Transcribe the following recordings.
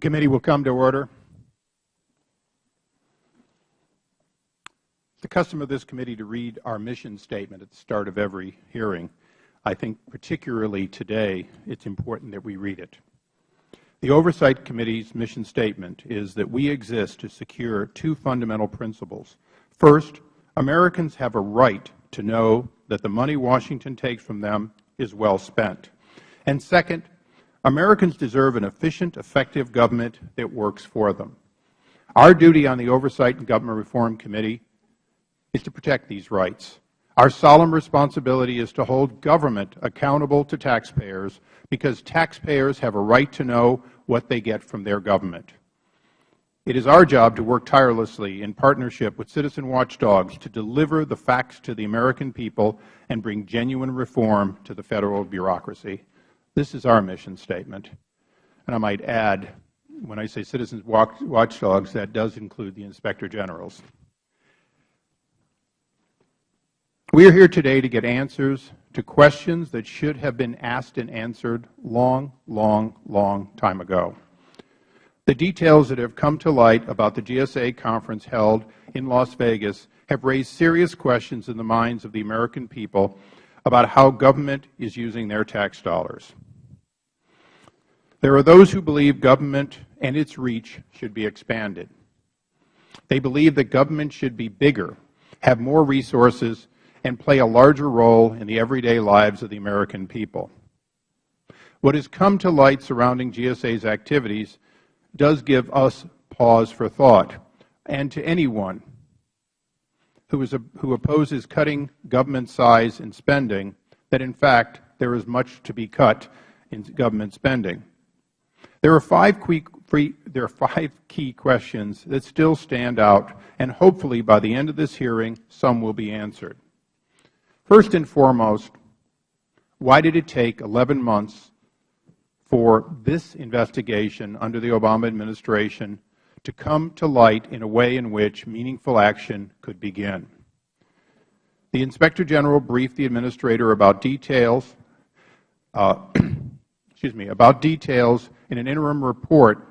committee will come to order. It's the custom of this committee to read our mission statement at the start of every hearing. I think particularly today it's important that we read it. The Oversight Committee's mission statement is that we exist to secure two fundamental principles. First, Americans have a right to know that the money Washington takes from them is well spent. And second, Americans deserve an efficient, effective government that works for them. Our duty on the Oversight and Government Reform Committee is to protect these rights. Our solemn responsibility is to hold government accountable to taxpayers because taxpayers have a right to know what they get from their government. It is our job to work tirelessly in partnership with citizen watchdogs to deliver the facts to the American people and bring genuine reform to the Federal bureaucracy. This is our mission statement. And I might add, when I say citizens watchdogs, that does include the Inspector Generals. We are here today to get answers to questions that should have been asked and answered long time ago. The details that have come to light about the GSA conference held in Las Vegas have raised serious questions in the minds of the American people about how government is using their tax dollars. There are those who believe government and its reach should be expanded. They believe that government should be bigger, have more resources, and play a larger role in the everyday lives of the American people. What has come to light surrounding GSA's activities does give us pause for thought, and to anyone who opposes cutting government size and spending, that in fact there is much to be cut in government spending. There are five key questions that still stand out, and hopefully by the end of this hearing, some will be answered. First and foremost, why did it take 11 months for this investigation under the Obama administration to come to light in a way in which meaningful action could begin? The Inspector General briefed the Administrator about details in an interim report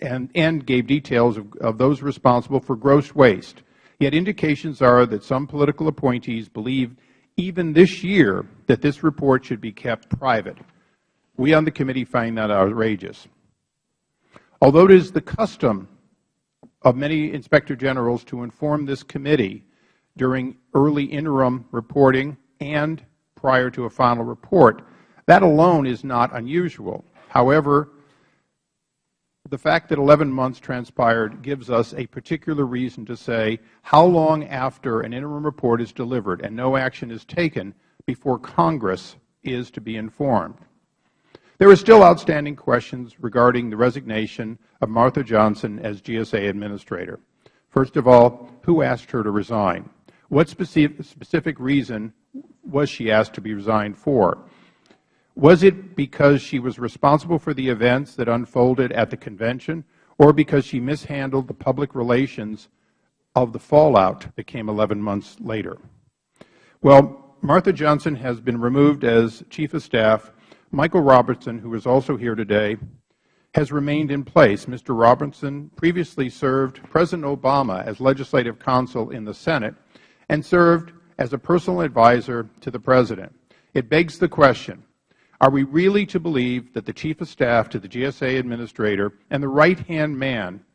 and gave details of those responsible for gross waste. Yet indications are that some political appointees believe even this year that this report should be kept private. We on the committee find that outrageous. Although it is the custom of many Inspector Generals to inform this committee during early interim reporting and prior to a final report, that alone is not unusual. However, the fact that 11 months transpired gives us a particular reason to say how long after an interim report is delivered and no action is taken before Congress is to be informed. There are still outstanding questions regarding the resignation of Martha Johnson as GSA Administrator. First of all, who asked her to resign? What specific reason was she asked to be resigned for? Was it because she was responsible for the events that unfolded at the convention, or because she mishandled the public relations of the fallout that came 11 months later? Well, Martha Johnson has been removed as Chief of Staff. Michael Robertson, who is also here today, has remained in place. Mr. Robertson previously served President Obama as legislative counsel in the Senate and served as a personal advisor to the President. It begs the question, are we really to believe that the Chief of Staff to the GSA Administrator and the right-hand man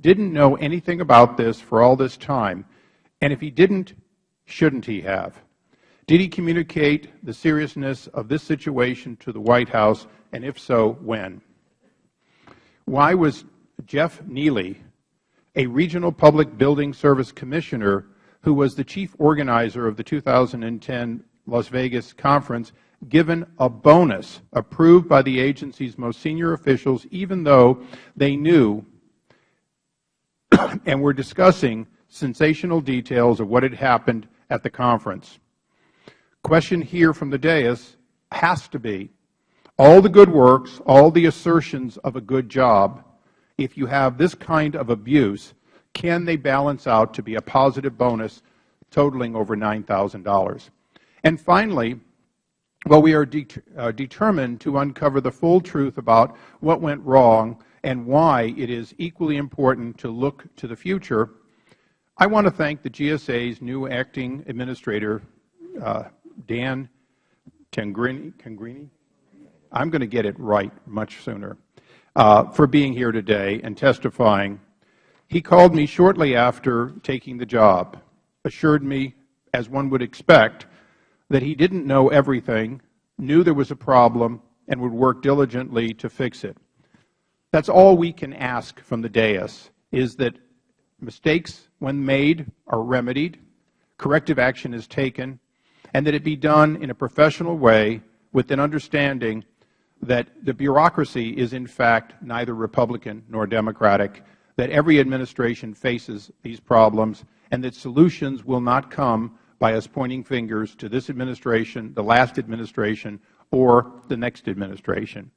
didn't know anything about this for all this time? And if he didn't, shouldn't he have? Did he communicate the seriousness of this situation to the White House, and if so, when? Why was Jeff Neely, a regional public building service commissioner who was the chief organizer of the 2010 Las Vegas conference, given a bonus approved by the agency's most senior officials, even though they knew and were discussing sensational details of what had happened at the conference? Question here from the dais has to be, all the good works, all the assertions of a good job, if you have this kind of abuse, can they balance out to be a positive bonus totaling over $9,000? And finally, Well, we are determined to uncover the full truth about what went wrong and why it is equally important to look to the future. I want to thank the GSA's new acting administrator, Dan Tangrini. I'm going to get it right much sooner, for being here today and testifying. He called me shortly after taking the job, assured me, as one would expect, that he didn't know everything, knew there was a problem, and would work diligently to fix it. That's all we can ask from the dais, is that mistakes, when made, are remedied, corrective action is taken, and that it be done in a professional way with an understanding that the bureaucracy is, in fact, neither Republican nor Democratic, that every administration faces these problems, and that solutions will not come by us pointing fingers to this administration, the last administration, or the next administration.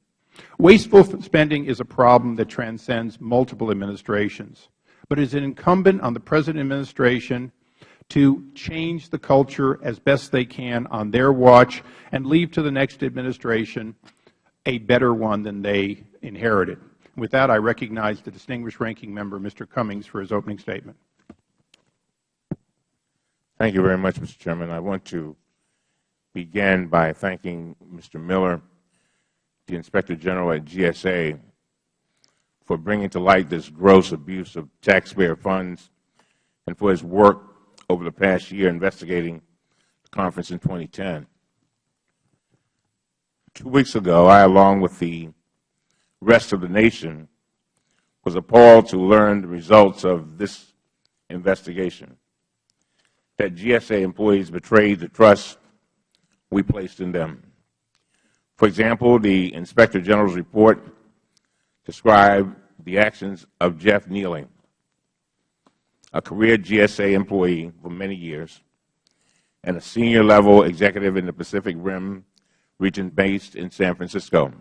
Wasteful spending is a problem that transcends multiple administrations, but it is incumbent on the present administration to change the culture as best they can on their watch and leave to the next administration a better one than they inherited. With that, I recognize the distinguished ranking member, Mr. Cummings, for his opening statement. Thank you very much, Mr. Chairman. I want to begin by thanking Mr. Miller, the Inspector General at GSA, for bringing to light this gross abuse of taxpayer funds and for his work over the past year investigating the conference in 2010. 2 weeks ago, I, along with the rest of the nation, was appalled to learn the results of this investigation, that GSA employees betrayed the trust we placed in them. For example, the Inspector General's report described the actions of Jeff Neely, a career GSA employee for many years and a senior-level executive in the Pacific Rim region based in San Francisco.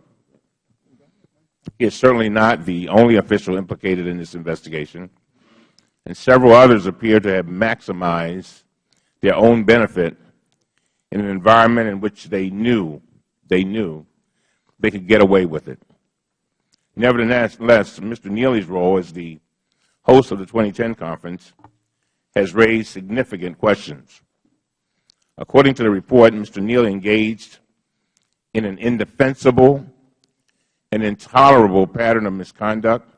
He is certainly not the only official implicated in this investigation, and several others appear to have maximized their own benefit in an environment in which they knew they could get away with it. Nevertheless, Mr. Neely's role as the host of the 2010 conference has raised significant questions. According to the report, Mr. Neely engaged in an indefensible and intolerable pattern of misconduct,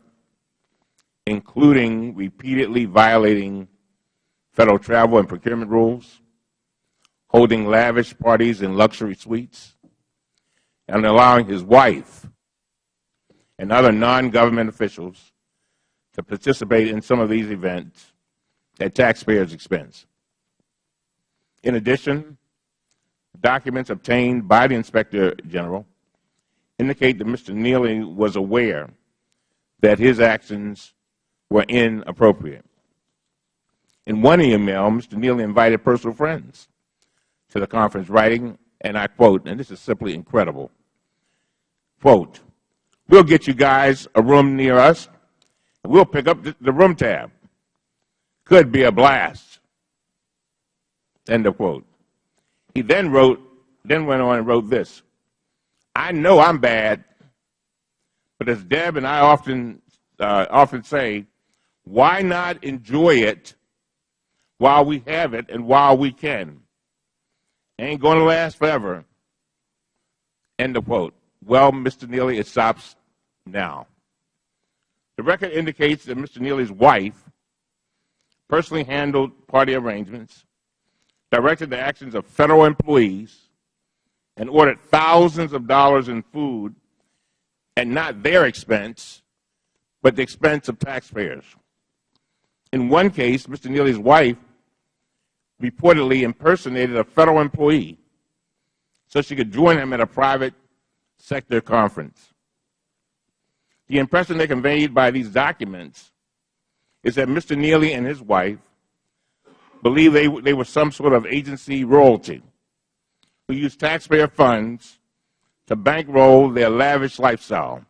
including repeatedly violating federal travel and procurement rules, holding lavish parties in luxury suites, and allowing his wife and other non-government officials to participate in some of these events at taxpayers' expense. In addition, documents obtained by the Inspector General indicate that Mr. Neely was aware that his actions were inappropriate. In one email, Mr. Neely invited personal friends to the conference, writing, and I quote, and this is simply incredible, quote, "We'll get you guys a room near us, and we'll pick up the room tab. Could be a blast." End of quote. He then went on and wrote this: "I know I'm bad, but as Deb and I often say, why not enjoy it while we have it and while we can? Ain't going to last forever." End of quote. Well, Mr. Neely, it stops now. The record indicates that Mr. Neely's wife personally handled party arrangements, directed the actions of federal employees, and ordered thousands of dollars in food at not their expense, but the expense of taxpayers. In one case, Mr. Neely's wife reportedly impersonated a federal employee so she could join him at a private sector conference. The impression they conveyed by these documents is that Mr. Neely and his wife believed they were some sort of agency royalty who used taxpayer funds to bankroll their lavish lifestyle.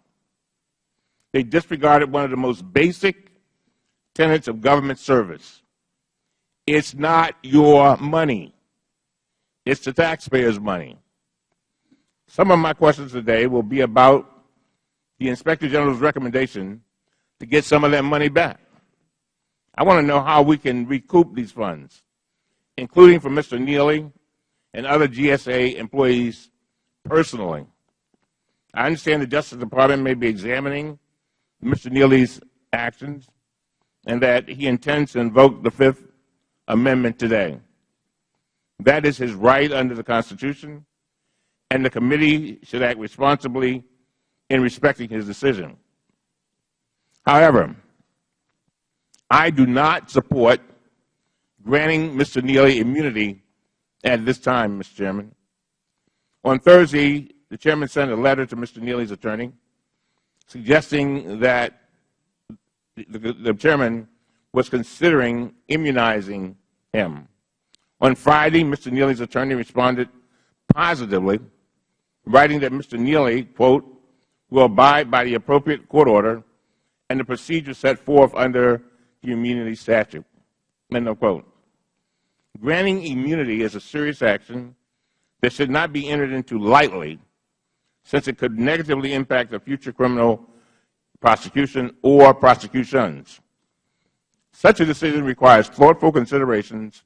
They disregarded one of the most basic tenets of government service. It's not your money. It's the taxpayers' money. Some of my questions today will be about the Inspector General's recommendation to get some of that money back. I want to know how we can recoup these funds, including for Mr. Neely and other GSA employees personally. I understand the Justice Department may be examining Mr. Neely's actions and that he intends to invoke the Fifth Amendment today. That is his right under the Constitution, and the committee should act responsibly in respecting his decision. However, I do not support granting Mr. Neely immunity at this time, Mr. Chairman. On Thursday, the chairman sent a letter to Mr. Neely's attorney suggesting that the chairman was considering immunizing him. On Friday, Mr. Neely's attorney responded positively, writing that Mr. Neely, quote, will abide by the appropriate court order and the procedure set forth under the immunity statute, end of quote. Granting immunity is a serious action that should not be entered into lightly, since it could negatively impact a future criminal prosecution or prosecutions. Such a decision requires thoughtful considerations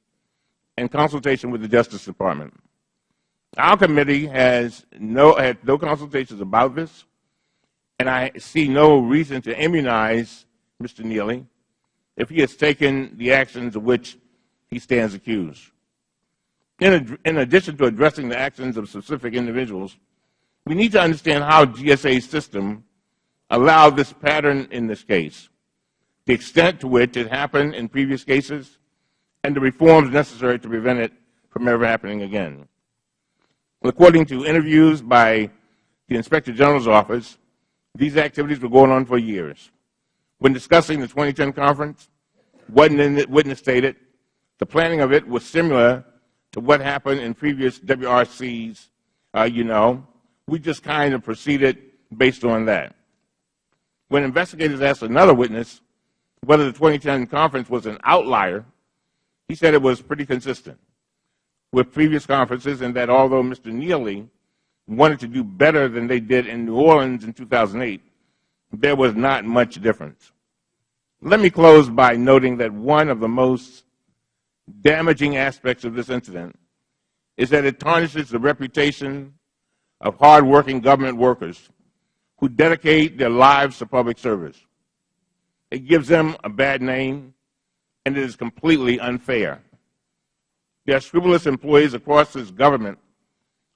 and consultation with the Justice Department. Our committee had no consultations about this, and I see no reason to immunize Mr. Neely if he has taken the actions of which he stands accused. In addition to addressing the actions of specific individuals, we need to understand how GSA's system allowed this pattern in this case, the extent to which it happened in previous cases, and the reforms necessary to prevent it from ever happening again. According to interviews by the Inspector General's office, these activities were going on for years. When discussing the 2010 conference, one witness stated the planning of it was similar to what happened in previous WRCs. We just kind of proceeded based on that. When investigators asked another witness whether the 2010 conference was an outlier, he said it was pretty consistent with previous conferences, and that although Mr. Neely wanted to do better than they did in New Orleans in 2008, there was not much difference. Let me close by noting that one of the most damaging aspects of this incident is that it tarnishes the reputation of hardworking government workers who dedicate their lives to public service. It gives them a bad name, and it is completely unfair. There are scrupulous employees across this government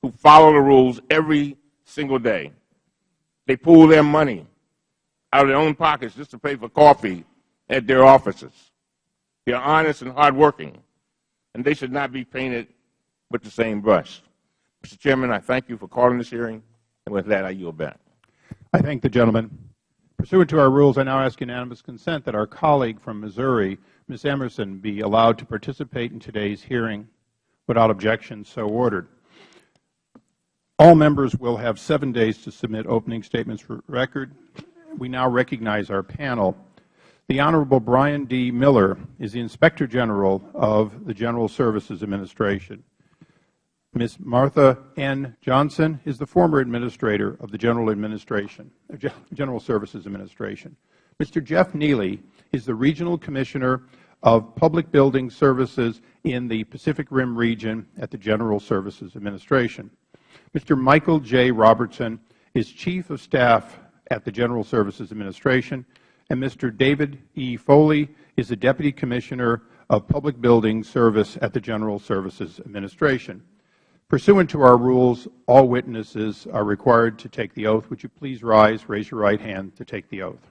who follow the rules every single day. They pool their money out of their own pockets just to pay for coffee at their offices. They are honest and hardworking, and they should not be painted with the same brush. Mr. Chairman, I thank you for calling this hearing, and with that, I yield back. I thank the gentleman. Pursuant to our rules, I now ask unanimous consent that our colleague from Missouri, Ms. Emerson, be allowed to participate in today's hearing. Without objection, so ordered. All members will have 7 days to submit opening statements for record. We now recognize our panel. The Honorable Brian D. Miller is the Inspector General of the General Services Administration. Ms. Martha N. Johnson is the former Administrator of the General Services Administration. Mr. Jeff Neely is the Regional Commissioner of Public Building Services in the Pacific Rim region at the General Services Administration. Mr. Michael J. Robertson is Chief of Staff at the General Services Administration, and Mr. David E. Foley is the Deputy Commissioner of Public Building Service at the General Services Administration. Pursuant to our rules, all witnesses are required to take the oath. Would you please rise, raise your right hand to take the oath?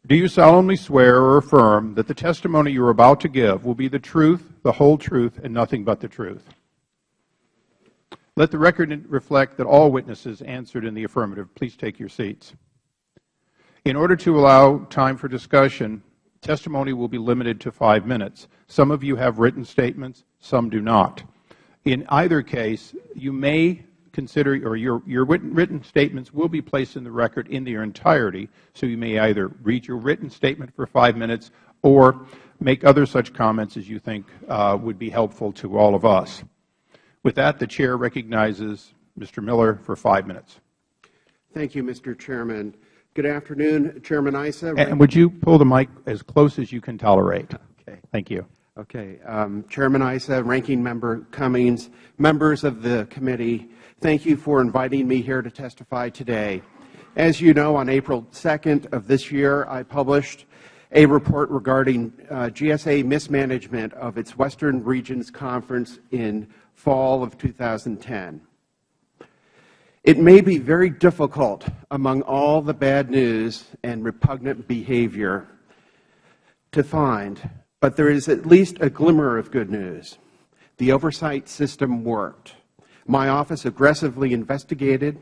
Do you solemnly swear or affirm that the testimony you are about to give will be the truth, the whole truth, and nothing but the truth? Let the record reflect that all witnesses answered in the affirmative. Please take your seats. In order to allow time for discussion, testimony will be limited to 5 minutes. Some of you have written statements, some do not. In either case, you may consider, or your written statements will be placed in the record in their entirety, so you may either read your written statement for 5 minutes or make other such comments as you think would be helpful to all of us. With that, the Chair recognizes Mr. Miller for 5 minutes. Thank you, Mr. Chairman. Good afternoon, Chairman Issa. And would you pull the mic as close as you can tolerate? Okay. Thank you. Okay. Chairman Issa, Ranking Member Cummings, members of the committee, thank you for inviting me here to testify today. As you know, on April 2nd of this year, I published a report regarding GSA mismanagement of its Western Regions Conference in fall of 2010. It may be very difficult among all the bad news and repugnant behavior to find, but there is at least a glimmer of good news. The oversight system worked. My office aggressively investigated,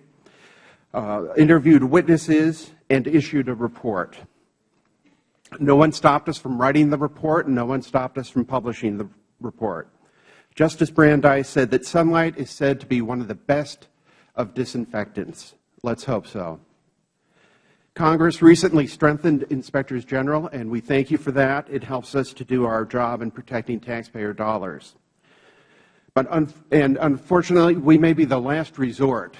interviewed witnesses, and issued a report. No one stopped us from writing the report, and no one stopped us from publishing the report. Justice Brandeis said that sunlight is said to be one of the best of disinfectants. Let's hope so. Congress recently strengthened inspectors general, and we thank you for that. It helps us to do our job in protecting taxpayer dollars. But unfortunately, we may be the last resort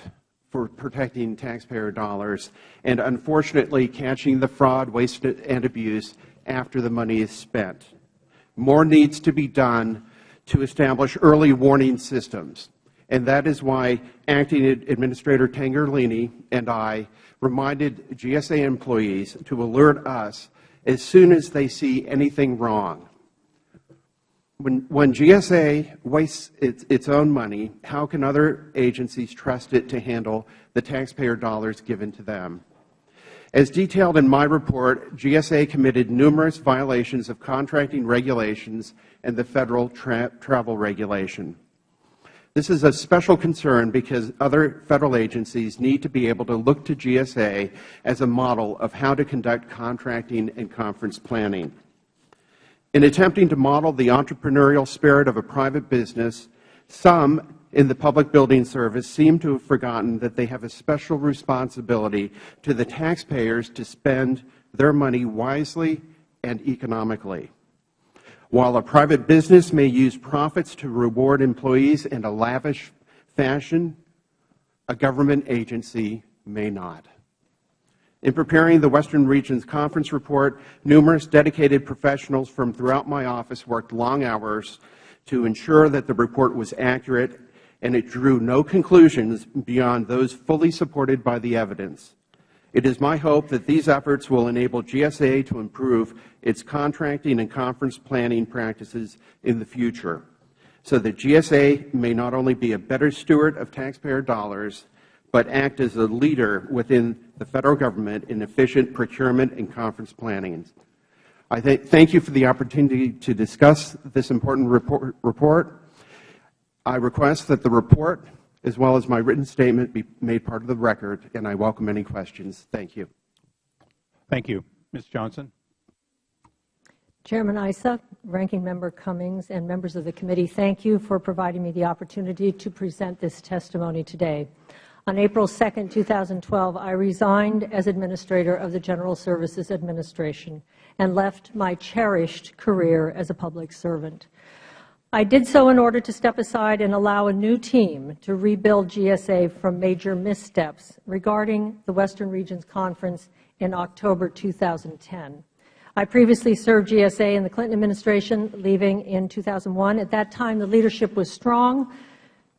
for protecting taxpayer dollars and unfortunately catching the fraud, waste, and abuse after the money is spent. More needs to be done to establish early warning systems. And that is why Acting Administrator Tangerlini and I reminded GSA employees to alert us as soon as they see anything wrong. When GSA wastes its own money, how can other agencies trust it to handle the taxpayer dollars given to them? As detailed in my report, GSA committed numerous violations of contracting regulations and the Federal Travel Regulation. This is a special concern because other Federal agencies need to be able to look to GSA as a model of how to conduct contracting and conference planning. In attempting to model the entrepreneurial spirit of a private business, some in the Public Building Service seem to have forgotten that they have a special responsibility to the taxpayers to spend their money wisely and economically. While a private business may use profits to reward employees in a lavish fashion, a government agency may not. In preparing the Western Regions Conference report, numerous dedicated professionals from throughout my office worked long hours to ensure that the report was accurate, and it drew no conclusions beyond those fully supported by the evidence. It is my hope that these efforts will enable GSA to improve its contracting and conference planning practices in the future, so that GSA may not only be a better steward of taxpayer dollars, but act as a leader within the Federal Government in efficient procurement and conference planning. I thank you for the opportunity to discuss this important report. I request that the report, as well as my written statement, be made part of the record, and I welcome any questions. Thank you. Thank you. Ms. Johnson. Chairman Issa, Ranking Member Cummings, and members of the committee, thank you for providing me the opportunity to present this testimony today. On April 2, 2012, I resigned as Administrator of the General Services Administration and left my cherished career as a public servant. I did so in order to step aside and allow a new team to rebuild GSA from major missteps regarding the Western Regions Conference in October 2010. I previously served GSA in the Clinton administration, leaving in 2001. At that time, the leadership was strong.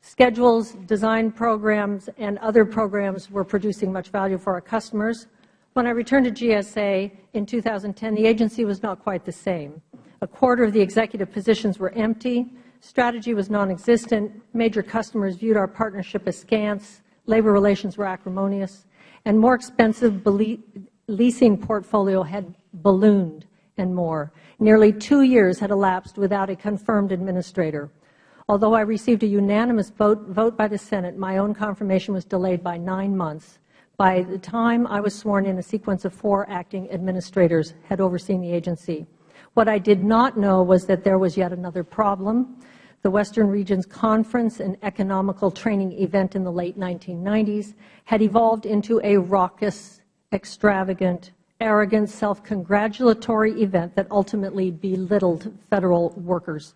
Schedules, design programs, and other programs were producing much value for our customers. When I returned to GSA in 2010, the agency was not quite the same. A quarter of the executive positions were empty, strategy was non-existent, major customers viewed our partnership askance, labor relations were acrimonious, and more expensive leasing portfolio had ballooned, and more. Nearly 2 years had elapsed without a confirmed administrator. Although I received a unanimous vote by the Senate, my own confirmation was delayed by 9 months. By the time I was sworn in, a sequence of 4 acting administrators had overseen the agency. What I did not know was that there was yet another problem. The Western Regions Conference, an economical training event in the late 1990s, had evolved into a raucous, extravagant, arrogant, self-congratulatory event that ultimately belittled Federal workers.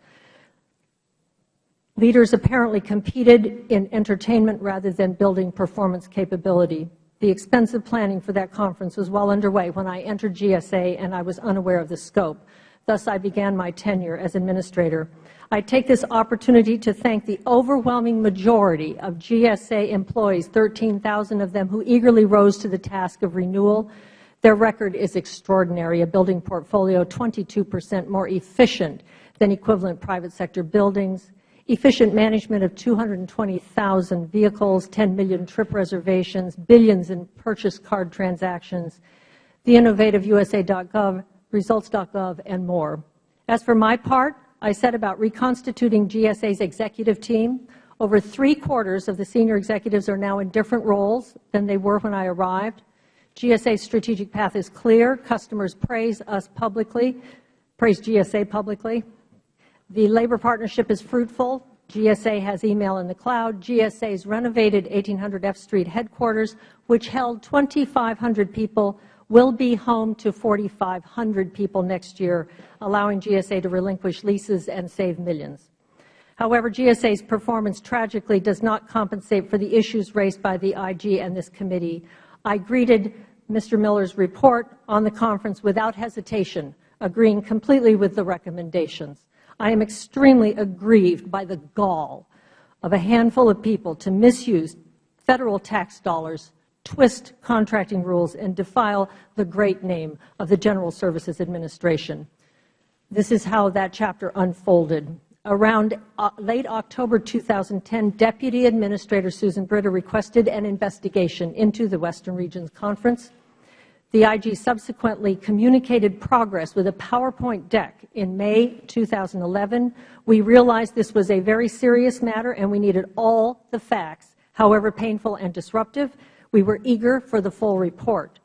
Leaders apparently competed in entertainment rather than building performance capability. The expensive planning for that conference was well underway when I entered GSA, and I was unaware of the scope. Thus, I began my tenure as administrator. I take this opportunity to thank the overwhelming majority of GSA employees, 13,000 of them, who eagerly rose to the task of renewal. Their record is extraordinary, a building portfolio 22% more efficient than equivalent private sector buildings, efficient management of 220,000 vehicles, 10 million trip reservations, billions in purchase card transactions, the innovative USA.gov, results.gov, and more. As for my part, I set about reconstituting GSA's executive team. Over 3/4 of the senior executives are now in different roles than they were when I arrived. GSA's strategic path is clear. Customers praise us publicly, praise GSA publicly. The labor partnership is fruitful. GSA has email in the cloud. GSA's renovated 1800 F Street headquarters, which held 2,500 people, will be home to 4,500 people next year, allowing GSA to relinquish leases and save millions. However, GSA's performance tragically does not compensate for the issues raised by the IG and this committee. I greeted Mr. Miller's report on the conference without hesitation, agreeing completely with the recommendations. I am extremely aggrieved by the gall of a handful of people to misuse Federal tax dollars, twist contracting rules, and defile the great name of the General Services Administration. This is how that chapter unfolded. Around late October 2010, Deputy Administrator Susan Britta requested an investigation into the Western Regions Conference. The IG subsequently communicated progress with a PowerPoint deck in May 2011. We realized this was a very serious matter and we needed all the facts, however painful and disruptive. We were eager for the full report.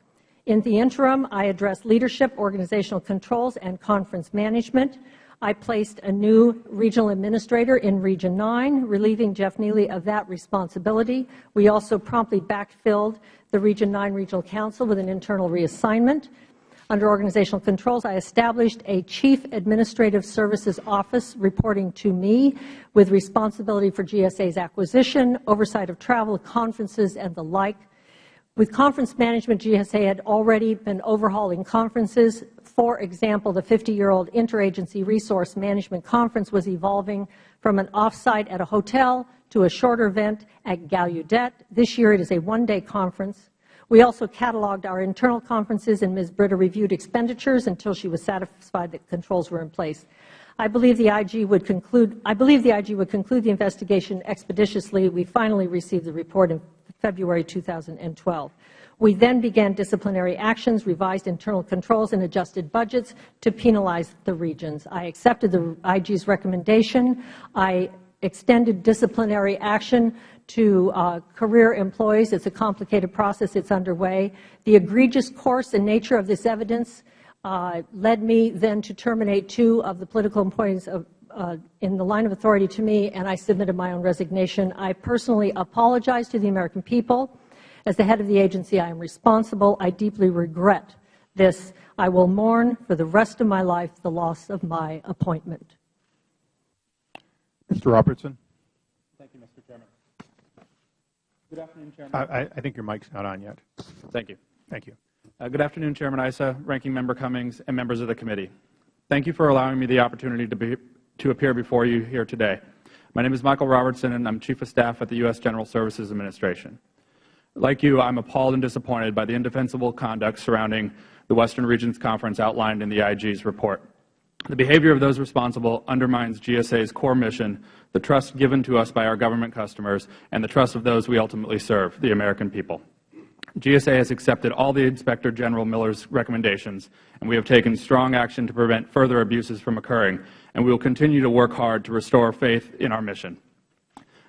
In the interim, I addressed leadership, organizational controls, and conference management. I placed a new regional administrator in Region 9, relieving Jeff Neely of that responsibility. We also promptly backfilled the Region 9 Regional Council with an internal reassignment. Under organizational controls, I established a Chief Administrative Services Office reporting to me with responsibility for GSA's acquisition, oversight of travel, conferences, and the like. With conference management, GSA had already been overhauling conferences. For example, the 50-year-old Interagency Resource Management Conference was evolving from an offsite at a hotel to a shorter event at Gallaudet. This year it is a one-day conference. We also cataloged our internal conferences, and Ms. Britta reviewed expenditures until she was satisfied that controls were in place. I believe the IG would conclude the investigation expeditiously. We finally received the report in February 2012. We then began disciplinary actions, revised internal controls, and adjusted budgets to penalize the regions. I accepted the IG's recommendation. I extended disciplinary action to career employees. It's a complicated process. It's underway. The egregious course and nature of this evidence led me then to terminate 2 of the political employees in the line of authority to me, and I submitted my own resignation. I personally apologize to the American people. As the head of the agency, I am responsible. I deeply regret this. I will mourn for the rest of my life the loss of my appointment. Mr. Robertson. Thank you, Mr. Chairman. Good afternoon, Chairman. I think your mic's not on yet. Thank you. Thank you. Good afternoon, Chairman Issa, Ranking Member Cummings, and members of the committee. Thank you for allowing me the opportunity to appear before you here today. My name is Michael Robertson, and I'm Chief of Staff at the U.S. General Services Administration. Like you, I'm appalled and disappointed by the indefensible conduct surrounding the Western Regions Conference outlined in the IG's report. The behavior of those responsible undermines GSA's core mission, the trust given to us by our government customers, and the trust of those we ultimately serve, the American people. GSA has accepted all the Inspector General Miller's recommendations, and we have taken strong action to prevent further abuses from occurring, and we will continue to work hard to restore faith in our mission.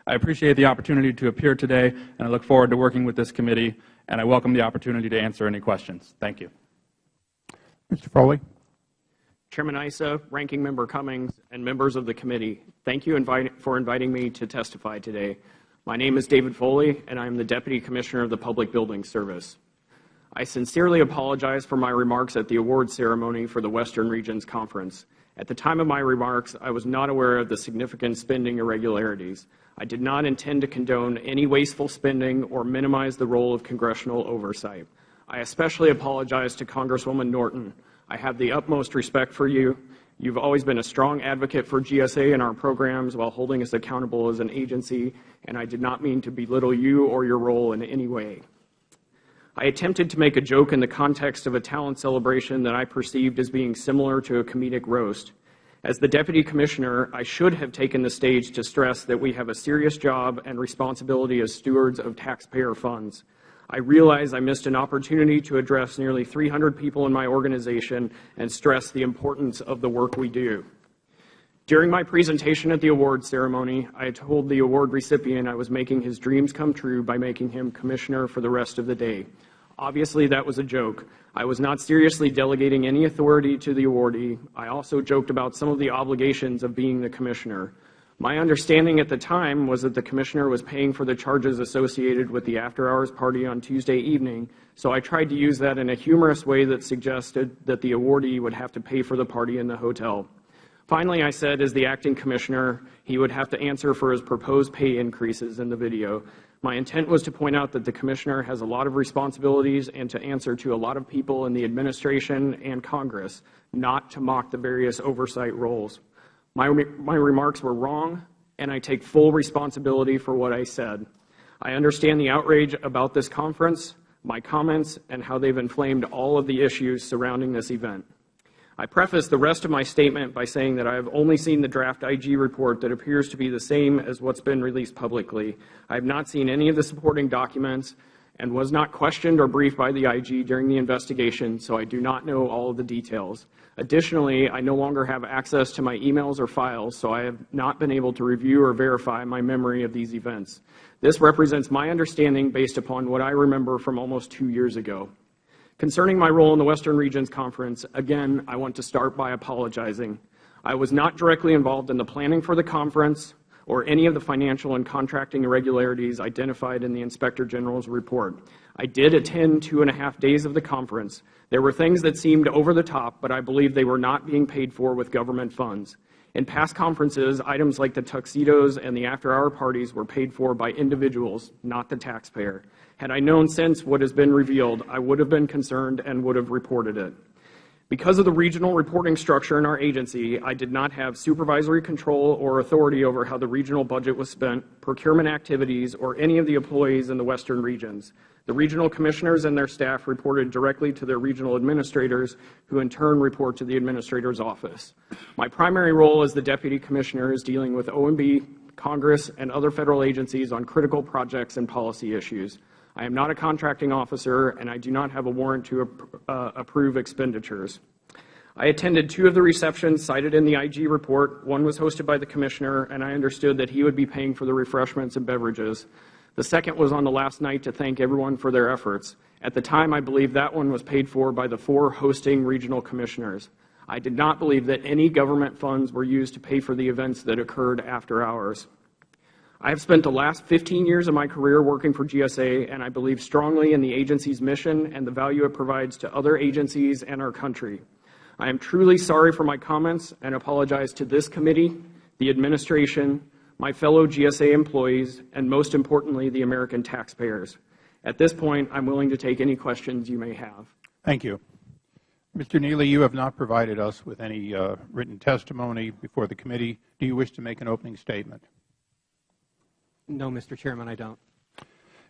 I appreciate the opportunity to appear today, and I look forward to working with this committee, and I welcome the opportunity to answer any questions. Thank you. Mr. Foley. Chairman Issa, Ranking Member Cummings, and members of the committee, thank you for inviting me to testify today. My name is David Foley, and I am the Deputy Commissioner of the Public Buildings Service. I sincerely apologize for my remarks at the awards ceremony for the Western Regions Conference. At the time of my remarks, I was not aware of the significant spending irregularities. I did not intend to condone any wasteful spending or minimize the role of congressional oversight. I especially apologize to Congresswoman Norton. I have the utmost respect for you. You've always been a strong advocate for GSA and our programs while holding us accountable as an agency, and I did not mean to belittle you or your role in any way. I attempted to make a joke in the context of a talent celebration that I perceived as being similar to a comedic roast. As the Deputy Commissioner, I should have taken the stage to stress that we have a serious job and responsibility as stewards of taxpayer funds. I realize I missed an opportunity to address nearly 300 people in my organization and stress the importance of the work we do. During my presentation at the awards ceremony, I told the award recipient I was making his dreams come true by making him commissioner for the rest of the day. Obviously, that was a joke. I was not seriously delegating any authority to the awardee. I also joked about some of the obligations of being the commissioner. My understanding at the time was that the commissioner was paying for the charges associated with the after-hours party on Tuesday evening, so I tried to use that in a humorous way that suggested that the awardee would have to pay for the party in the hotel. Finally, I said, as the acting commissioner, he would have to answer for his proposed pay increases in the video. My intent was to point out that the commissioner has a lot of responsibilities and to answer to a lot of people in the administration and Congress, not to mock the various oversight roles. My remarks were wrong, and I take full responsibility for what I said. I understand the outrage about this conference, my comments, and how they've inflamed all of the issues surrounding this event. I preface the rest of my statement by saying that I have only seen the draft IG report that appears to be the same as what's been released publicly. I have not seen any of the supporting documents and was not questioned or briefed by the IG during the investigation, so I do not know all of the details. Additionally, I no longer have access to my emails or files, so I have not been able to review or verify my memory of these events. This represents my understanding based upon what I remember from almost 2 years ago. Concerning my role in the Western Regions Conference, again, I want to start by apologizing. I was not directly involved in the planning for the conference or any of the financial and contracting irregularities identified in the Inspector General's report. I did attend 2.5 days of the conference. There were things that seemed over the top, but I believe they were not being paid for with government funds. In past conferences, items like the tuxedos and the after-hour parties were paid for by individuals, not the taxpayer. Had I known since what has been revealed, I would have been concerned and would have reported it. Because of the regional reporting structure in our agency, I did not have supervisory control or authority over how the regional budget was spent, procurement activities, or any of the employees in the Western regions. The regional commissioners and their staff reported directly to their regional administrators, who in turn report to the administrator's office. My primary role as the deputy commissioner is dealing with OMB, Congress, and other federal agencies on critical projects and policy issues. I am not a contracting officer, and I do not have a warrant to approve expenditures. I attended 2 of the receptions cited in the IG report. One was hosted by the commissioner, and I understood that he would be paying for the refreshments and beverages. The second was on the last night to thank everyone for their efforts. At the time, I believe that one was paid for by the 4 hosting regional commissioners. I did not believe that any government funds were used to pay for the events that occurred after hours. I have spent the last 15 years of my career working for GSA, and I believe strongly in the agency's mission and the value it provides to other agencies and our country. I am truly sorry for my comments and apologize to this committee, the administration, my fellow GSA employees, and most importantly, the American taxpayers. At this point, I'm willing to take any questions you may have. Thank you. Mr. Neely, you have not provided us with any written testimony before the committee. Do you wish to make an opening statement? No, Mr. Chairman, I don't.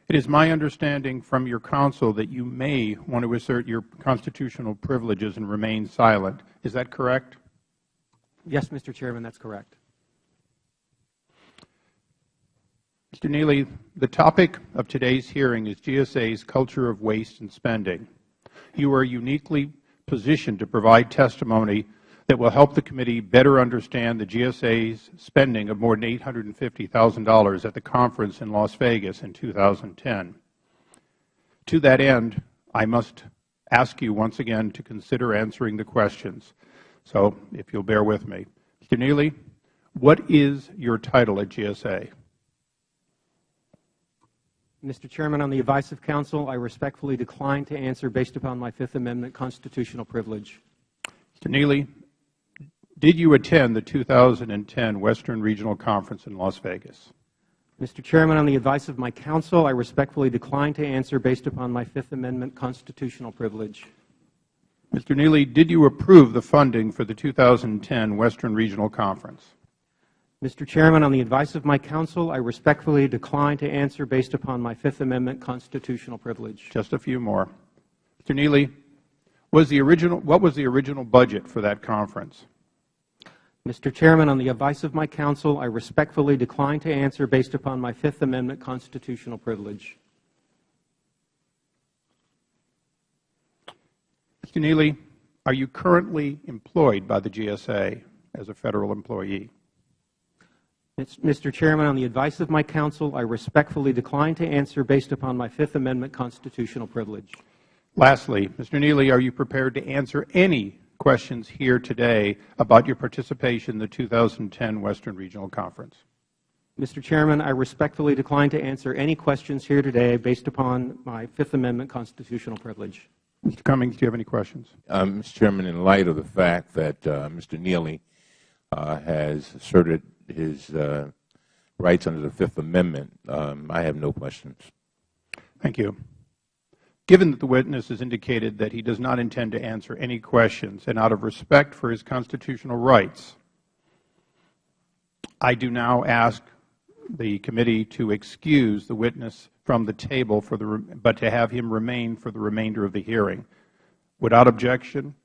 It is my understanding from your counsel that you may want to assert your constitutional privileges and remain silent. Is that correct? Yes, Mr. Chairman, that's correct. Mr. Neely, the topic of today's hearing is GSA's culture of waste and spending. You are uniquely positioned to provide testimony that will help the committee better understand the GSA's spending of more than $850,000 at the conference in Las Vegas in 2010. To that end, I must ask you once again to consider answering the questions. So, if you'll bear with me. Mr. Neely, what is your title at GSA? Mr. Chairman, on the advice of counsel, I respectfully decline to answer based upon my Fifth Amendment constitutional privilege. Mr. Neely, did you attend the 2010 Western Regional Conference in Las Vegas? Mr. Chairman, on the advice of my counsel, I respectfully decline to answer based upon my Fifth Amendment constitutional privilege. Mr. Neely, did you approve the funding for the 2010 Western Regional Conference? Mr. Chairman, on the advice of my counsel, I respectfully decline to answer based upon my Fifth Amendment constitutional privilege. Just a few more. Mr. Neely, what was the original budget for that conference? Mr. Chairman, on the advice of my counsel, I respectfully decline to answer based upon my Fifth Amendment constitutional privilege. Mr. Neely, are you currently employed by the GSA as a Federal employee? Mr. Chairman, on the advice of my counsel, I respectfully decline to answer based upon my Fifth Amendment constitutional privilege. Lastly, Mr. Neely, are you prepared to answer any questions here today about your participation in the 2010 Western Regional Conference? Mr. Chairman, I respectfully decline to answer any questions here today based upon my Fifth Amendment constitutional privilege. Mr. Cummings, do you have any questions? Mr. Chairman, in light of the fact that Mr. Neely has asserted his rights under the Fifth Amendment, I have no questions. Thank you. Given that the witness has indicated that he does not intend to answer any questions, and out of respect for his constitutional rights, I do now ask the committee to excuse the witness from the table, but to have him remain for the remainder of the hearing. Without objection?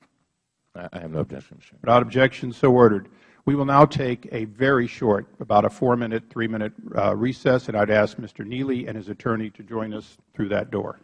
I have no objection, Mr. Chairman. Without objection, so ordered. We will now take a very short, about a 4-minute, 3-minute recess, and I'd ask Mr. Neely and his attorney to join us through that door.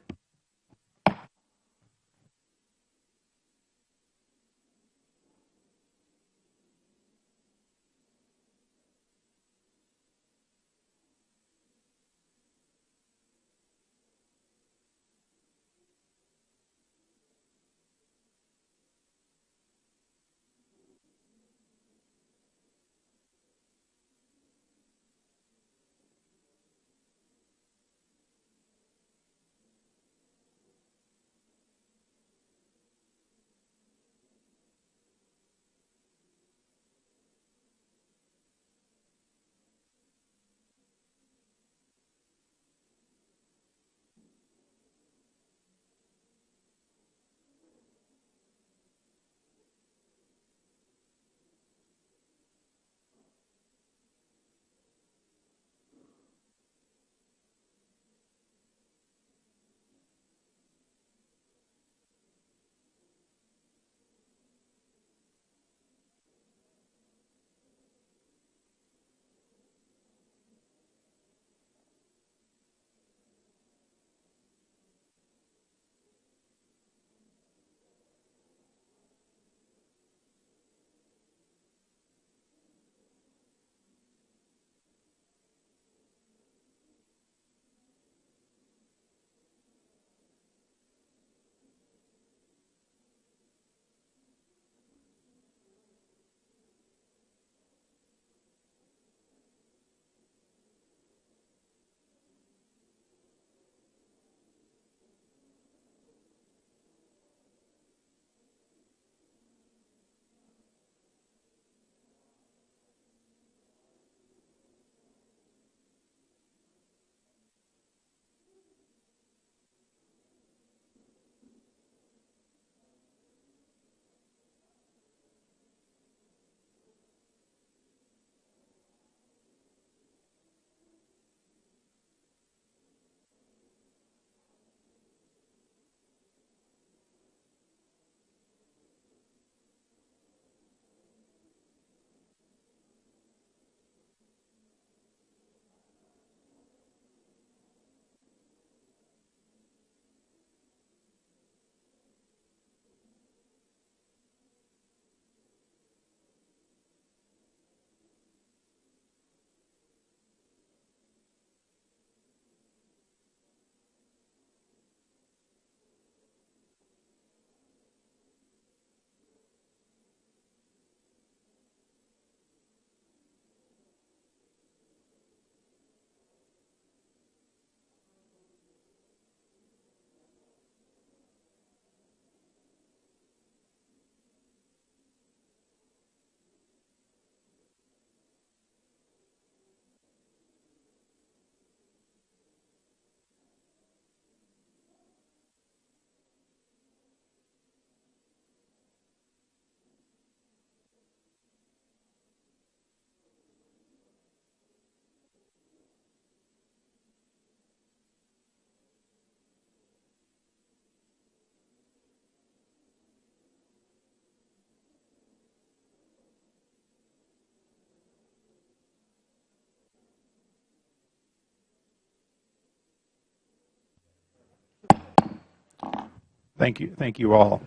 Thank you. Thank you all.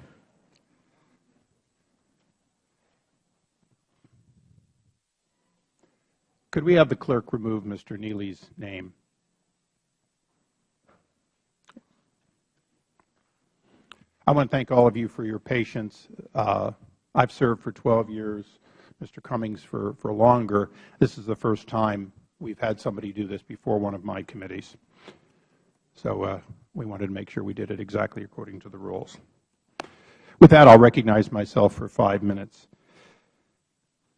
Could we have the clerk remove Mr. Neely's name? I want to thank all of you for your patience. I've served for 12 years, Mr. Cummings for longer. This is the first time we've had somebody do this before one of my committees. So we wanted to make sure we did it exactly according to the rules. With that, I'll recognize myself for 5 minutes.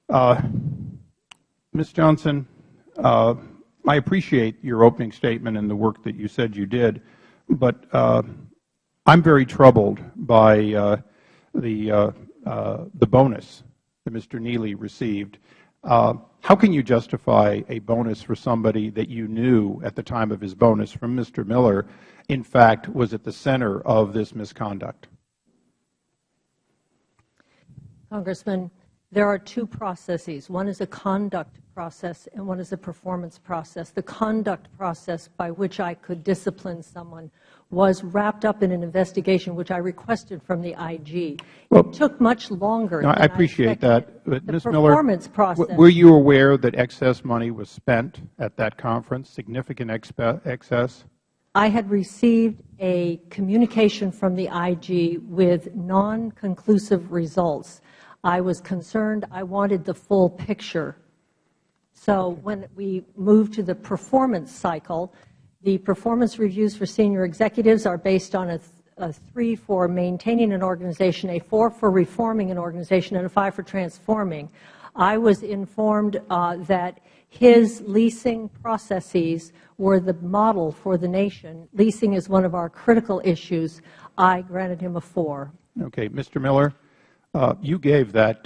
Ms. Johnson, I appreciate your opening statement and the work that you said you did, but I'm very troubled by the bonus that Mr. Neely received. How can you justify a bonus for somebody that you knew at the time of his bonus from Mr. Miller, in fact, was at the center of this misconduct? Congressman, there are two processes. One is a conduct process and one is a performance process. The conduct process by which I could discipline someone was wrapped up in an investigation which I requested from the IG. It took much longer than I appreciate that. But Ms. Miller, performance process. were you aware that excess money was spent at that conference, significant excess? I had received a communication from the IG with non-conclusive results. I was concerned. I wanted the full picture. So when we moved to the performance cycle, the performance reviews for senior executives are based on a 3 for maintaining an organization, a 4 for reforming an organization, and a 5 for transforming. I was informed that his leasing processes were the model for the nation. Leasing is one of our critical issues. I granted him a 4. Okay. Mr. Miller, you gave that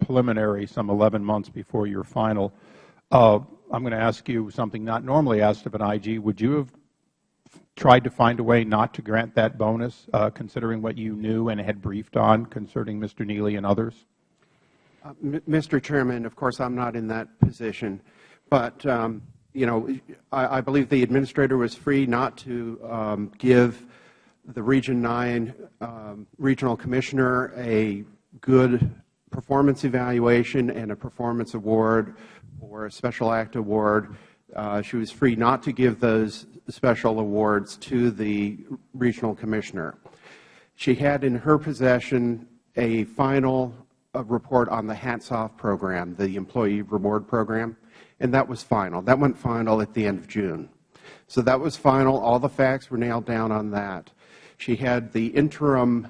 preliminary some 11 months before your final. I'm going to ask you something not normally asked of an IG. Would you have tried to find a way not to grant that bonus, considering what you knew and had briefed on concerning Mr. Neely and others? Mr. Chairman, of course, I'm not in that position. But, you know, I believe the administrator was free not to give the Region 9 regional commissioner a good performance evaluation and a performance award or a special act award. She was free not to give those special awards to the regional commissioner. She had in her possession a final report on the Hats Off program, the employee reward program, and that was final. That went final at the end of June. So that was final. All the facts were nailed down on that. She had the interim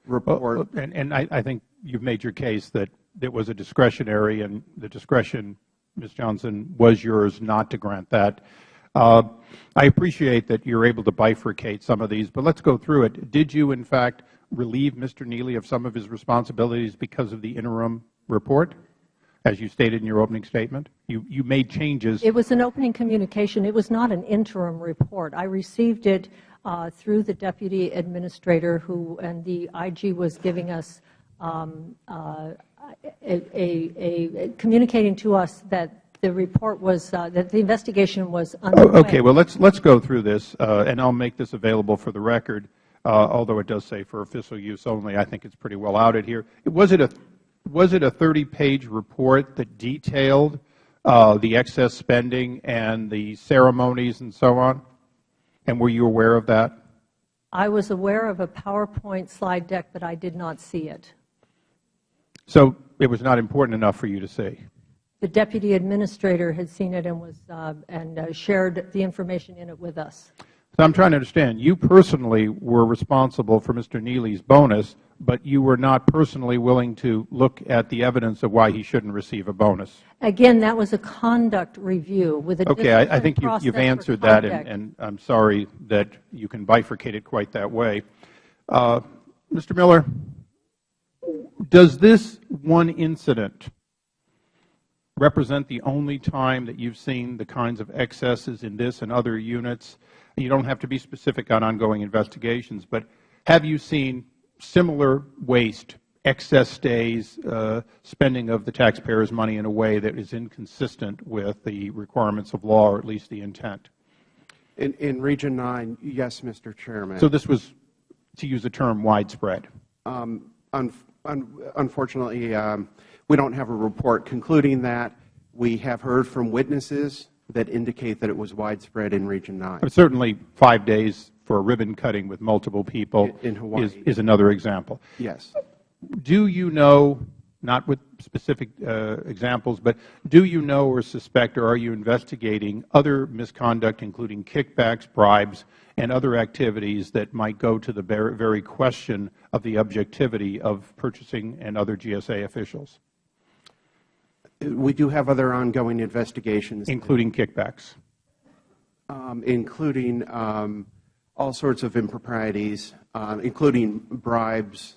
report. And I think you've made your case that it was a discretionary, and the discretion, Ms. Johnson, was yours not to grant that. I appreciate that you're able to bifurcate some of these, but let's go through it. Did you, in fact, relieve Mr. Neely of some of his responsibilities because of the interim report, as you stated in your opening statement? You made changes. It was an opening communication. It was not an interim report. I received it through the deputy administrator, and the IG was giving us communicating to us that the report was that the investigation was underway. Okay. Well, let's go through this, and I'll make this available for the record. Although it does say for official use only, I think it's pretty well outed here. Was it a 30-page report that detailed the excess spending and the ceremonies and so on? And were you aware of that? I was aware of a PowerPoint slide deck, but I did not see it. So it was not important enough for you to see? The deputy administrator had seen it and was shared the information in it with us. So I'm trying to understand. You personally were responsible for Mr. Neely's bonus, but you were not personally willing to look at the evidence of why he shouldn't receive a bonus. Again, that was a conduct review with a okay, I think you've answered that, and I'm sorry that you can bifurcate it quite that way. Mr. Miller, does this one incident represent the only time that you've seen the kinds of excesses in this and other units? You don't have to be specific on ongoing investigations, but have you seen similar waste, excess days, spending of the taxpayers' money in a way that is inconsistent with the requirements of law, or at least the intent? In Region 9, yes, Mr. Chairman. So this was to use the term widespread? Unfortunately, we don't have a report concluding that. We have heard from witnesses that indicate that it was widespread in Region 9. But certainly 5 days for a ribbon cutting with multiple people in Hawaii is another example. Yes. Do you know, not with specific examples, but do you know or suspect, or are you investigating other misconduct, including kickbacks, bribes, and other activities that might go to the very question of the objectivity of purchasing and other GSA officials? We do have other ongoing investigations. Including kickbacks? Including all sorts of improprieties, including bribes,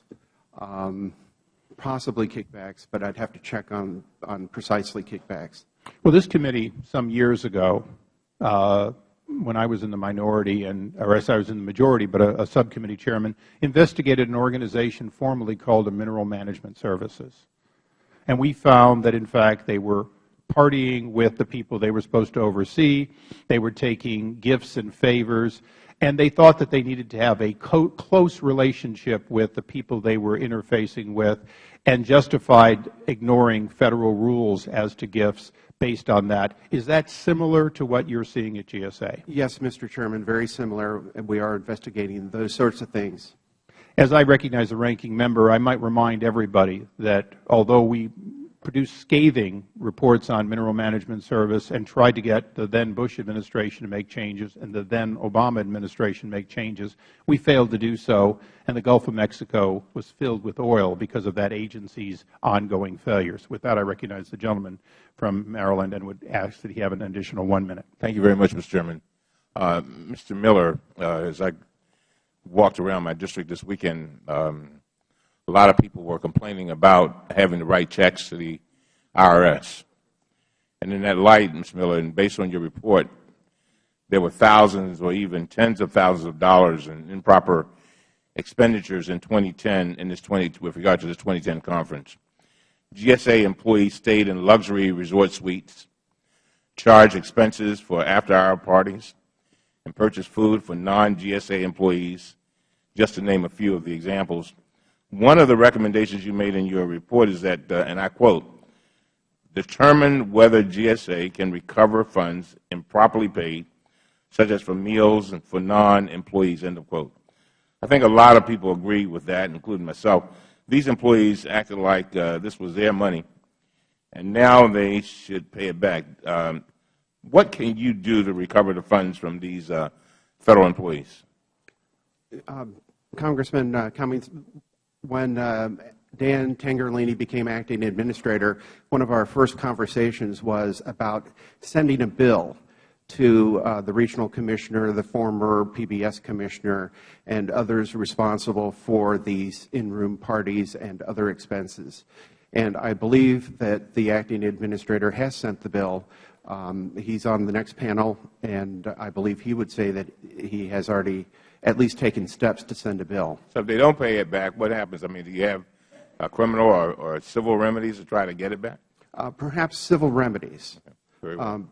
possibly kickbacks, but I'd have to check on precisely kickbacks. Well, this committee, some years ago, when I was in the minority, or as I was in the majority, but a subcommittee chairman, investigated an organization formerly called the Mineral Management Services. And we found that, in fact, they were partying with the people they were supposed to oversee. They were taking gifts and favors. And they thought that they needed to have a close relationship with the people they were interfacing with, and justified ignoring Federal rules as to gifts based on that. Is that similar to what you're seeing at GSA? Yes, Mr. Chairman, very similar. We are investigating those sorts of things. As I recognize the ranking member, I might remind everybody that although we produced scathing reports on Mineral Management Service and tried to get the then Bush administration to make changes and the then Obama administration make changes, we failed to do so, and the Gulf of Mexico was filled with oil because of that agency's ongoing failures. With that, I recognize the gentleman from Maryland and would ask that he have an additional 1 minute. Thank you very much, Mr. Chairman. Mr. Miller, as I walked around my district this weekend, a lot of people were complaining about having to write checks to the IRS. And in that light, Mr. Miller, and based on your report, there were thousands or even tens of thousands of dollars in improper expenditures in 2010 with regard to this 2010 conference. GSA employees stayed in luxury resort suites, charged expenses for after-hour parties, and purchased food for non-GSA employees, just to name a few of the examples. One of the recommendations you made in your report is that, and I quote, determine whether GSA can recover funds improperly paid, such as for meals and for non-employees, end of quote. I think a lot of people agree with that, including myself. These employees acted like this was their money, and now they should pay it back. What can you do to recover the funds from these Federal employees? Congressman Cummings, when Dan Tengerlini became acting administrator, one of our first conversations was about sending a bill to the regional commissioner, the former PBS commissioner, and others responsible for these in-room parties and other expenses. And I believe that the acting administrator has sent the bill. He's on the next panel, and I believe he would say that he has already at least taken steps to send a bill. So if they don't pay it back, what happens? I mean, do you have criminal or civil remedies to try to get it back? Perhaps civil remedies. Okay. Very well.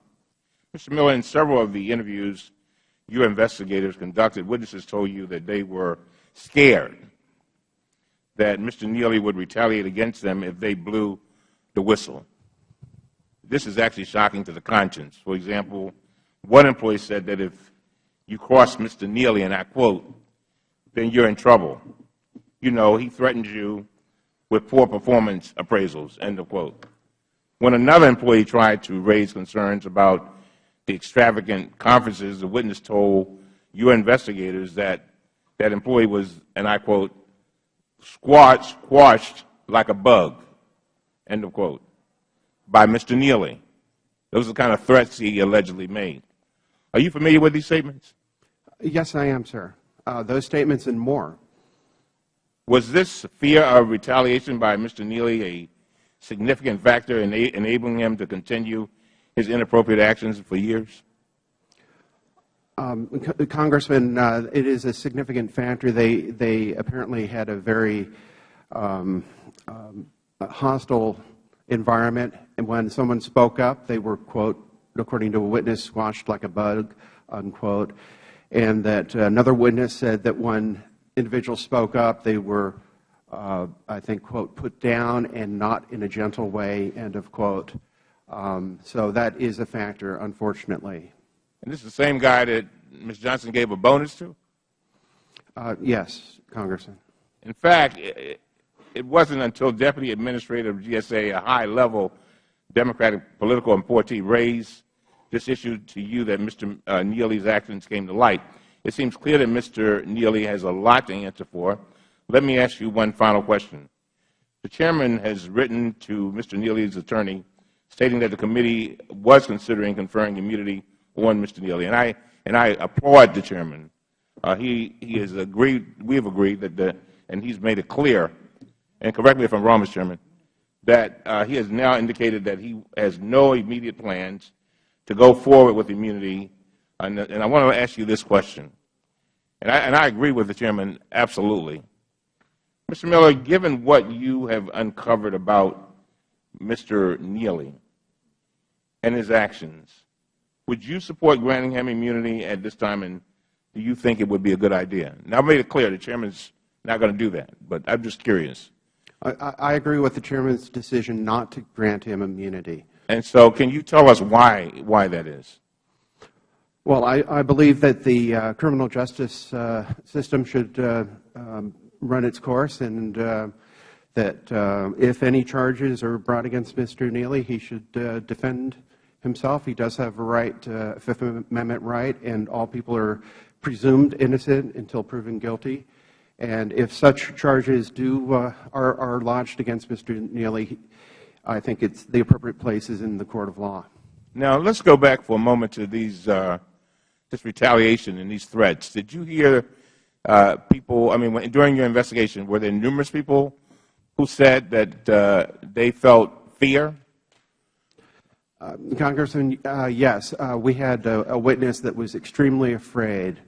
Mr. Miller, in several of the interviews your investigators conducted, witnesses told you that they were scared that Mr. Neely would retaliate against them if they blew the whistle. This is actually shocking to the conscience. For example, one employee said that if you cross Mr. Neely, and I quote, then you're in trouble. You know, he threatens you with poor performance appraisals, end of quote. When another employee tried to raise concerns about the extravagant conferences, the witness told your investigators that that employee was, and I quote, squashed like a bug, end of quote, by Mr. Neely. Those are the kind of threats he allegedly made. Are you familiar with these statements? Yes, I am, sir. Those statements and more. Was this fear of retaliation by Mr. Neely a significant factor in enabling him to continue his inappropriate actions for years? Congressman, it is a significant factor. They apparently had a very hostile environment, and when someone spoke up, they were, quote, according to a witness, squashed like a bug, unquote, and that another witness said that when individuals spoke up, they were, I think, quote, put down and not in a gentle way, end of quote. So that is a factor, unfortunately. And this is the same guy that Ms. Johnson gave a bonus to? Yes, Congressman. In fact, it wasn't until Deputy Administrator of GSA, a high-level Democratic political appointee, raised this issue to you that Mr. Neely's actions came to light. It seems clear that Mr. Neely has a lot to answer for. Let me ask you one final question. The Chairman has written to Mr. Neely's attorney stating that the committee was considering conferring immunity on Mr. Neely, and I applaud the Chairman. He has agreed, we have agreed that and he's made it clear, and correct me if I'm wrong, Mr. Chairman, that he has now indicated that he has no immediate plans to go forward with immunity. And I want to ask you this question, and I agree with the Chairman absolutely. Mr. Miller, given what you have uncovered about Mr. Neely and his actions, would you support granting him immunity at this time, and do you think it would be a good idea? Now, I made it clear the Chairman's not going to do that, but I'm just curious. I agree with the Chairman's decision not to grant him immunity. And so can you tell us why that is? Well, I believe that the criminal justice system should run its course, and that if any charges are brought against Mr. Neely, he should defend himself. He does have a right, Fifth Amendment right, and all people are presumed innocent until proven guilty. And if such charges are lodged against Mr. Neely, I think it's the appropriate place is in the court of law. Now, let's go back for a moment to these this retaliation and these threats. Did you hear people, I mean, during your investigation, were there numerous people who said that they felt fear? Congressman, yes. We had a witness that was extremely afraid,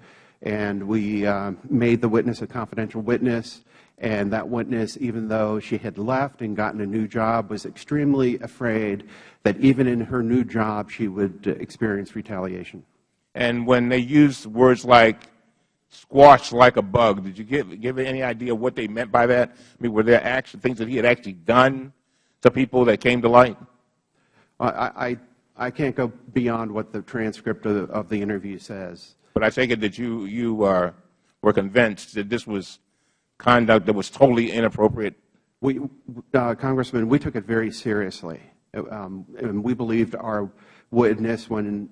and we made the witness a confidential witness. And that witness, even though she had left and gotten a new job, was extremely afraid that even in her new job she would experience retaliation. And when they used words like squash like a bug, did you give any idea what they meant by that? I mean, were there actual things that he had actually done to people that came to light? I can't go beyond what the transcript of the interview says. But I take it that you were convinced that this was conduct that was totally inappropriate? Congressman, we took it very seriously. And we believed our witness when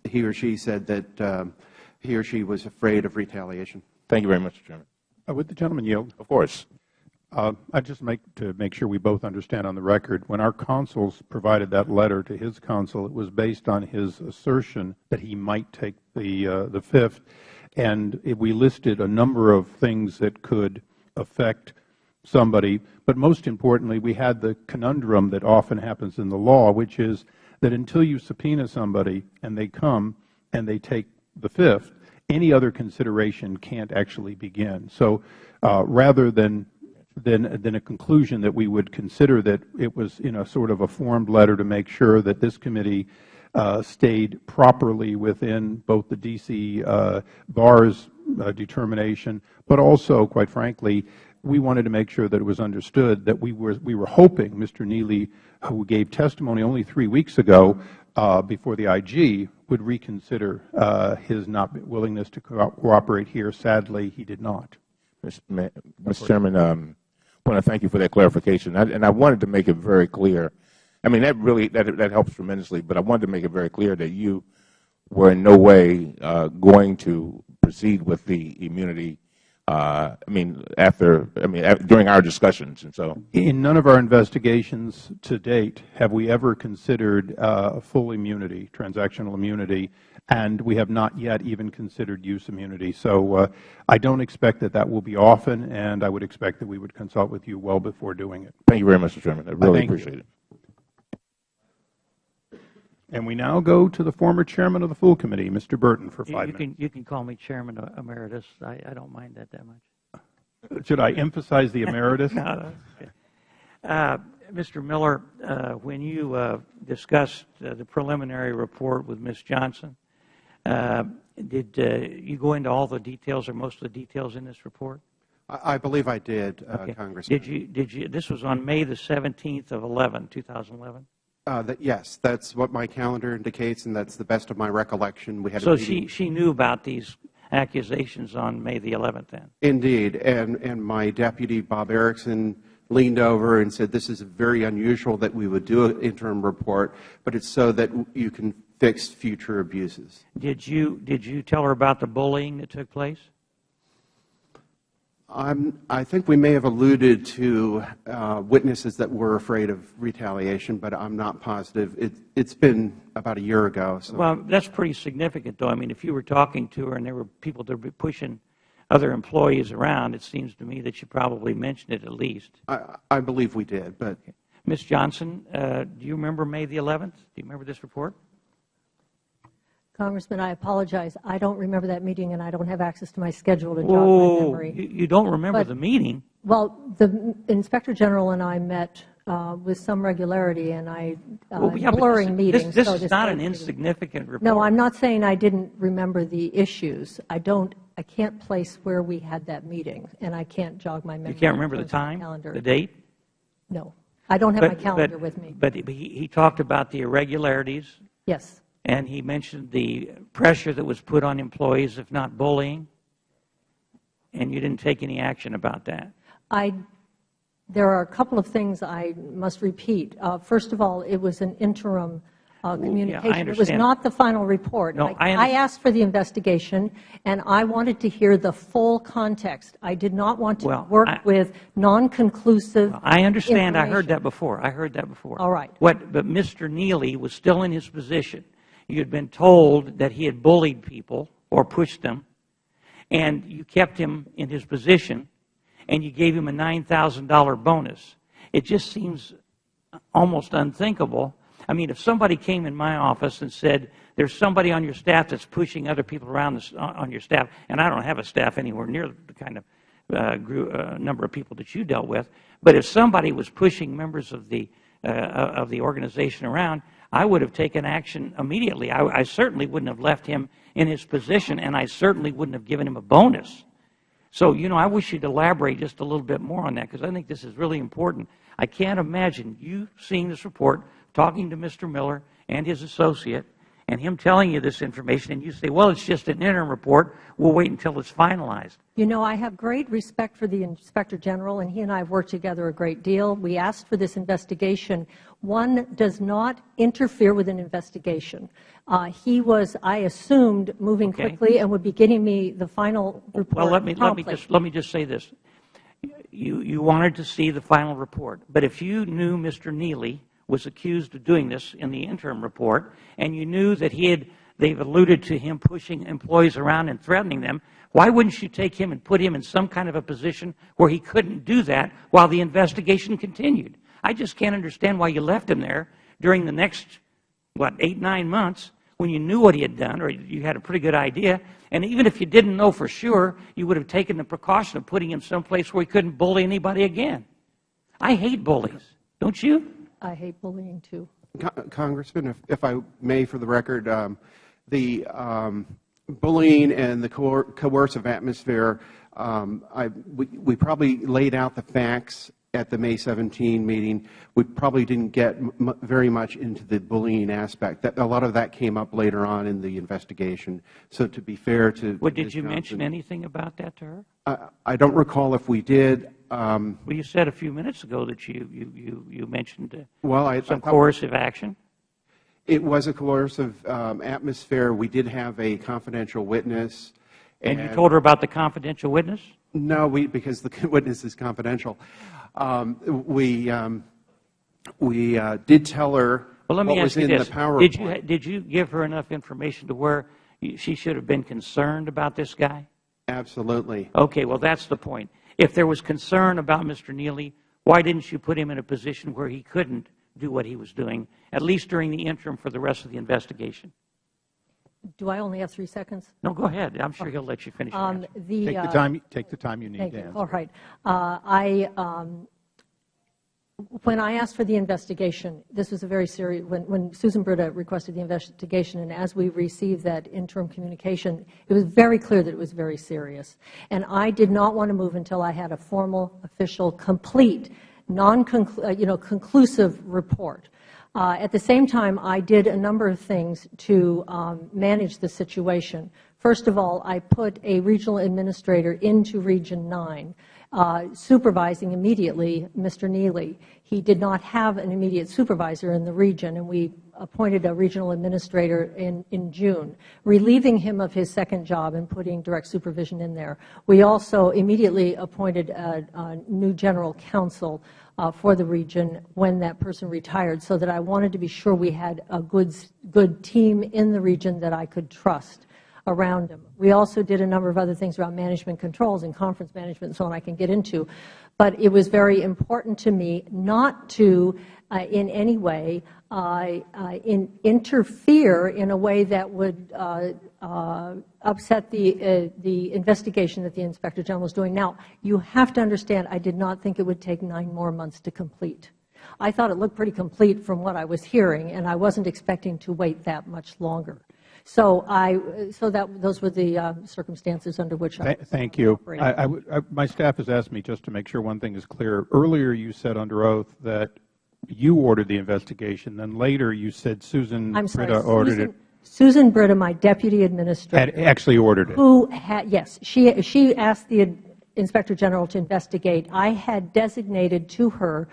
he or she said that he or she was afraid of retaliation. Thank you very much, Mr. Chairman. Would the gentleman yield? Of course. I'd just to make sure we both understand on the record, when our consuls provided that letter to his consul, it was based on his assertion that he might take the fifth, and we listed a number of things that could affect somebody. But most importantly, we had the conundrum that often happens in the law, which is that until you subpoena somebody and they come and they take the fifth, any other consideration can't actually begin. So rather than a conclusion that we would consider that it was in a sort of a formed letter to make sure that this committee stayed properly within both the D.C. bar's determination, but also, quite frankly, we wanted to make sure that it was understood that we were hoping Mr. Neely, who gave testimony only 3 weeks ago before the IG, would reconsider his willingness to cooperate here. Sadly, he did not. Mr. Chairman, I want to thank you for that clarification. And I wanted to make it very clear. I mean, that helps tremendously, but I wanted to make it very clear that you were in no way going to proceed with the immunity. During our discussions, and so in none of our investigations to date have we ever considered full immunity, transactional immunity, and we have not yet even considered use immunity. So I don't expect that will be often, and I would expect that we would consult with you well before doing it. Thank you very much, Mr. Chairman. I really appreciate it. And we now go to the former chairman of the full committee, Mr. Burton, for 5 minutes. You can call me Chairman Emeritus. I don't mind that much. Should I emphasize the emeritus? No, okay. Mr. Miller, when you discussed the preliminary report with Ms. Johnson, Did you go into all the details or most of the details in this report? I believe I did, Okay. Congressman. Did you, this was on May the 17th of 2011? Yes, that's what my calendar indicates, and that's the best of my recollection. We had So a meeting. she knew about these accusations on May the 11th then? Indeed, and my deputy, Bob Erickson, leaned over and said, this is very unusual that we would do an interim report, but it's so that you can fix future abuses. Did you tell her about the bullying that took place? I think we may have alluded to witnesses that were afraid of retaliation, but I'm not positive. It's been about a year ago. So. Well, that's pretty significant, though. I mean, if you were talking to her and there were people that were pushing other employees around, it seems to me that you probably mentioned it at least. I believe we did, but. Okay. Ms. Johnson, do you remember May the 11th? Do you remember this report? Congressman, I apologize. I don't remember that meeting, and I don't have access to my schedule to jog my memory. You don't remember the meeting? Well, the Inspector General and I met with some regularity, and blurring meetings. This is not an insignificant report. No, I'm not saying I didn't remember the issues. I can't place where we had that meeting, and I can't jog my memory. You can't remember the time, the date? No. I don't have my calendar with me. But he talked about the irregularities. Yes. And he mentioned the pressure that was put on employees, if not bullying, and you didn't take any action about that. There are a couple of things I must repeat. First of all, it was an interim communication. Yeah, it was not the final report. No, I asked for the investigation, and I wanted to hear the full context. I did not want to work with non-conclusive I understand. I heard information. that before. All right. But Mr. Neely was still in his position. You had been told that he had bullied people or pushed them, and you kept him in his position, and you gave him a $9,000 bonus. It just seems almost unthinkable. I mean, if somebody came in my office and said, there's somebody on your staff that's pushing other people around on your staff, and I don't have a staff anywhere near the kind of number of people that you dealt with, but if somebody was pushing members of the organization around, I would have taken action immediately. I certainly wouldn't have left him in his position, and I certainly wouldn't have given him a bonus. So, I wish you'd elaborate just a little bit more on that, because I think this is really important. I can't imagine you seeing this report, talking to Mr. Miller and his associate, and him telling you this information, and you say, well, it's just an interim report. We'll wait until it's finalized. I have great respect for the Inspector General, and he and I have worked together a great deal. We asked for this investigation. One does not interfere with an investigation. He was, I assumed, moving quickly and would be getting me the final report. Well, let me just say this. You wanted to see the final report, but if you knew Mr. Neely was accused of doing this in the interim report, and you knew that they've alluded to him pushing employees around and threatening them, why wouldn't you take him and put him in some kind of a position where he couldn't do that while the investigation continued? I just can't understand why you left him there during the next, 8, 9 months when you knew what he had done, or you had a pretty good idea, and even if you didn't know for sure, you would have taken the precaution of putting him someplace where he couldn't bully anybody again. I hate bullies. Don't you? I hate bullying, too. Congressman, if I may, for the record, the bullying and the coercive atmosphere, we probably laid out the facts at the May 17 meeting. We probably didn't get very much into the bullying aspect. A lot of that came up later on in the investigation. So to be fair to Well, did you mention anything about that to her? I don't recall if we did. Well, you said a few minutes ago that you mentioned some I coercive action. It was a coercive atmosphere. We did have a confidential witness. And you told her about the confidential witness? No, because the witness is confidential. We did tell her what was in the PowerPoint. Did you give her enough information to where she should have been concerned about this guy? Absolutely. Okay, well, that's the point. If there was concern about Mr. Neely, why didn't you put him in a position where he couldn't do what he was doing, at least during the interim for the rest of the investigation? Do I only have 3 seconds? No, go ahead. I'm sure he'll let you finish. Take the time you need to answer. All right. When I asked for the investigation, this was a very serious, when Susan Britta requested the investigation, and as we received that interim communication, it was very clear that it was very serious. And I did not want to move until I had a formal, official, complete, conclusive report. At the same time, I did a number of things to manage the situation. First of all, I put a regional administrator into Region 9, supervising immediately Mr. Neely. He did not have an immediate supervisor in the region, and we appointed a regional administrator in June, relieving him of his second job and putting direct supervision in there. We also immediately appointed a new general counsel for the region when that person retired, so that I wanted to be sure we had a good team in the region that I could trust around him. We also did a number of other things around management controls and conference management and so on I can get into. But it was very important to me not to in any way interfere in a way that would upset the investigation that the Inspector General was doing. Now, you have to understand, I did not think it would take 9 more months to complete. I thought it looked pretty complete from what I was hearing, and I wasn't expecting to wait that much longer. So those were the circumstances under which I was Thank you. operating. My staff has asked me just to make sure one thing is clear. Earlier you said under oath that you ordered the investigation. Then later you said Susan Britta ordered it. Susan Britta, my deputy administrator, Had actually ordered it. who had, yes, she asked the Inspector General to investigate. I had designated to her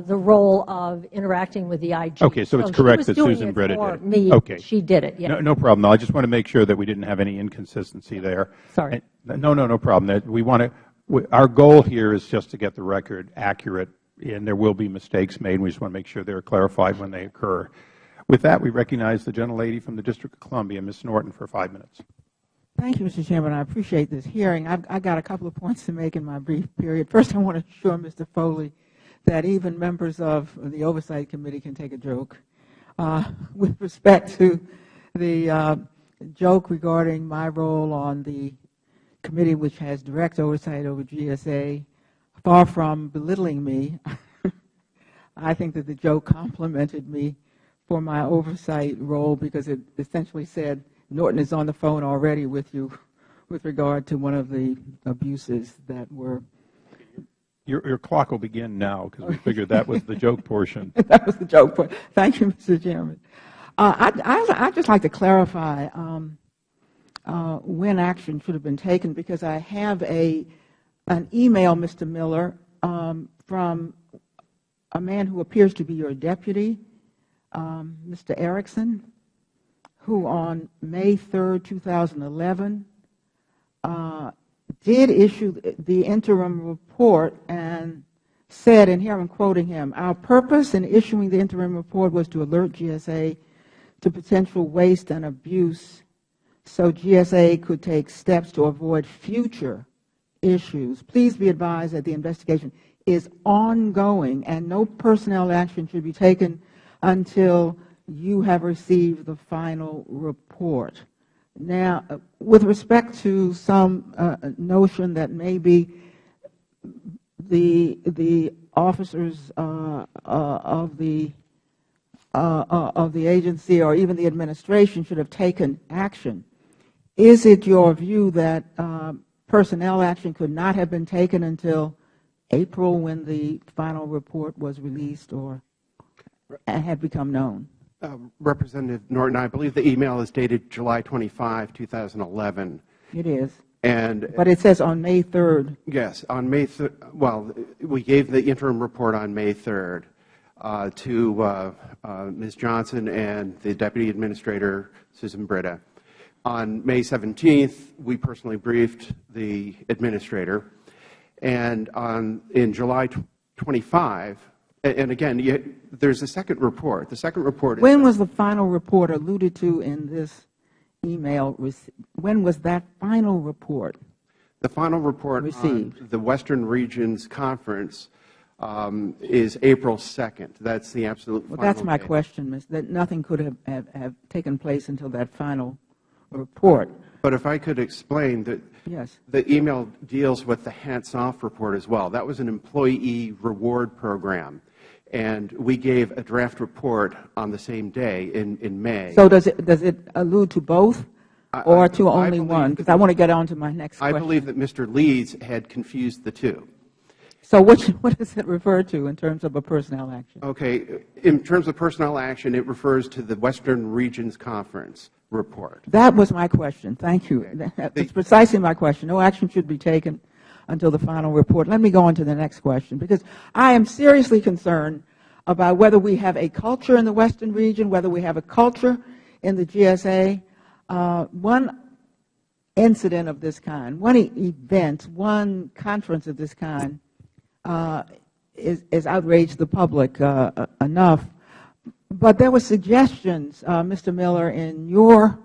the role of interacting with the IG. Okay, so it's correct that Susan Britta did it. Me, okay. She did it, yes. No problem. I just want to make sure that we didn't have any inconsistency there. Sorry. No problem. We want to, our goal here is just to get the record accurate, and there will be mistakes made. We just want to make sure they're clarified when they occur. With that, we recognize the gentlelady from the District of Columbia, Ms. Norton, for 5 minutes. Thank you, Mr. Chairman. I appreciate this hearing. I've got a couple of points to make in my brief period. First, I want to assure Mr. Foley that even members of the Oversight Committee can take a joke. With respect to the joke regarding my role on the committee which has direct oversight over GSA, far from belittling me, I think that the joke complimented me for my oversight role, because it essentially said, Norton is on the phone already with you with regard to one of the abuses that were. Your clock will begin now, because we figured that was the joke portion. That was the joke portion. Thank you, Mr. Chairman. I'd just like to clarify when action should have been taken, because I have an email, Mr. Miller, from a man who appears to be your deputy, Mr. Erickson, who on May 3rd, 2011, did issue the interim report and said, and here I'm quoting him, "Our purpose in issuing the interim report was to alert GSA to potential waste and abuse so GSA could take steps to avoid future issues. Please be advised that the investigation is ongoing and no personnel action should be taken until you have received the final report." Now, with respect to some notion that maybe the officers of the agency or even the administration should have taken action, is it your view that personnel action could not have been taken until April, when the final report was released or had become known? Representative Norton, I believe the email is dated July 25, 2011. It is. And but it says on May 3rd. Yes, on May 3rd. Well, we gave the interim report on May 3rd to Ms. Johnson and the Deputy Administrator, Susan Britta. On May 17th, we personally briefed the Administrator. And in July 25, and again, there's a second report. The second report is... When was the final report alluded to in this email? When was that final report? The final report received? On the Western Regions Conference is April 2nd. That's the absolute final That's my date. question, Ms. That nothing could have taken place until that final report. But if I could explain that. Yes. The email deals with the hats-off report as well. That was an employee reward program. and we gave a draft report on the same day in May. So does it allude to both or to only one? Because I want to get on to my next question. I believe that Mr. Leeds had confused the two. So what does it refer to in terms of a personnel action? Okay. In terms of personnel action, it refers to the Western Regions Conference report. That was my question. Thank you. That's precisely my question. No action should be taken until the final report. Let me go on to the next question, because I am seriously concerned about whether we have a culture in the Western region, whether we have a culture in the GSA. One incident of this kind, one event, one conference of this kind is outraged the public enough. But there were suggestions, Mr. Miller, in your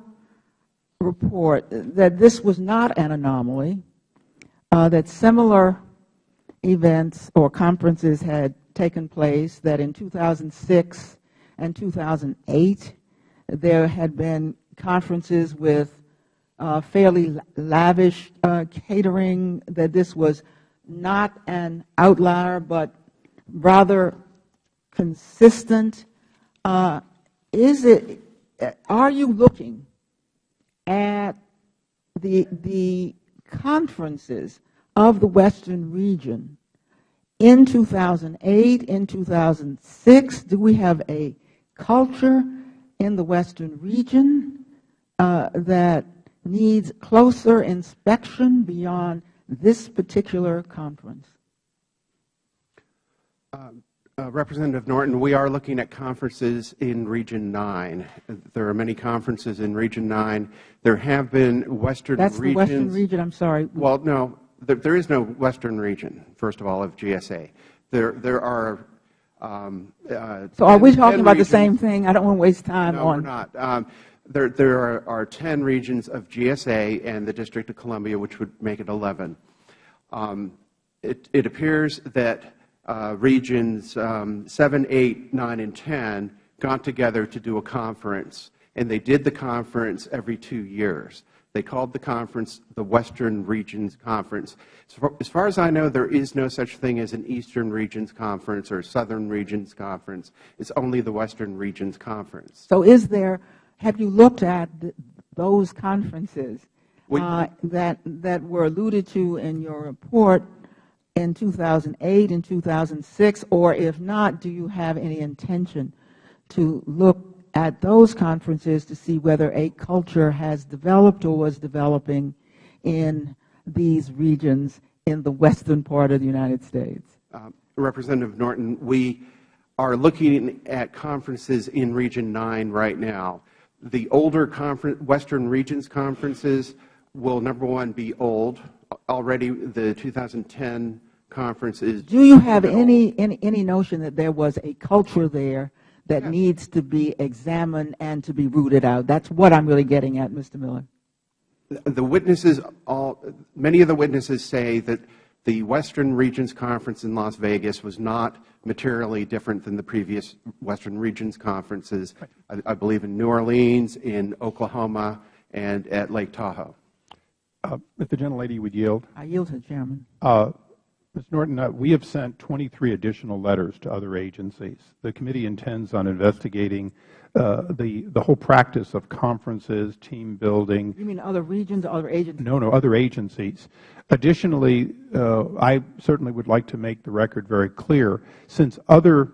report that this was not an anomaly, that similar events or conferences had taken place, that in 2006 and 2008 there had been conferences with fairly lavish catering, that this was not an outlier but rather consistent. Are you looking at the conferences of the Western region in 2008, in 2006? Do we have a culture in the Western region that needs closer inspection beyond this particular conference? Representative Norton, we are looking at conferences in Region 9. There are many conferences in Region 9. There have been Western regions. That's the Western region, I'm sorry. Well, no, there is no Western region, first of all, of GSA. There are so are we talking about the same thing? I don't want to waste time on. No, we're not. There are 10 regions of GSA and the District of Columbia, which would make it 11. It appears that regions 7, 8, 9, and 10 got together to do a conference, and they did the conference every 2 years. They called the conference the Western Regions Conference. As far as I know, there is no such thing as an Eastern Regions Conference or Southern Regions Conference. It's only the Western Regions Conference. So have you looked at those conferences that were alluded to in your report in 2008 and 2006, or if not, do you have any intention to look at those conferences to see whether a culture has developed or was developing in these regions in the western part of the United States? Representative Norton, we are looking at conferences in Region 9 right now. The older Western Regions conferences will, number one, be old. Already the 2010 conference is. Do you have any notion that there was a culture there that needs to be examined and to be rooted out? That's what I'm really getting at, Mr. Miller. The witnesses, many of the witnesses say that the Western Regions Conference in Las Vegas was not materially different than the previous Western Regions conferences, I believe in New Orleans, in Oklahoma, and at Lake Tahoe. If the gentlelady would yield. I yield to the Chairman. Ms. Norton, we have sent 23 additional letters to other agencies. The committee intends on investigating the whole practice of conferences, team building. You mean other regions, other agencies? No, other agencies. Additionally, I certainly would like to make the record very clear, since other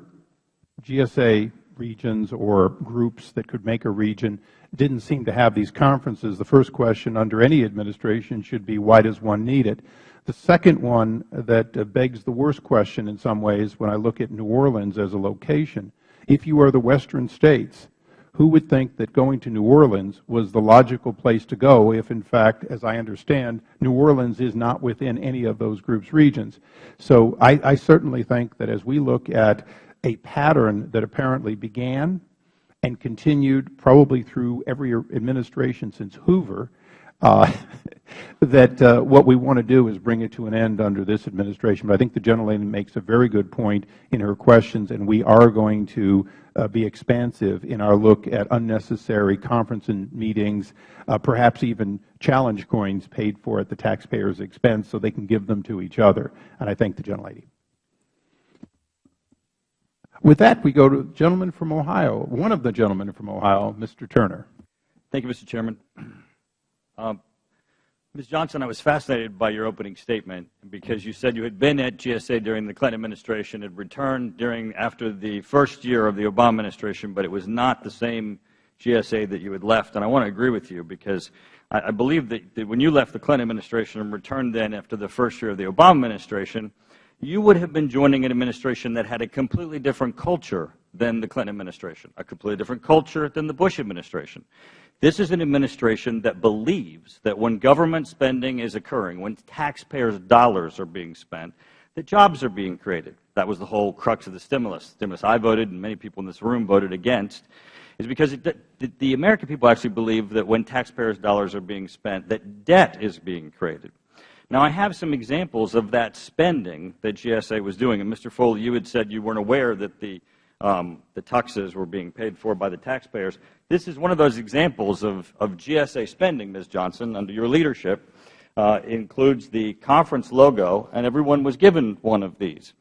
GSA regions or groups that could make a region didn't seem to have these conferences, the first question under any administration should be, why does one need it? The second one that begs the worst question in some ways when I look at New Orleans as a location, if you are the western states, who would think that going to New Orleans was the logical place to go if, in fact, as I understand, New Orleans is not within any of those groups' regions? So I certainly think that as we look at a pattern that apparently began and continued probably through every administration since Hoover, that what we want to do is bring it to an end under this administration. But I think the gentlelady makes a very good point in her questions, and we are going to be expansive in our look at unnecessary conference and meetings, perhaps even challenge coins paid for at the taxpayer's expense so they can give them to each other. And I thank the gentlelady. With that, we go to the gentleman from Ohio, one of the gentlemen from Ohio, Mr. Turner. Thank you, Mr. Chairman. Ms. Johnson, I was fascinated by your opening statement because you said you had been at GSA during the Clinton administration, had returned after the first year of the Obama administration, but it was not the same GSA that you had left. And I want to agree with you because I believe that when you left the Clinton administration and returned then after the first year of the Obama administration, you would have been joining an administration that had a completely different culture than the Clinton administration, a completely different culture than the Bush administration. This is an administration that believes that when government spending is occurring, when taxpayers' dollars are being spent, that jobs are being created. That was the whole crux of the stimulus. The stimulus I voted and many people in this room voted against is because the American people actually believe that when taxpayers' dollars are being spent, that debt is being created. Now, I have some examples of that spending that GSA was doing. And Mr. Foley, you had said you weren't aware that the tuxes were being paid for by the taxpayers. This is one of those examples of GSA spending, Ms. Johnson, under your leadership. Includes the conference logo, and everyone was given one of these.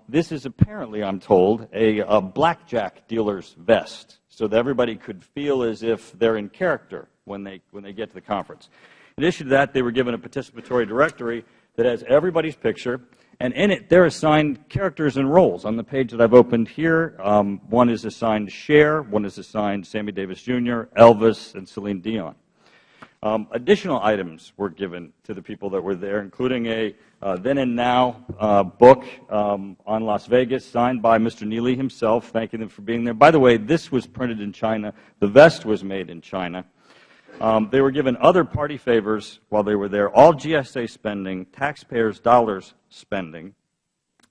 This is apparently, I'm told, a blackjack dealer's vest, so that everybody could feel as if they're in character when they get to the conference. In addition to that, they were given a participatory directory that has everybody's picture, and in it, they're assigned characters and roles. On the page that I've opened here, one is assigned Cher, one is assigned Sammy Davis Jr., Elvis, and Celine Dion. Additional items were given to the people that were there, including a Then and Now book on Las Vegas, signed by Mr. Neely himself, thanking them for being there. By the way, this was printed in China. The vest was made in China. They were given other party favors while they were there, all GSA spending, taxpayers' dollars spending.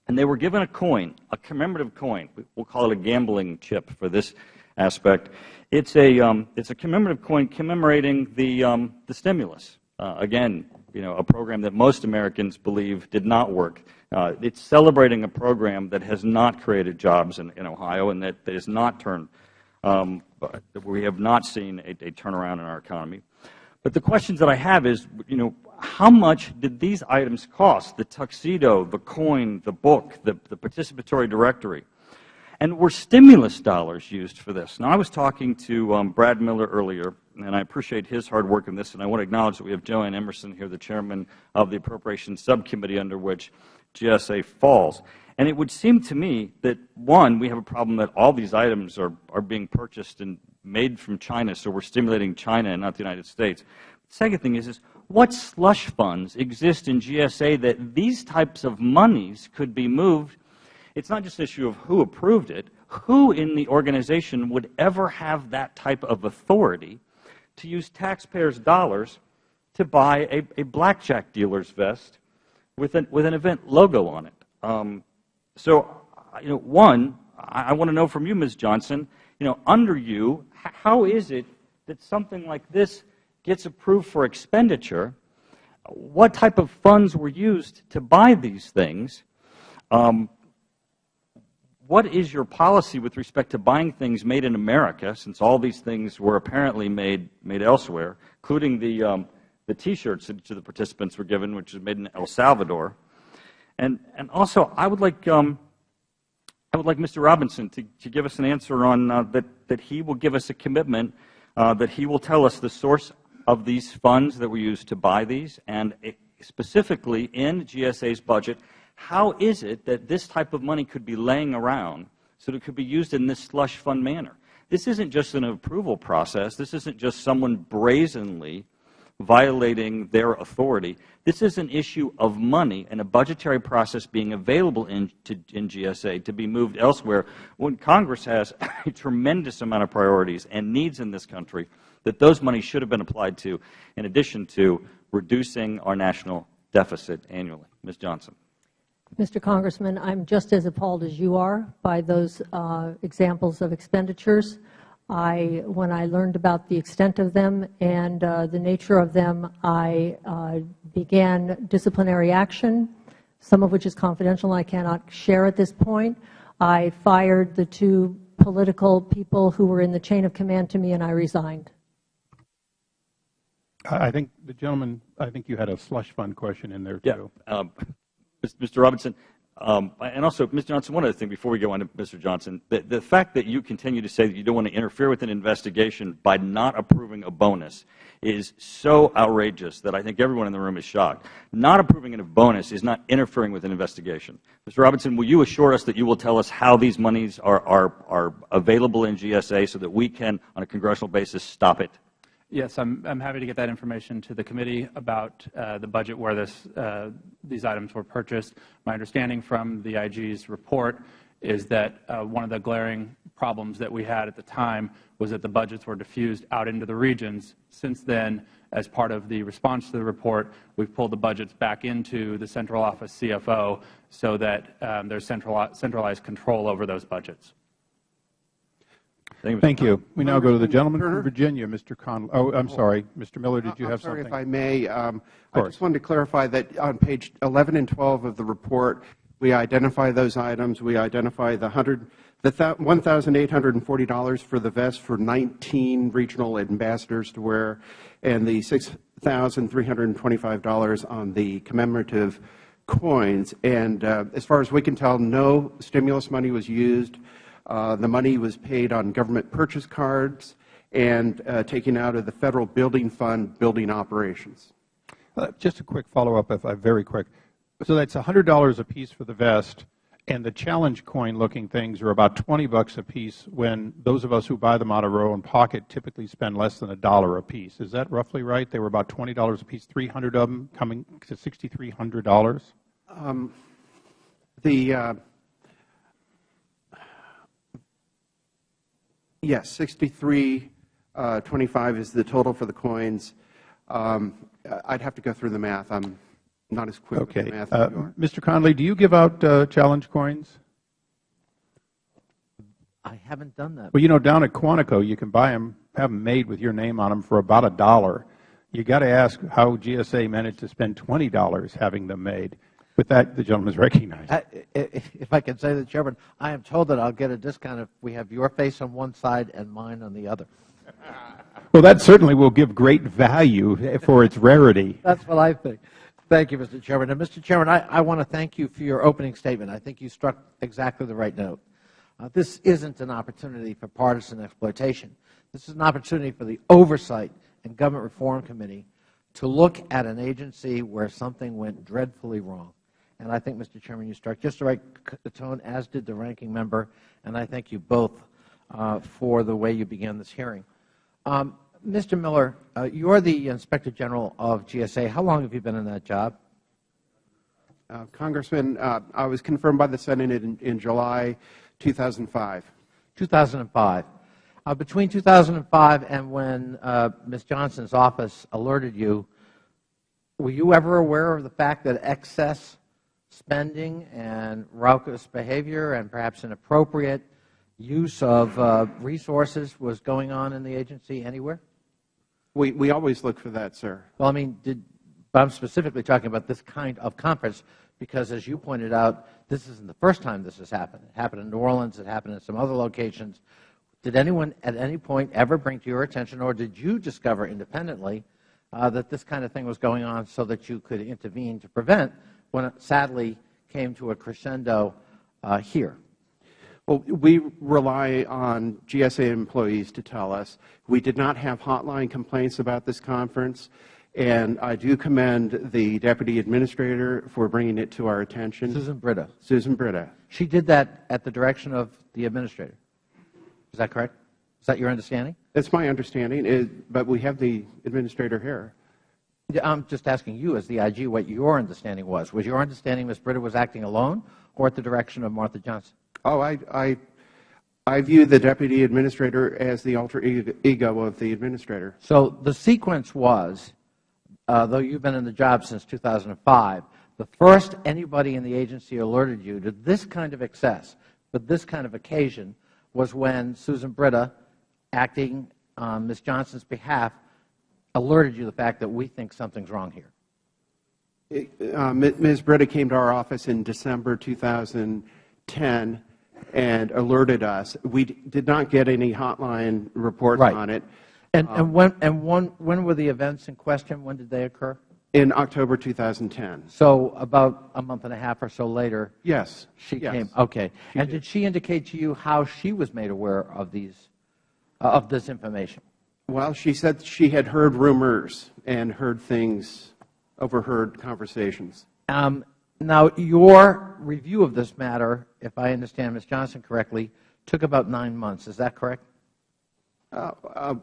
And they were given a coin, a commemorative coin. We'll call it a gambling chip for this aspect. It's a commemorative coin commemorating the stimulus. Again, a program that most Americans believe did not work. It's celebrating a program that has not created jobs in Ohio and that has not turned. We have not seen a turnaround in our economy. But the questions that I have is, how much did these items cost? The tuxedo, the coin, the book, the participatory directory. And were stimulus dollars used for this? Now, I was talking to Brad Miller earlier, and I appreciate his hard work in this, and I want to acknowledge that we have Joanne Emerson here, the chairman of the Appropriations Subcommittee under which GSA falls. And it would seem to me that, one, we have a problem that all these items are being purchased and made from China, so we're stimulating China and not the United States. The second thing is what slush funds exist in GSA that these types of monies could be moved? It's not just an issue of who approved it. Who in the organization would ever have that type of authority to use taxpayers' dollars to buy a blackjack dealer's vest with an event logo on it? So, one, I want to know from you, Ms. Johnson, under you, how is it that something like this gets approved for expenditure? What type of funds were used to buy these things? What is your policy with respect to buying things made in America, since all these things were apparently made elsewhere, including the T-shirts that each of the participants were given, which was made in El Salvador? And also, I would like Mr. Robinson to give us an answer on that he will give us a commitment that he will tell us the source of these funds that were used to buy these, and specifically in GSA's budget, how is it that this type of money could be laying around so that it could be used in this slush fund manner? This isn't just an approval process. This isn't just someone brazenly violating their authority. This is an issue of money and a budgetary process being available in GSA to be moved elsewhere when Congress has a tremendous amount of priorities and needs in this country that those monies should have been applied to, in addition to reducing our national deficit annually. Ms. Johnson. Mr. Congressman, I'm just as appalled as you are by those examples of expenditures. When I learned about the extent of them and the nature of them, I began disciplinary action, some of which is confidential and I cannot share at this point. I fired the two political people who were in the chain of command to me, and I resigned. I think the gentleman, I think you had a slush fund question in there, too. Yeah. Mr. Robinson, And also, Mr. Johnson, one other thing before we go on to Mr. Johnson, the fact that you continue to say that you don't want to interfere with an investigation by not approving a bonus is so outrageous that I think everyone in the room is shocked. Not approving a bonus is not interfering with an investigation. Mr. Robinson, will you assure us that you will tell us how these monies are available in GSA so that we can, on a congressional basis, stop it? Yes, I'm happy to get that information to the committee about the budget where these items were purchased. My understanding from the IG's report is that one of the glaring problems that we had at the time was that the budgets were diffused out into the regions. Since then, as part of the response to the report, we've pulled the budgets back into the central office CFO so that there's centralized control over those budgets. Thank you. We now go to the gentleman from Virginia, Mr. Conley. Oh, I'm sorry. Mr. Miller, did you have something? If I may, I just wanted to clarify that on page 11 and 12 of the report, we identify those items. We identify the $1,840 for the vest for 19 regional ambassadors to wear, and the $6,325 on the commemorative coins. And as far as we can tell, no stimulus money was used. The money was paid on government purchase cards and taken out of the Federal Building Fund building operations. Just a quick follow-up, very quick. So that's $100 a piece for the vest, and the challenge coin-looking things are about $20 a piece when those of us who buy them out of our own pocket typically spend less than $1 a piece. Is that roughly right? They were about $20 a piece, 300 of them coming to $6,300? Yes, $63.25 is the total for the coins. I'd have to go through the math. I'm not as quick with the math as you are. Mr. Conley, do you give out challenge coins? I haven't done that. Well, you know, down at Quantico, you can buy them, have them made with your name on them for about $1. You got to ask how GSA managed to spend $20 having them made. With that, the gentleman is recognized. If I can say that, Chairman, I am told that I'll get a discount if we have your face on one side and mine on the other. Well, that certainly will give great value for its rarity. That's what I think. Thank you, Mr. Chairman. And, Mr. Chairman, I want to thank you for your opening statement. I think you struck exactly the right note. This isn't an opportunity for partisan exploitation. This is an opportunity for the Oversight and Government Reform Committee to look at an agency where something went dreadfully wrong. And I think, Mr. Chairman, you struck just the right tone, as did the ranking member, and I thank you both for the way you began this hearing. Mr. Miller, you are the Inspector General of GSA. How long have you been in that job? Congressman, I was confirmed by the Senate in July 2005. 2005. Between 2005 and when Ms. Johnson's office alerted you, were you ever aware of the fact that excess spending and raucous behavior and perhaps inappropriate use of resources was going on in the agency anywhere? We always look for that, sir. Well, I mean, but I'm specifically talking about this kind of conference because, as you pointed out, this isn't the first time this has happened. It happened in New Orleans. It happened in some other locations. Did anyone at any point ever bring to your attention, or did you discover independently that this kind of thing was going on so that you could intervene to prevent when it sadly came to a crescendo here? Well, we rely on GSA employees to tell us. We did not have hotline complaints about this conference, and I do commend the Deputy Administrator for bringing it to our attention. Susan Britta. Susan Britta. She did that at the direction of the Administrator. Is that correct? Is that your understanding? That's my understanding, but we have the Administrator here. I'm just asking you as the IG what your understanding was. Was your understanding Ms. Britta was acting alone or at the direction of Martha Johnson? Oh, I view the Deputy Administrator as the alter ego of the Administrator. So the sequence was, though you've been in the job since 2005, the first anybody in the agency alerted you to this kind of excess, but this kind of occasion, was when Susan Britta, acting on Ms. Johnson's behalf, alerted you to the fact that we think something's wrong here. Ms. Britta came to our office in December 2010 and alerted us. We did not get any hotline reports on it. And when were the events in question? When did they occur? In October 2010. So about a month and a half or so later, yes, she yes. came. Okay. And did she indicate to you how she was made aware of this information? Well, she said she had heard rumors and heard things, overheard conversations. Now, your review of this matter, if I understand Ms. Johnson correctly, took about 9 months. Is that correct?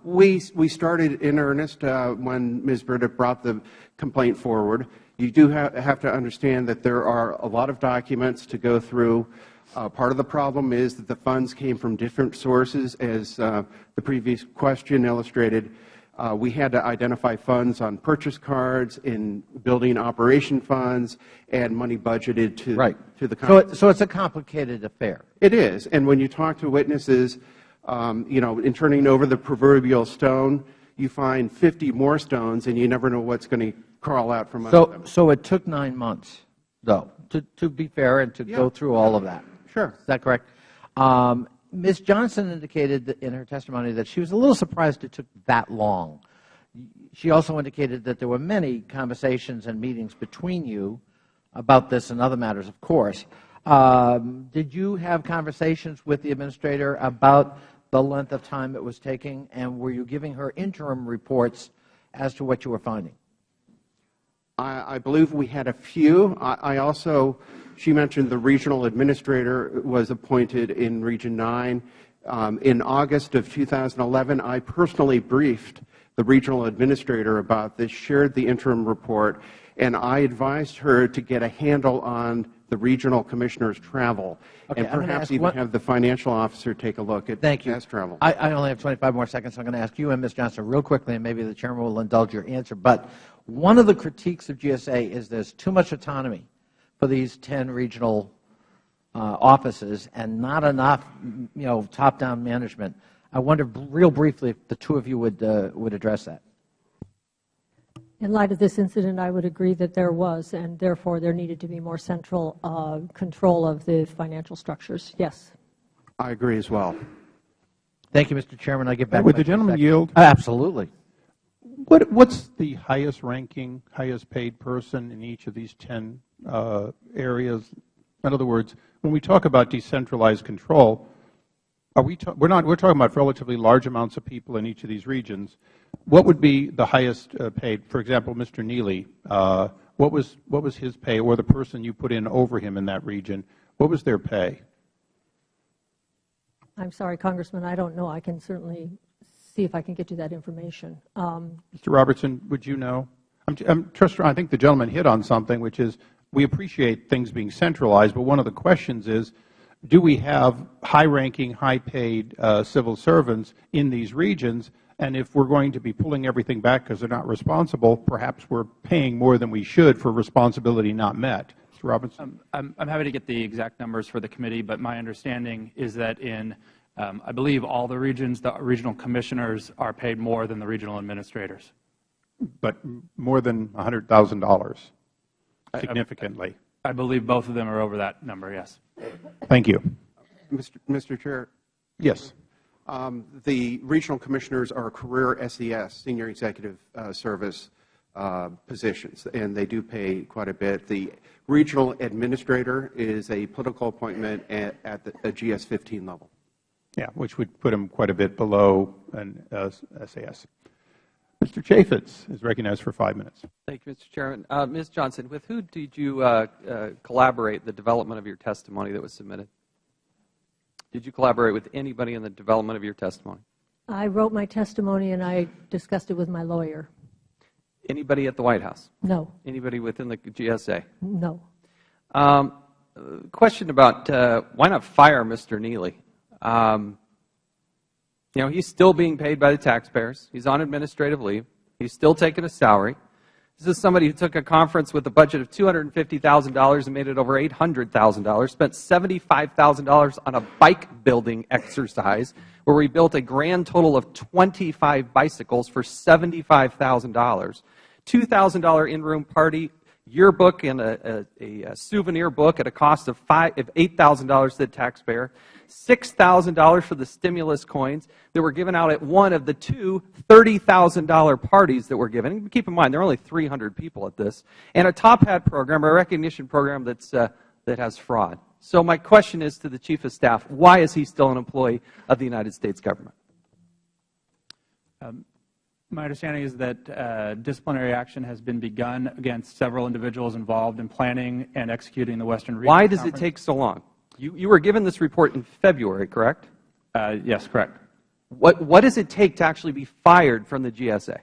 We started in earnest when Ms. Burdick brought the complaint forward. You do have to understand that there are a lot of documents to go through. Part of the problem is that the funds came from different sources, as the previous question illustrated. We had to identify funds on purchase cards, in building operation funds, and money budgeted to the company. So it's a complicated affair. It is. And when you talk to witnesses, in turning over the proverbial stone, you find 50 more stones, and you never know what's going to crawl out from under them. So it took 9 months, though, to be fair and to go through all of that. Sure. Is that correct? Ms. Johnson indicated in her testimony that she was a little surprised it took that long. She also indicated that there were many conversations and meetings between you about this and other matters, of course. Did you have conversations with the administrator about the length of time it was taking, and were you giving her interim reports as to what you were finding? I believe we had a few. I also, she mentioned the regional administrator was appointed in Region 9. In August of 2011, I personally briefed the regional administrator about this, shared the interim report, and I advised her to get a handle on the regional commissioner's travel, and perhaps even have the financial officer take a look at past travel. I only have 25 more seconds, so I'm going to ask you and Ms. Johnson real quickly, and maybe the Chairman will indulge your answer. But one of the critiques of GSA is there's too much autonomy for these 10 regional offices and not enough, top-down management. I wonder, real briefly, if the two of you would address that. In light of this incident, I would agree that there was, and therefore there needed to be more central control of the financial structures. Yes. I agree as well. Thank you, Mr. Chairman. I get back. Would the gentleman yield? Absolutely. What's the highest ranking, highest paid person in each of these 10 areas? In other words, when we talk about decentralized control, we're talking about relatively large amounts of people in each of these regions. What would be the highest paid? For example, Mr. Neely, what was his pay, or the person you put in over him in that region? What was their pay? I'm sorry, Congressman, I don't know. I can certainly see if I can get you that information. Mr. Robertson, would you know? I think the gentleman hit on something, which is we appreciate things being centralized, but one of the questions is, do we have high-ranking, high-paid civil servants in these regions? And if we're going to be pulling everything back because they're not responsible, perhaps we're paying more than we should for responsibility not met. Mr. Robinson? I'm happy to get the exact numbers for the committee, but my understanding is that in, I believe, all the regions, the regional commissioners are paid more than the regional administrators. But more than $100,000, significantly. I believe both of them are over that number, yes. Thank you. Mr. Chair? Yes. The regional commissioners are career SES, Senior Executive Service positions, and they do pay quite a bit. The regional administrator is a political appointment at the GS 15 level. Yeah, which would put him quite a bit below an SAS. Mr. Chaffetz is recognized for 5 minutes. Thank you, Mr. Chairman. Ms. Johnson, with who did you collaborate the development of your testimony that was submitted? Did you collaborate with anybody in the development of your testimony? I wrote my testimony and I discussed it with my lawyer. Anybody at the White House? No. Anybody within the GSA? No. Question about why not fire Mr. Neely? He's still being paid by the taxpayers. He's on administrative leave. He's still taking a salary. This is somebody who took a conference with a budget of $250,000 and made it over $800,000, spent $75,000 on a bike building exercise where we built a grand total of 25 bicycles for $75,000, $2,000 in-room party. yearbook and a souvenir book at a cost of $8,000 to the taxpayer, $6,000 for the stimulus coins that were given out at one of the two $30,000 parties that were given. And keep in mind, there are only 300 people at this, and a top hat program, a recognition program that has fraud. So my question is to the Chief of Staff, why is he still an employee of the United States government? My understanding is that disciplinary action has been begun against several individuals involved in planning and executing the Western Region Why does Conference. it take so long? You were given this report in February, correct? Yes, correct. What does it take to actually be fired from the GSA?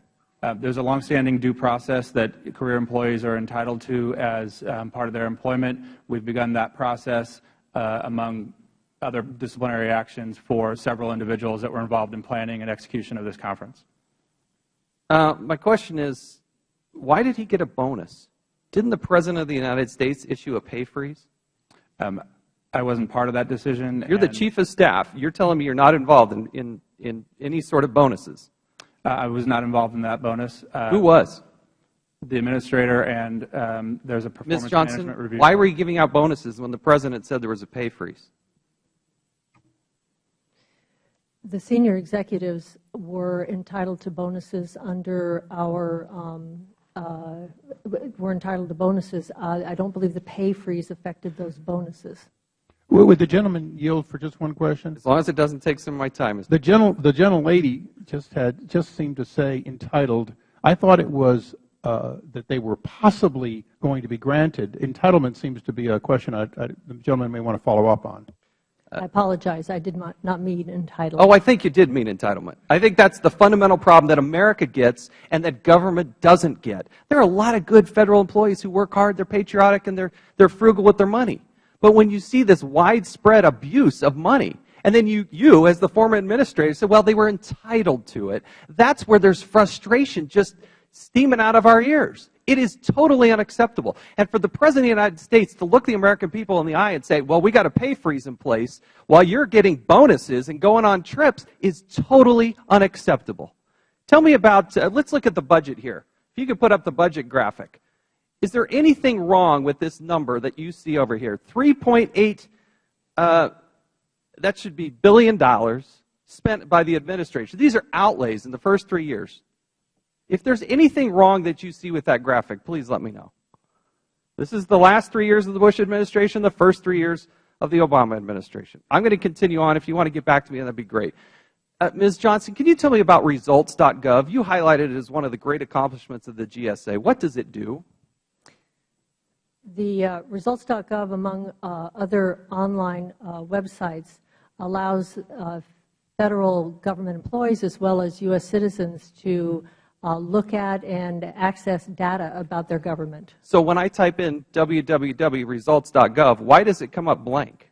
There's a longstanding due process that career employees are entitled to as part of their employment. We've begun that process among other disciplinary actions for several individuals that were involved in planning and execution of this conference. My question is, why did he get a bonus? Didn't the President of the United States issue a pay freeze? I wasn't part of that decision. You're the Chief of Staff. You're telling me you're not involved in any sort of bonuses. I was not involved in that bonus. Who was? The Administrator, and there's a performance Ms. Johnson, management review. why were you giving out bonuses when the President said there was a pay freeze? The senior executives were entitled to bonuses under our, were entitled to bonuses. I don't believe the pay freeze affected those bonuses. Would the gentleman yield for just one question? As long as it doesn't take some of my time. The gentlelady just seemed to say entitled. I thought it was that they were possibly going to be granted. Entitlement seems to be a question the gentleman may want to follow up on. I apologize. I did not mean entitled. Oh, I think you did mean entitlement. I think that's the fundamental problem that America gets and that government doesn't get. There are a lot of good Federal employees who work hard, they're patriotic, and they're frugal with their money. But when you see this widespread abuse of money, and then you as the former administrator, say, well, they were entitled to it, that's where there's frustration just steaming out of our ears. It is totally unacceptable. And for the President of the United States to look the American people in the eye and say, well, we got a pay freeze in place while you're getting bonuses and going on trips is totally unacceptable. Tell me about, let's look at the budget here. If you could put up the budget graphic. Is there anything wrong with this number that you see over here? 3.8, that should be $1 billion spent by the administration. These are outlays in the first 3 years. If there's anything wrong that you see with that graphic, please let me know. This is the last 3 years of the Bush administration, the first 3 years of the Obama administration. I'm going to continue on. If you want to get back to me, that'd be great. Ms. Johnson, can you tell me about results.gov? You highlighted it as one of the great accomplishments of the GSA. What does it do? The results.gov, among other online websites, allows Federal government employees as well as U.S. citizens to look at and access data about their government. So when I type in www.results.gov, why does it come up blank?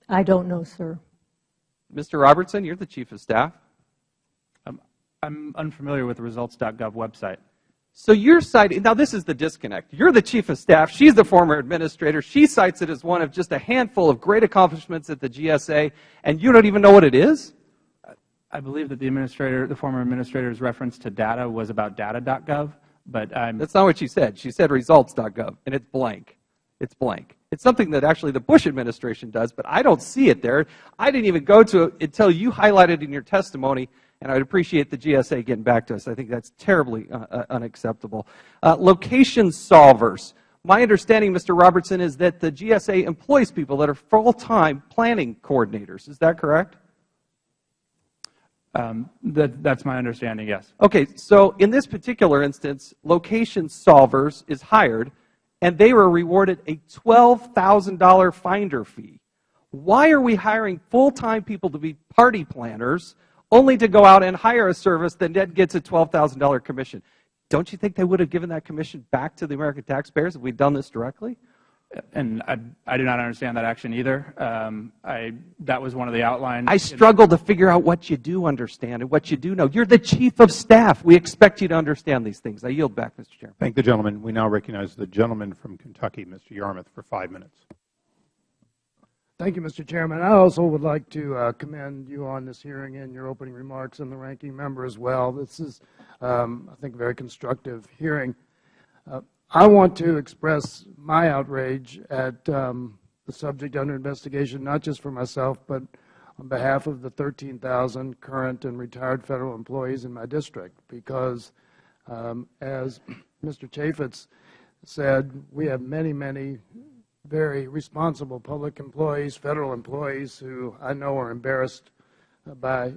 I don't know, sir. Mr. Robertson, you're the Chief of Staff. I'm unfamiliar with the results.gov website. So you're citing, now this is the disconnect. You're the Chief of Staff. She's the former administrator. She cites it as one of just a handful of great accomplishments at the GSA, and you don't even know what it is? I believe that the former administrator's reference to data was about data.gov, but That's not what she said. She said results.gov, and it's blank. It's blank. It's something that actually the Bush administration does, but I don't see it there. I didn't even go to it until you highlighted in your testimony, and I'd appreciate the GSA getting back to us. I think that's terribly unacceptable. Location solvers. My understanding, Mr. Robertson, is that the GSA employs people that are full-time planning coordinators. Is that correct? That's my understanding, yes. Okay, so in this particular instance, Location Solvers is hired, and they were rewarded a $12,000 finder fee. Why are we hiring full-time people to be party planners only to go out and hire a service that then gets a $12,000 commission? Don't you think they would have given that commission back to the American taxpayers if we'd done this directly? And I do not understand that action either. That was one of the outlines. I struggle to figure out what you do understand and what you do know. You're the Chief of Staff. We expect you to understand these things. I yield back, Mr. Chairman. Thank the gentleman. We now recognize the gentleman from Kentucky, Mr. Yarmouth, for 5 minutes. Thank you, Mr. Chairman. I also would like to commend you on this hearing and your opening remarks, and the ranking member as well. This is, I think, a very constructive hearing. I want to express my outrage at the subject under investigation, not just for myself, but on behalf of the 13,000 current and retired Federal employees in my district, because as Mr. Chaffetz said, we have many, many very responsible public employees, Federal employees, who I know are embarrassed by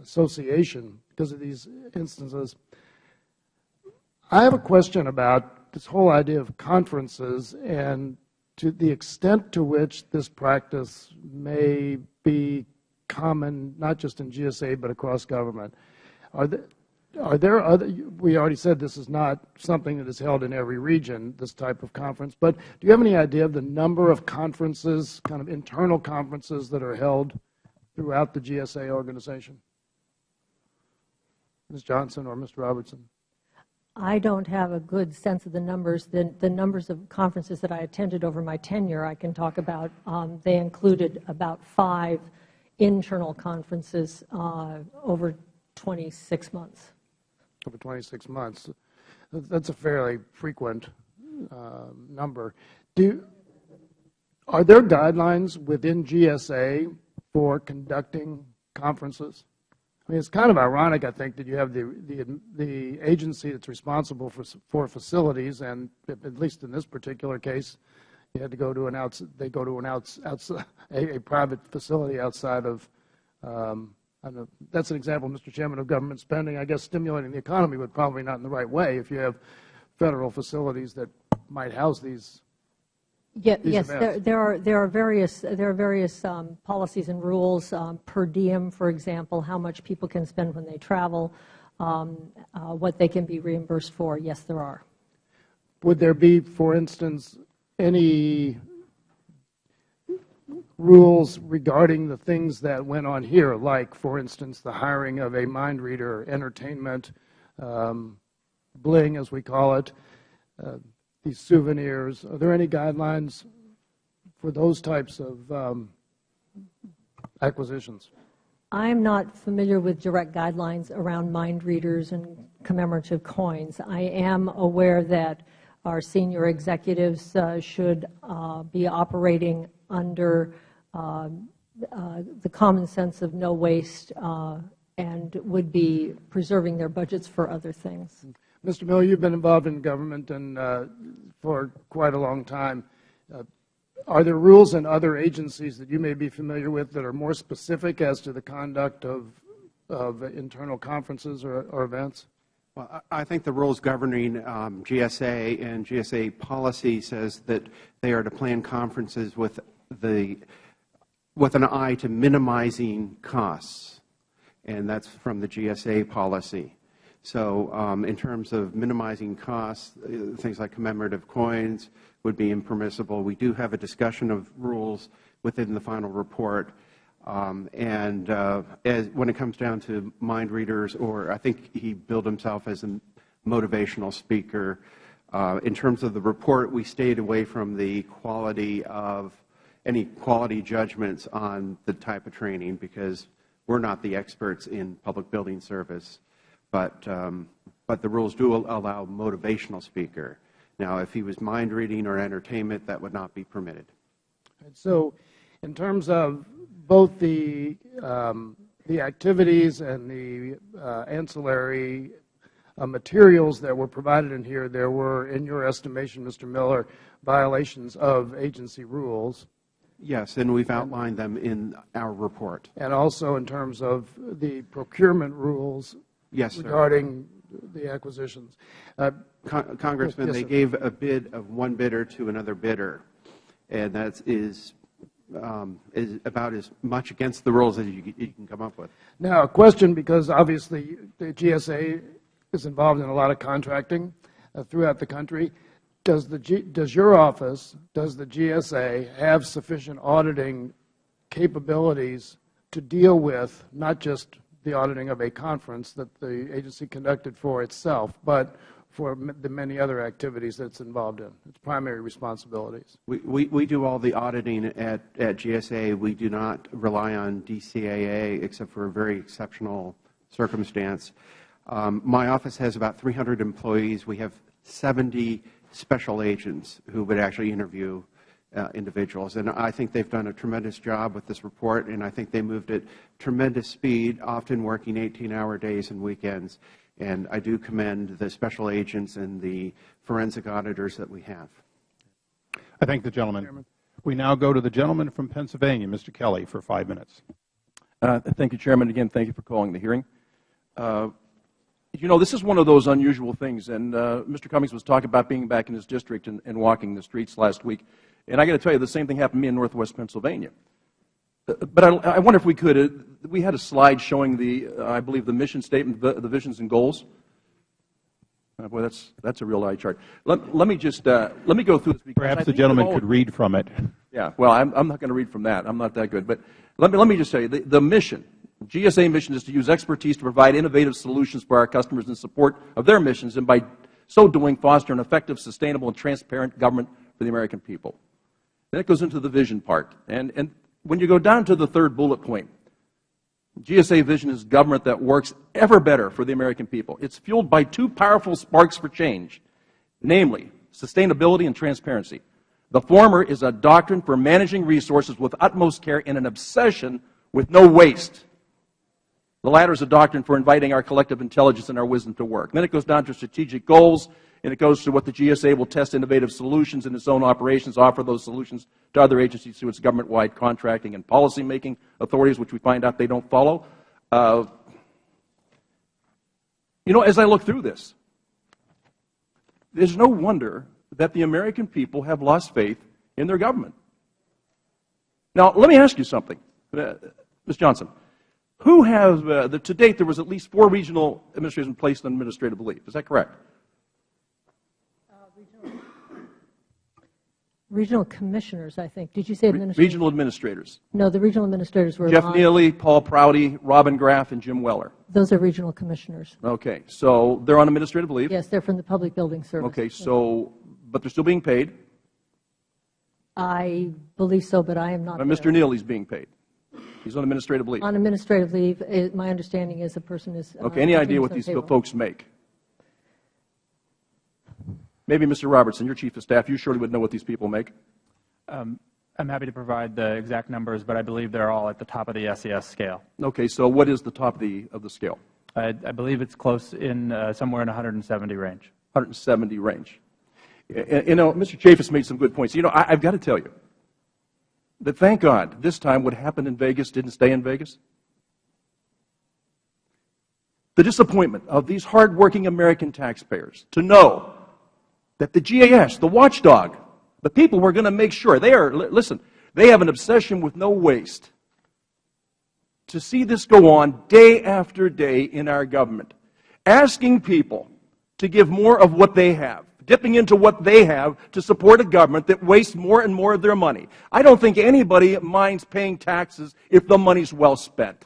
association because of these instances. I have a question about this whole idea of conferences and to the extent to which this practice may be common, not just in GSA, but across government. Are there other, we already said this is not something that is held in every region, this type of conference, but do you have any idea of the number of conferences, kind of internal conferences that are held throughout the GSA organization? Ms. Johnson or Mr. Robertson? I don't have a good sense of the numbers. The numbers of conferences that I attended over my tenure I can talk about. They included about 5 internal conferences over 26 months. Over 26 months. That's a fairly frequent number. Are there guidelines within GSA for conducting conferences? I mean, it's kind of ironic, I think, that you have the agency that's responsible for facilities, and at least in this particular case, you had to go to a private facility outside of. I know, that's an example, Mr. Chairman, of government spending. I guess stimulating the economy, but probably not in the right way if you have Federal facilities that might house these. Yes, there are various policies and rules per diem, for example, how much people can spend when they travel, what they can be reimbursed for. Yes, there are. Would there be, for instance, any rules regarding the things that went on here, like, for instance, the hiring of a mind reader, entertainment, bling, as we call it, these souvenirs? Are there any guidelines for those types of acquisitions? I'm not familiar with direct guidelines around mind readers and commemorative coins. I am aware that our senior executives should be operating under the common sense of no waste and would be preserving their budgets for other things. Mr. Miller, you've been involved in government and for quite a long time. Are there rules in other agencies that you may be familiar with that are more specific as to the conduct of internal conferences or events? Well, I think the rules governing GSA and GSA policy says that they are to plan conferences with an eye to minimizing costs, and that's from the GSA policy. So in terms of minimizing costs, things like commemorative coins would be impermissible. We do have a discussion of rules within the final report. When it comes down to mind readers, or I think he billed himself as a motivational speaker, in terms of the report, we stayed away from the quality of any quality judgments on the type of training because we're not the experts in public building service. But the rules do allow motivational speaker. Now, if he was mind reading or entertainment, that would not be permitted. So, in terms of both the activities and the ancillary materials that were provided in here, there were, in your estimation, Mr. Miller, violations of agency rules. Yes, and we've outlined them in our report. And also in terms of the procurement rules. Yes, sir. Regarding the acquisitions. Congressman, they gave a bid of one bidder to another bidder, and that is about as much against the rules as you can come up with. Now, a question, because obviously the GSA is involved in a lot of contracting throughout the country. Does your office, does the GSA have sufficient auditing capabilities to deal with not just the auditing of a conference that the agency conducted for itself, but for the many other activities that it's involved in, its primary responsibilities? We do all the auditing at GSA. We do not rely on DCAA except for a very exceptional circumstance. My office has about 300 employees. We have 70 special agents who would actually interview individuals. And I think they've done a tremendous job with this report, and I think they moved at tremendous speed, often working 18-hour days and weekends. And I do commend the special agents and the forensic auditors that we have. I thank the gentleman. We now go to the gentleman from Pennsylvania, Mr. Kelly, for 5 minutes. Thank you, Chairman. Again, thank you for calling the hearing. You know, this is one of those unusual things, and Mr. Cummings was talking about being back in his district and walking the streets last week. And I got to tell you, the same thing happened to me in Northwest Pennsylvania. But I wonder if we could, we had a slide showing the, I believe, the mission statement, the visions and goals. Boy, that's a real eye chart. Let me just, let me go through this. Perhaps the gentleman could read from it. Yeah, well, I'm not going to read from that. I'm not that good. But let me just say, the mission, GSA mission is to use expertise to provide innovative solutions for our customers in support of their missions, and by so doing, foster an effective, sustainable, and transparent government for the American people. Then it goes into the vision part. And when you go down to the third bullet point, GSA vision is government that works ever better for the American people. It's fueled by two powerful sparks for change, namely sustainability and transparency. The former is a doctrine for managing resources with utmost care and an obsession with no waste. The latter is a doctrine for inviting our collective intelligence and our wisdom to work. And then it goes down to strategic goals, and it goes to what the GSA will test innovative solutions in its own operations, offer those solutions to other agencies through its government-wide contracting and policy-making authorities, which we find out they don't follow. You know, as I look through this, there's no wonder that the American people have lost faith in their government. Now, let me ask you something, Ms. Johnson. Who has, to date, there was at least 4 regional administrators placed on administrative leave. Is that correct? Regional commissioners, I think. Did you say administrators? Regional administrators. No, the regional administrators were Jeff Neely, Paul Prouty, Robin Graff, and Jim Weller. Those are regional commissioners. Okay, so they're on administrative leave. Yes, they're from the Public Building Service. Okay, so, but they're still being paid? I believe so, but I am not there. Mr. Neely's being paid. He's on administrative leave. On administrative leave, my understanding is the person is. Okay, any idea what these folks make? Maybe Mr. Robertson, you're Chief of Staff, you surely would know what these people make. I'm happy to provide the exact numbers, but I believe they're all at the top of the SES scale. Okay, so what is the top of the scale? I believe it's close in somewhere in 170 range. 170 range. You know, Mr. Chaffetz made some good points. You know, I've got to tell you that thank God this time what happened in Vegas didn't stay in Vegas. The disappointment of these hardworking American taxpayers to know that the GAS, the watchdog, the people were going to make sure, listen, they have an obsession with no waste. To see this go on day after day in our government, asking people to give more of what they have, dipping into what they have to support a government that wastes more and more of their money. I don't think anybody minds paying taxes if the money's well spent.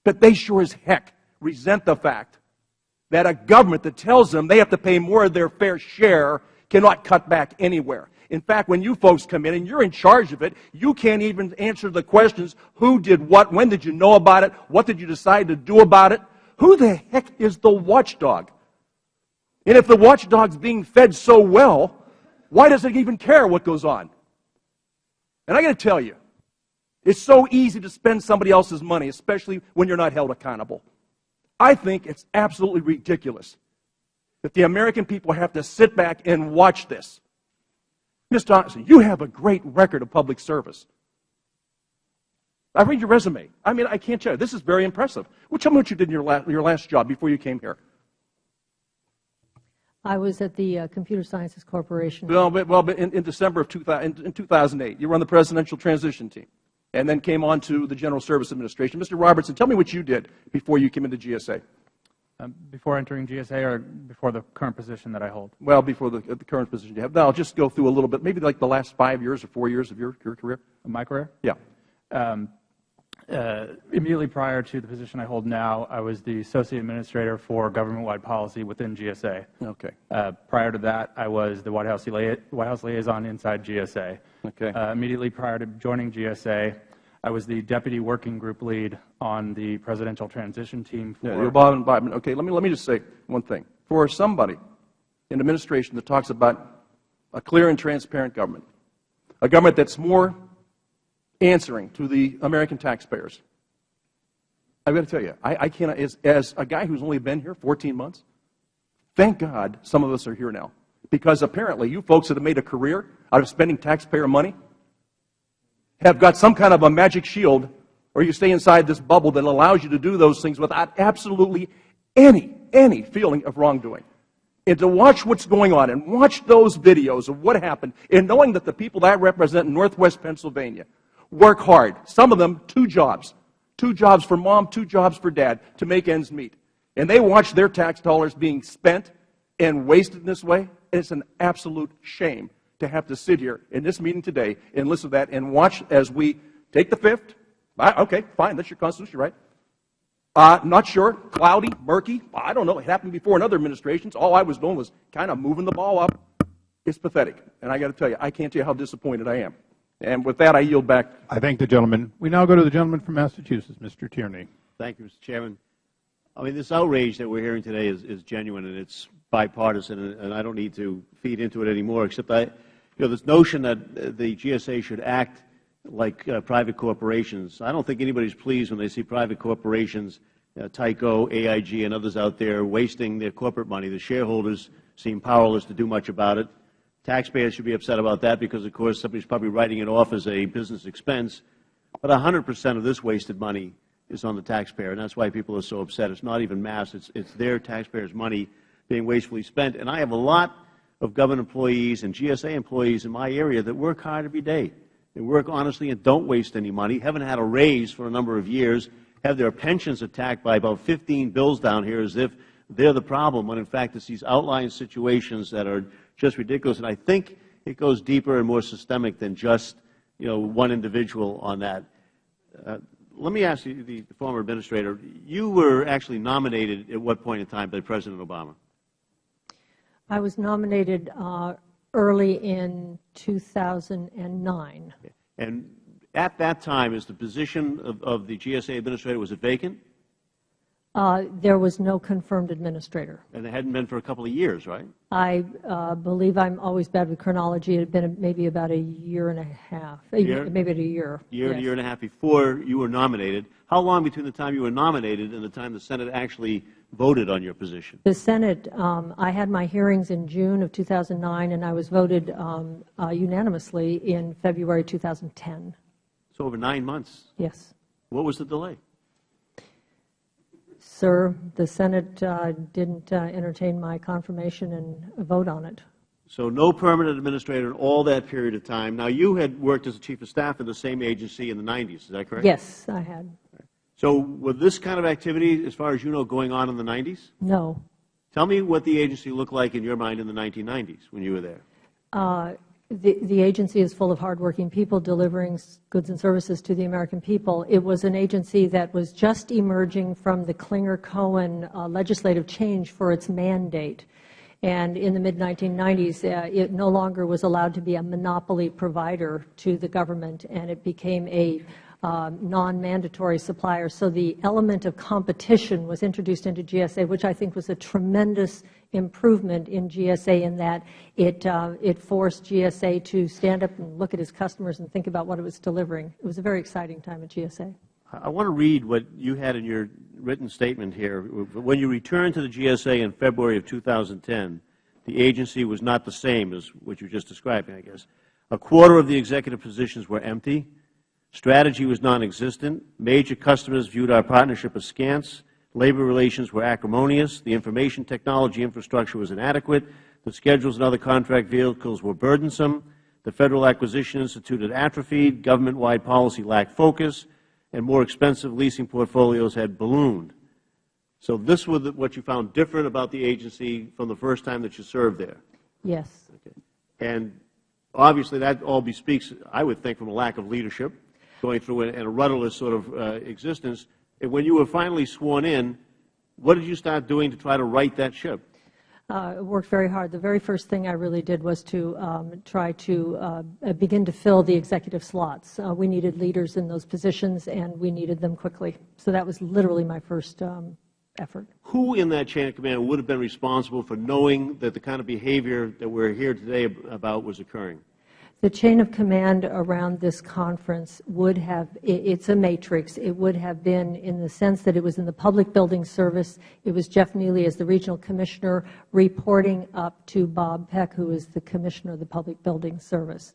But they sure as heck resent the fact that a government that tells them they have to pay more of their fair share cannot cut back anywhere. In fact, when you folks come in and you're in charge of it, you can't even answer the questions, who did what, when did you know about it, what did you decide to do about it? Who the heck is the watchdog? And if the watchdog's being fed so well, why does it even care what goes on? And I got to tell you, it's so easy to spend somebody else's money, especially when you're not held accountable. I think it's absolutely ridiculous that the American people have to sit back and watch this. Ms. Johnson, you have a great record of public service. I read your resume. I mean, I can't tell you. This is very impressive. Well, tell me what you did in your last job before you came here. I was at the Computer Sciences Corporation. Well, but in December of 2008, you were on the Presidential Transition Team and then came on to the General Service Administration. Mr. Robertson, tell me what you did before you came into GSA. Before entering GSA or before the current position that I hold? Well, before the current position you have. Now, I'll just go through a little bit, maybe like the last 5 years or 4 years of your career. My career? Yeah. Immediately prior to the position I hold now, I was the Associate Administrator for Government-Wide Policy within GSA. Okay. Prior to that, I was the White House Liaison inside GSA. Okay. Immediately prior to joining GSA, I was the Deputy Working Group Lead on the Presidential Transition Team for... Yeah, okay, let me just say one thing. For somebody an administration that talks about a clear and transparent government, a government that's more answering to the American taxpayers. I've got to tell you, I cannot, as a guy who's only been here 14 months, thank God some of us are here now. Because apparently you folks that have made a career out of spending taxpayer money have got some kind of a magic shield, or you stay inside this bubble that allows you to do those things without absolutely any feeling of wrongdoing. And to watch what's going on and watch those videos of what happened, and knowing that the people that I represent in Northwest Pennsylvania work hard, some of them 2 jobs. 2 jobs for mom, 2 jobs for dad to make ends meet. And they watch their tax dollars being spent and wasted in this way. It's an absolute shame to have to sit here in this meeting today and listen to that and watch as we take the fifth. Okay, fine, that's your constitution, right? Not sure, cloudy, murky, I don't know. It happened before in other administrations. All I was doing was kind of moving the ball up. It's pathetic. And I got to tell you, I can't tell you how disappointed I am. And with that, I yield back. I thank the gentleman. We now go to the gentleman from Massachusetts, Mr. Tierney. Thank you, Mr. Chairman. I mean, this outrage that we're hearing today is genuine, and it's bipartisan, and I don't need to feed into it anymore, except this notion that the GSA should act like private corporations. I don't think anybody's pleased when they see private corporations, Tyco, AIG, and others out there wasting their corporate money. The shareholders seem powerless to do much about it. Taxpayers should be upset about that because, of course, somebody's probably writing it off as a business expense. But 100% of this wasted money is on the taxpayer, and that's why people are so upset. It's not even mass. It's their taxpayers' money being wastefully spent. And I have a lot of government employees and GSA employees in my area that work hard every day. They work honestly and don't waste any money, haven't had a raise for a number of years, have their pensions attacked by about 15 bills down here as if they're the problem, when in fact it's these outlying situations that are just ridiculous. And I think it goes deeper and more systemic than just one individual on that. Let me ask you, the former administrator, you were actually nominated at what point in time by President Obama? I was nominated early in 2009. And at that time, is the position of the GSA administrator, was it vacant? There was no confirmed administrator. And it hadn't been for a couple of years, right? I believe I'm always bad with chronology. It had been maybe about a year and a half, maybe a year. A year and a half before you were nominated. How long between the time you were nominated and the time the Senate actually voted on your position? The Senate, I had my hearings in June of 2009, and I was voted unanimously in February 2010. So over 9 months? Yes. What was the delay? Sir, the Senate didn't entertain my confirmation and vote on it. So no permanent administrator in all that period of time. Now, you had worked as a chief of staff in the same agency in the 90s, is that correct? Yes, I had. So was this kind of activity, as far as you know, going on in the 90s? No. Tell me what the agency looked like in your mind in the 1990s when you were there. The agency is full of hardworking people delivering goods and services to the American people. It was an agency that was just emerging from the Klinger-Cohen legislative change for its mandate. And in the mid-1990s, it no longer was allowed to be a monopoly provider to the government, and it became a non-mandatory supplier. So the element of competition was introduced into GSA, which I think was a tremendous improvement in GSA in that it forced GSA to stand up and look at its customers and think about what it was delivering. It was a very exciting time at GSA. I want to read what you had in your written statement here. When you returned to the GSA in February of 2010, the agency was not the same as what you were just describing, I guess. A quarter of the executive positions were empty. Strategy was non-existent. Major customers viewed our partnership askance. Labor relations were acrimonious. The information technology infrastructure was inadequate. The schedules and other contract vehicles were burdensome. The Federal Acquisition Institute had atrophied. Government-wide policy lacked focus. And more expensive leasing portfolios had ballooned. So this was what you found different about the agency from the first time that you served there? Yes. Okay. And obviously that all bespeaks, I would think, from a lack of leadership, going through a rudderless sort of existence. And when you were finally sworn in, what did you start doing to try to right that ship? Worked very hard. The very first thing I really did was to try to begin to fill the executive slots. We needed leaders in those positions, and we needed them quickly. So that was literally my first effort. Who in that chain of command would have been responsible for knowing that the kind of behavior that we're here today about was occurring? The chain of command around this conference would have, it's a matrix. It would have been in the sense that it was in the Public Building Service. It was Jeff Neely as the Regional Commissioner reporting up to Bob Peck, who is the Commissioner of the Public Building Service.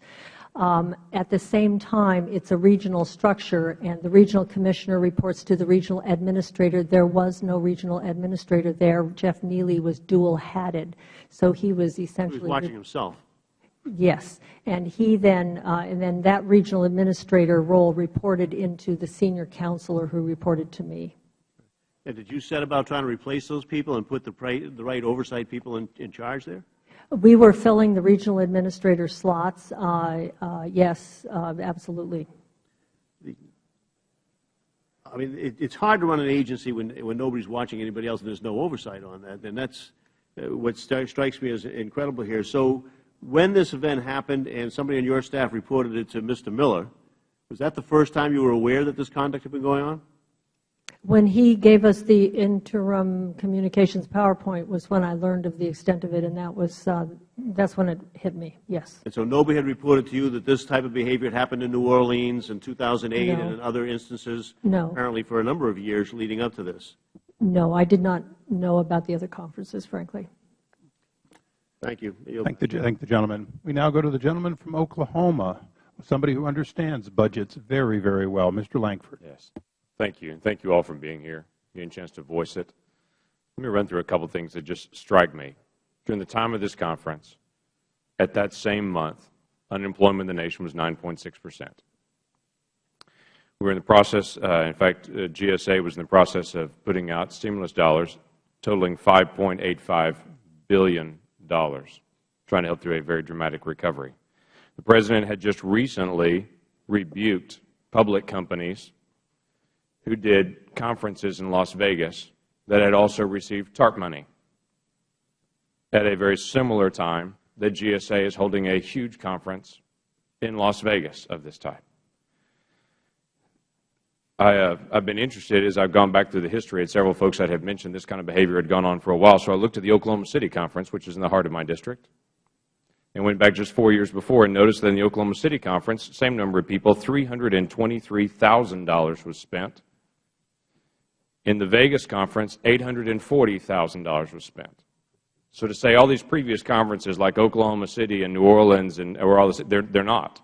At the same time, it's a regional structure, and the Regional Commissioner reports to the Regional Administrator. There was no Regional Administrator there. Jeff Neely was dual-hatted, so he was essentially— He was watching himself. Yes, and he then, that regional administrator role reported into the senior counselor who reported to me. And did you set about trying to replace those people and put the right oversight people in charge there? We were filling the regional administrator slots. Yes, absolutely. I mean, it's hard to run an agency when nobody's watching anybody else and there's no oversight on that. And that's what strikes me as incredible here. So when this event happened and somebody on your staff reported it to Mr. Miller, was that the first time you were aware that this conduct had been going on? When he gave us the interim communications PowerPoint was when I learned of the extent of it, and that's when it hit me, yes. And so nobody had reported to you that this type of behavior had happened in New Orleans in 2008 No. and in other instances, No. apparently for a number of years leading up to this? No, I did not know about the other conferences, frankly. Thank you. Thank the gentleman. We now go to the gentleman from Oklahoma, somebody who understands budgets very, very well, Mr. Lankford. Yes. Thank you, and thank you all for being here, getting a chance to voice it. Let me run through a couple of things that just strike me. During the time of this conference, at that same month, unemployment in the nation was 9.6%. We were in the process, in fact, GSA was in the process of putting out stimulus dollars totaling $5.85 billion, trying to help through a very dramatic recovery. The President had just recently rebuked public companies who did conferences in Las Vegas that had also received TARP money. At a very similar time, the GSA is holding a huge conference in Las Vegas of this type. I've been interested as I've gone back through the history, and several folks that have mentioned this kind of behavior had gone on for a while, so I looked at the Oklahoma City conference, which is in the heart of my district, and went back just 4 years before and noticed that in the Oklahoma City conference, same number of people, $323,000 was spent. In the Vegas conference, $840,000 was spent. So to say all these previous conferences like Oklahoma City and New Orleans or all this, they're not.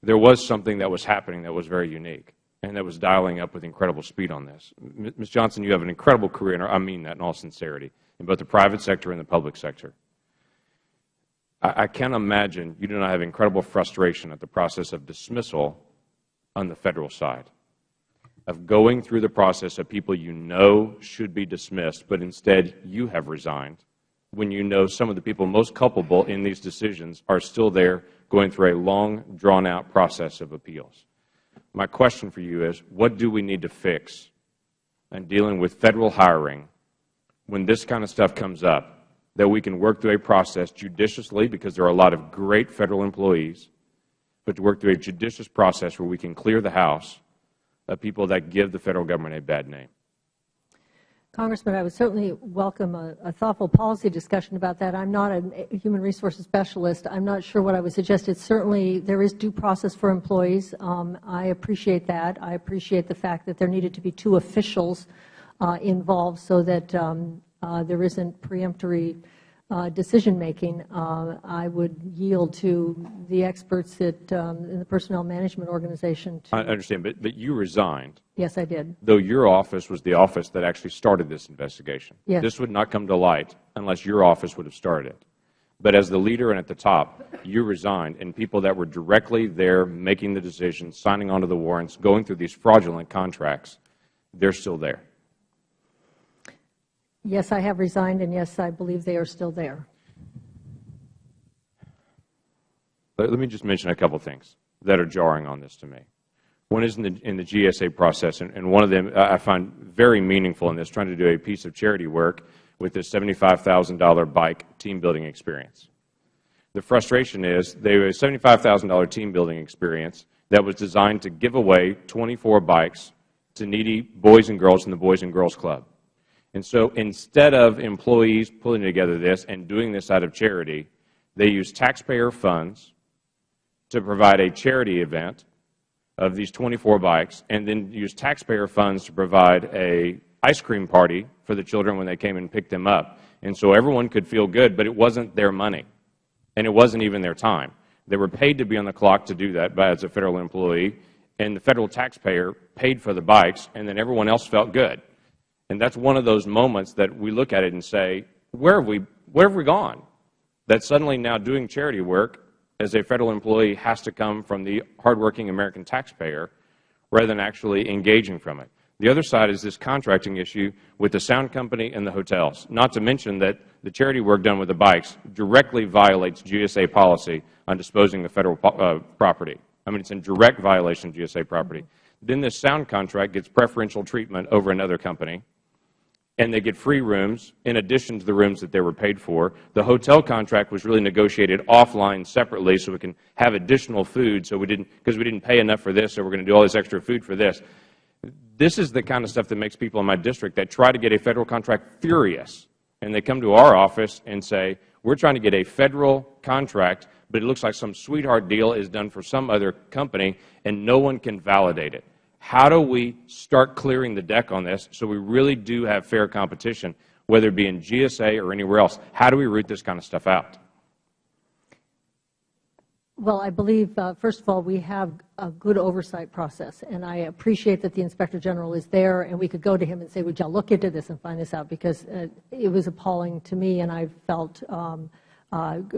There was something that was happening that was very unique and that was dialing up with incredible speed on this. Ms. Johnson, you have an incredible career, and I mean that in all sincerity, in both the private sector and the public sector. I can't imagine you do not have incredible frustration at the process of dismissal on the Federal side, of going through the process of people you know should be dismissed, but instead you have resigned, when you know some of the people most culpable in these decisions are still there going through a long, drawn-out process of appeals. My question for you is, what do we need to fix in dealing with Federal hiring when this kind of stuff comes up, that we can work through a process judiciously, because there are a lot of great Federal employees, but to work through a judicious process where we can clear the House of people that give the Federal Government a bad name? Congressman, I would certainly welcome a thoughtful policy discussion about that. I'm not a human resources specialist. I'm not sure what I would suggest. It's certainly, there is due process for employees. I appreciate that. I appreciate the fact that there needed to be two officials involved so that there isn't preemptory decision-making. I would yield to the experts in the Personnel Management Organization. I understand, but you resigned. Yes, I did. Though your office was the office that actually started this investigation. Yes. This would not come to light unless your office would have started it. But as the leader and at the top, you resigned, and people that were directly there making the decisions, signing onto the warrants, going through these fraudulent contracts, they're still there. Yes, I have resigned, and yes, I believe they are still there. Let me just mention a couple things that are jarring on this to me. One is in the GSA process, and one of them I find very meaningful in this, trying to do a piece of charity work with this $75,000 bike team building experience. The frustration is they have a $75,000 team building experience that was designed to give away 24 bikes to needy boys and girls in the Boys and Girls Club. And so instead of employees pulling together this and doing this out of charity, they used taxpayer funds to provide a charity event of these 24 bikes, and then used taxpayer funds to provide a ice cream party for the children when they came and picked them up. And so everyone could feel good, but it wasn't their money, and it wasn't even their time. They were paid to be on the clock to do that as a Federal employee, and the Federal taxpayer paid for the bikes, and then everyone else felt good. And that's one of those moments that we look at it and say, where have we gone? That suddenly now doing charity work as a Federal employee has to come from the hardworking American taxpayer rather than actually engaging from it. The other side is this contracting issue with the sound company and the hotels, not to mention that the charity work done with the bikes directly violates GSA policy on disposing of Federal property. I mean, it's in direct violation of GSA property. Then this sound contract gets preferential treatment over another company, and they get free rooms in addition to the rooms that they were paid for. The hotel contract was really negotiated offline separately so we can have additional food, because we didn't pay enough for this, so we're going to do all this extra food for this. This is the kind of stuff that makes people in my district that try to get a Federal contract furious, and they come to our office and say, we're trying to get a Federal contract, but it looks like some sweetheart deal is done for some other company, and no one can validate it. How do we start clearing the deck on this so we really do have fair competition, whether it be in GSA or anywhere else? How do we root this kind of stuff out? Well, I believe, first of all, we have a good oversight process, and I appreciate that the Inspector General is there, and we could go to him and say, would you look into this and find this out, because it was appalling to me, and I felt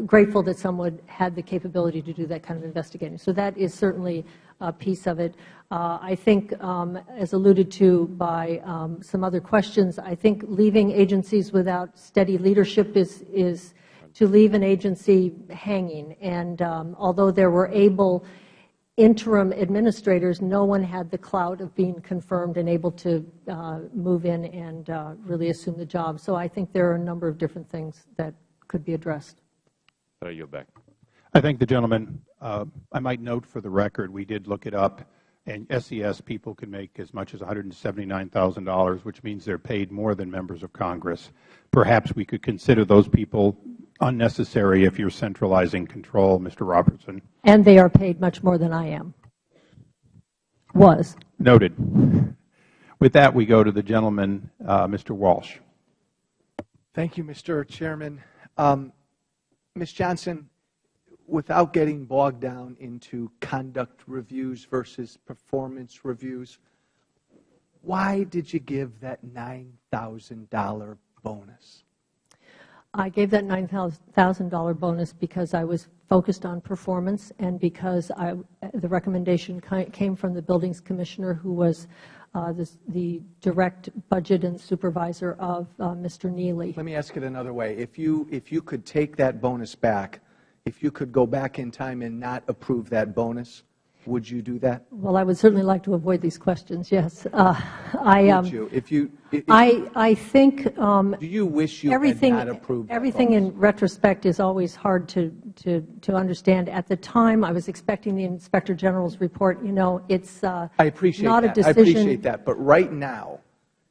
grateful that someone had the capability to do that kind of investigating. So that is certainly a piece of it. I think, as alluded to by some other questions, I think leaving agencies without steady leadership is to leave an agency hanging. And although there were able interim administrators, no one had the clout of being confirmed and able to move in and really assume the job. So I think there are a number of different things that could be addressed. I yield back. I thank the gentleman. I might note for the record, we did look it up, and SES people can make as much as $179,000, which means they're paid more than members of Congress. Perhaps we could consider those people unnecessary if you're centralizing control, Mr. Robertson. And they are paid much more than I am. Was. Noted. With that, we go to the gentleman, Mr. Walsh. Thank you, Mr. Chairman. Ms. Johnson, without getting bogged down into conduct reviews versus performance reviews, why did you give that $9,000 bonus? I gave that $9,000 bonus because I was focused on performance, and because the recommendation came from the Buildings Commissioner, who was the direct budget and supervisor of Mr. Neely. Let me ask it another way. If you could take that bonus back, if you could go back in time and not approve that bonus, would you do that? Well, I would certainly like to avoid these questions, yes. Would you? I think do you wish you had not approved that everything bonus? in retrospect is always hard to understand. At the time, I was expecting the Inspector General's report. You know, it's I appreciate not that. a decision. I appreciate that. But right now,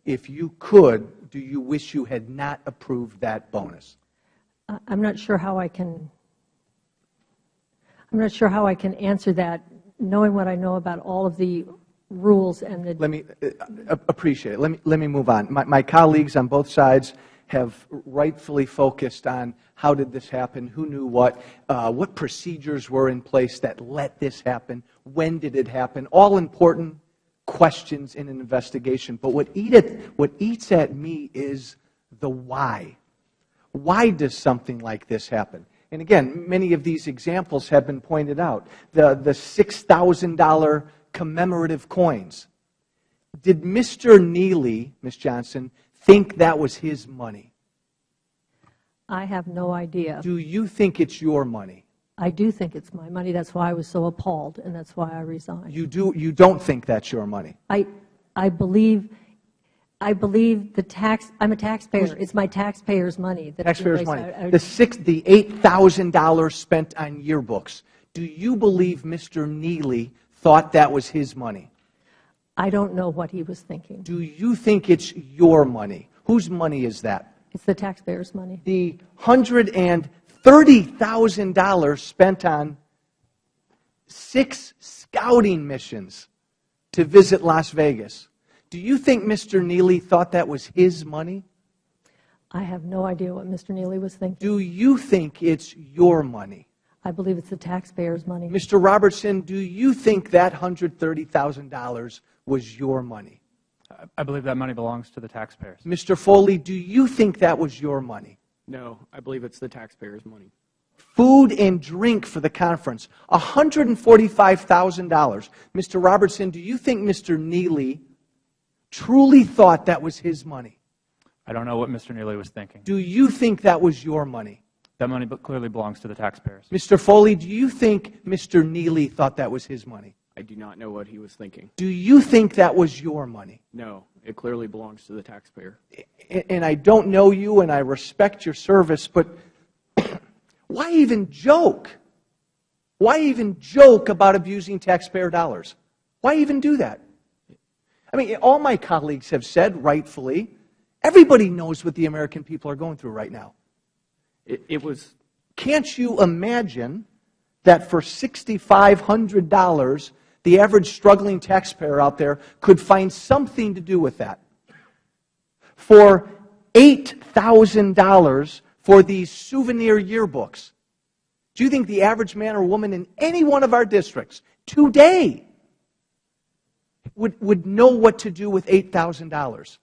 if you could, do you wish you had not approved that bonus? I'm not sure how I can answer that, knowing what I know about all of the rules and the. Let me appreciate it. Let me move on. My colleagues on both sides have rightfully focused on how did this happen, who knew what procedures were in place that let this happen, when did it happen, all important questions in an investigation. But what eats at me is the why. Why does something like this happen? And again, many of these examples have been pointed out. The $6,000 commemorative coins. Did Mr. Neely, Ms. Johnson, think that was his money? I have no idea. Do you think it's your money? I do think it's my money. That's why I was so appalled, and that's why I resigned. You don't think that's your money? I believe the tax. I'm a taxpayer. It's my taxpayers' money. Taxpayers' money. The $8,000 spent on yearbooks. Do you believe Mr. Neely thought that was his money? I don't know what he was thinking. Do you think it's your money? Whose money is that? It's the taxpayers' money. The $130,000 spent on 6 scouting missions to visit Las Vegas. Do you think Mr. Neely thought that was his money? I have no idea what Mr. Neely was thinking. Do you think it's your money? I believe it's the taxpayers' money. Mr. Robertson, do you think that $130,000 was your money? I believe that money belongs to the taxpayers. Mr. Foley, do you think that was your money? No, I believe it's the taxpayers' money. Food and drink for the conference, $145,000. Mr. Robertson, do you think Mr. Neely truly thought that was his money? I don't know what Mr. Neely was thinking. Do you think that was your money? That money clearly belongs to the taxpayers. Mr. Foley, do you think Mr. Neely thought that was his money? I do not know what he was thinking. Do you think that was your money? No, it clearly belongs to the taxpayer. And I don't know you, and I respect your service, but why even joke? Why even joke about abusing taxpayer dollars? Why even do that? I mean, all my colleagues have said, rightfully, everybody knows what the American people are going through right now. Can't you imagine that for $6,500, the average struggling taxpayer out there could find something to do with that? For $8,000 for these souvenir yearbooks, do you think the average man or woman in any one of our districts today would know what to do with $8,000?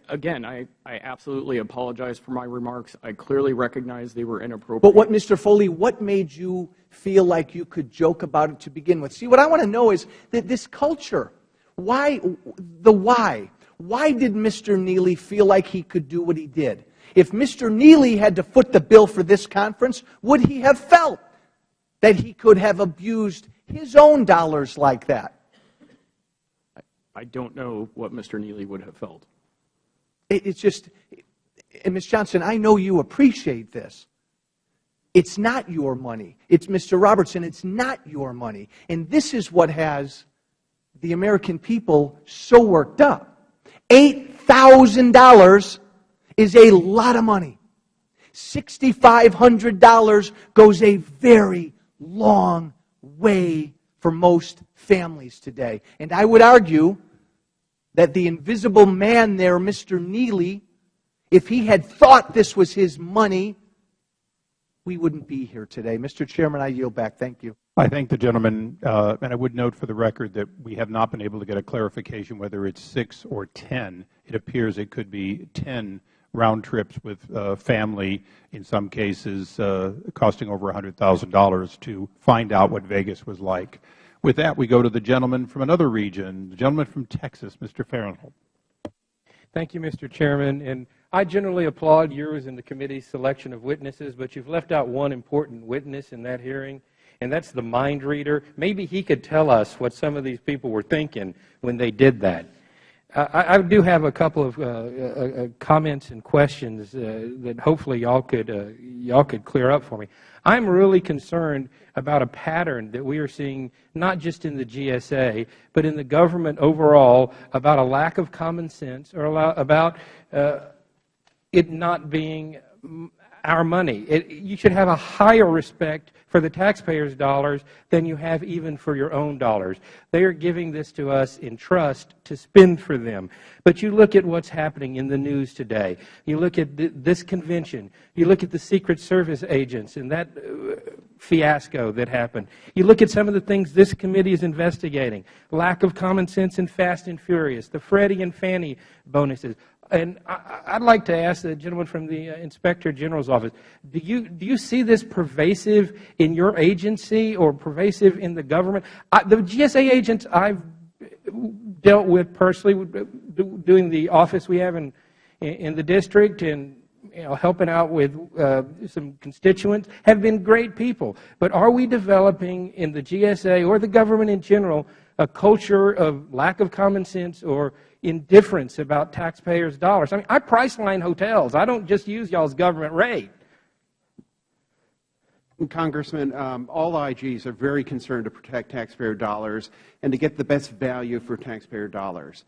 Again, I absolutely apologize for my remarks. I clearly recognize they were inappropriate. But Mr. Foley, what made you feel like you could joke about it to begin with? See, what I want to know is that this culture, why? Why did Mr. Neely feel like he could do what he did? If Mr. Neely had to foot the bill for this conference, would he have felt that he could have abused his own dollars like that? I don't know what Mr. Neely would have felt. It's just, and Ms. Johnson, I know you appreciate this. It's not your money. It's Mr. Robertson, it's not your money. And this is what has the American people so worked up. $8,000 is a lot of money. $6,500 goes a very long way for most families today. And I would argue that the invisible man there, Mr. Neely, if he had thought this was his money, we wouldn't be here today. Mr. Chairman, I yield back. Thank you. I thank the gentleman, and I would note for the record that we have not been able to get a clarification whether it's 6 or 10. It appears it could be 10 round trips with family, in some cases costing over $100,000 to find out what Vegas was like. With that, we go to the gentleman from another region, the gentleman from Texas, Mr. Farenthold. Thank you, Mr. Chairman. And I generally applaud yours and the committee's selection of witnesses, but you've left out one important witness in that hearing, and that's the mind reader. Maybe he could tell us what some of these people were thinking when they did that. I do have a couple of comments and questions that hopefully y'all could clear up for me. I'm really concerned about a pattern that we are seeing not just in the GSA, but in the government overall, about a lack of common sense or about it not being our money. You should have a higher respect for the taxpayers' dollars than you have even for your own dollars. They are giving this to us in trust to spend for them. But you look at what's happening in the news today. You look at this convention. You look at the Secret Service agents and that fiasco that happened. You look at some of the things this committee is investigating. Lack of common sense in Fast and Furious, the Freddie and Fannie bonuses. And I'd like to ask the gentleman from the Inspector General's office, do you see this pervasive in your agency or pervasive in the government? The GSA agents I've dealt with personally, doing the office we have in the district and helping out with some constituents, have been great people. But are we developing in the GSA or the government in general a culture of lack of common sense or indifference about taxpayers' dollars? I mean, I price line hotels. I don't just use y'all's government rate. Congressman, all IGs are very concerned to protect taxpayer dollars and to get the best value for taxpayer dollars.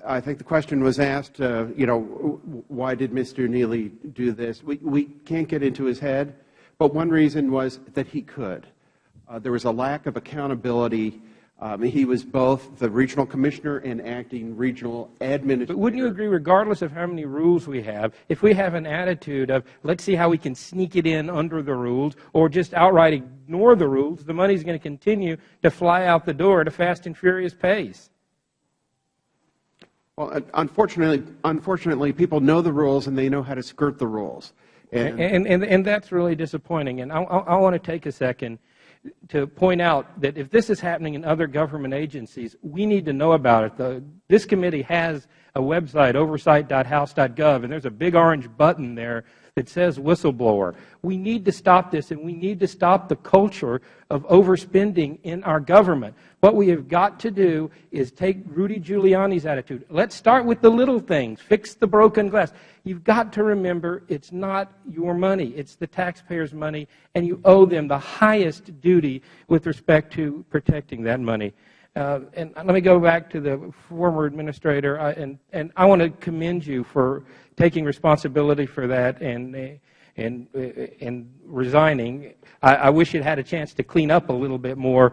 I think the question was asked, why did Mr. Neely do this? We can't get into his head, but one reason was that he could. There was a lack of accountability. He was both the regional commissioner and acting regional administrator. But wouldn't you agree, regardless of how many rules we have, if we have an attitude of let's see how we can sneak it in under the rules or just outright ignore the rules, the money is going to continue to fly out the door at a fast and furious pace? Well, unfortunately, people know the rules and they know how to skirt the rules. And that's really disappointing. And I want to take a second to point out that if this is happening in other government agencies, we need to know about it. This committee has a website, oversight.house.gov, and there's a big orange button there that says whistleblower. We need to stop this, and we need to stop the culture of overspending in our government. What we have got to do is take Rudy Giuliani's attitude. Let's start with the little things. Fix the broken glass. You've got to remember it's not your money. It's the taxpayers' money, and you owe them the highest duty with respect to protecting that money. And let me go back to the former administrator, and I want to commend you for taking responsibility for that and resigning. I wish you'd had a chance to clean up a little bit more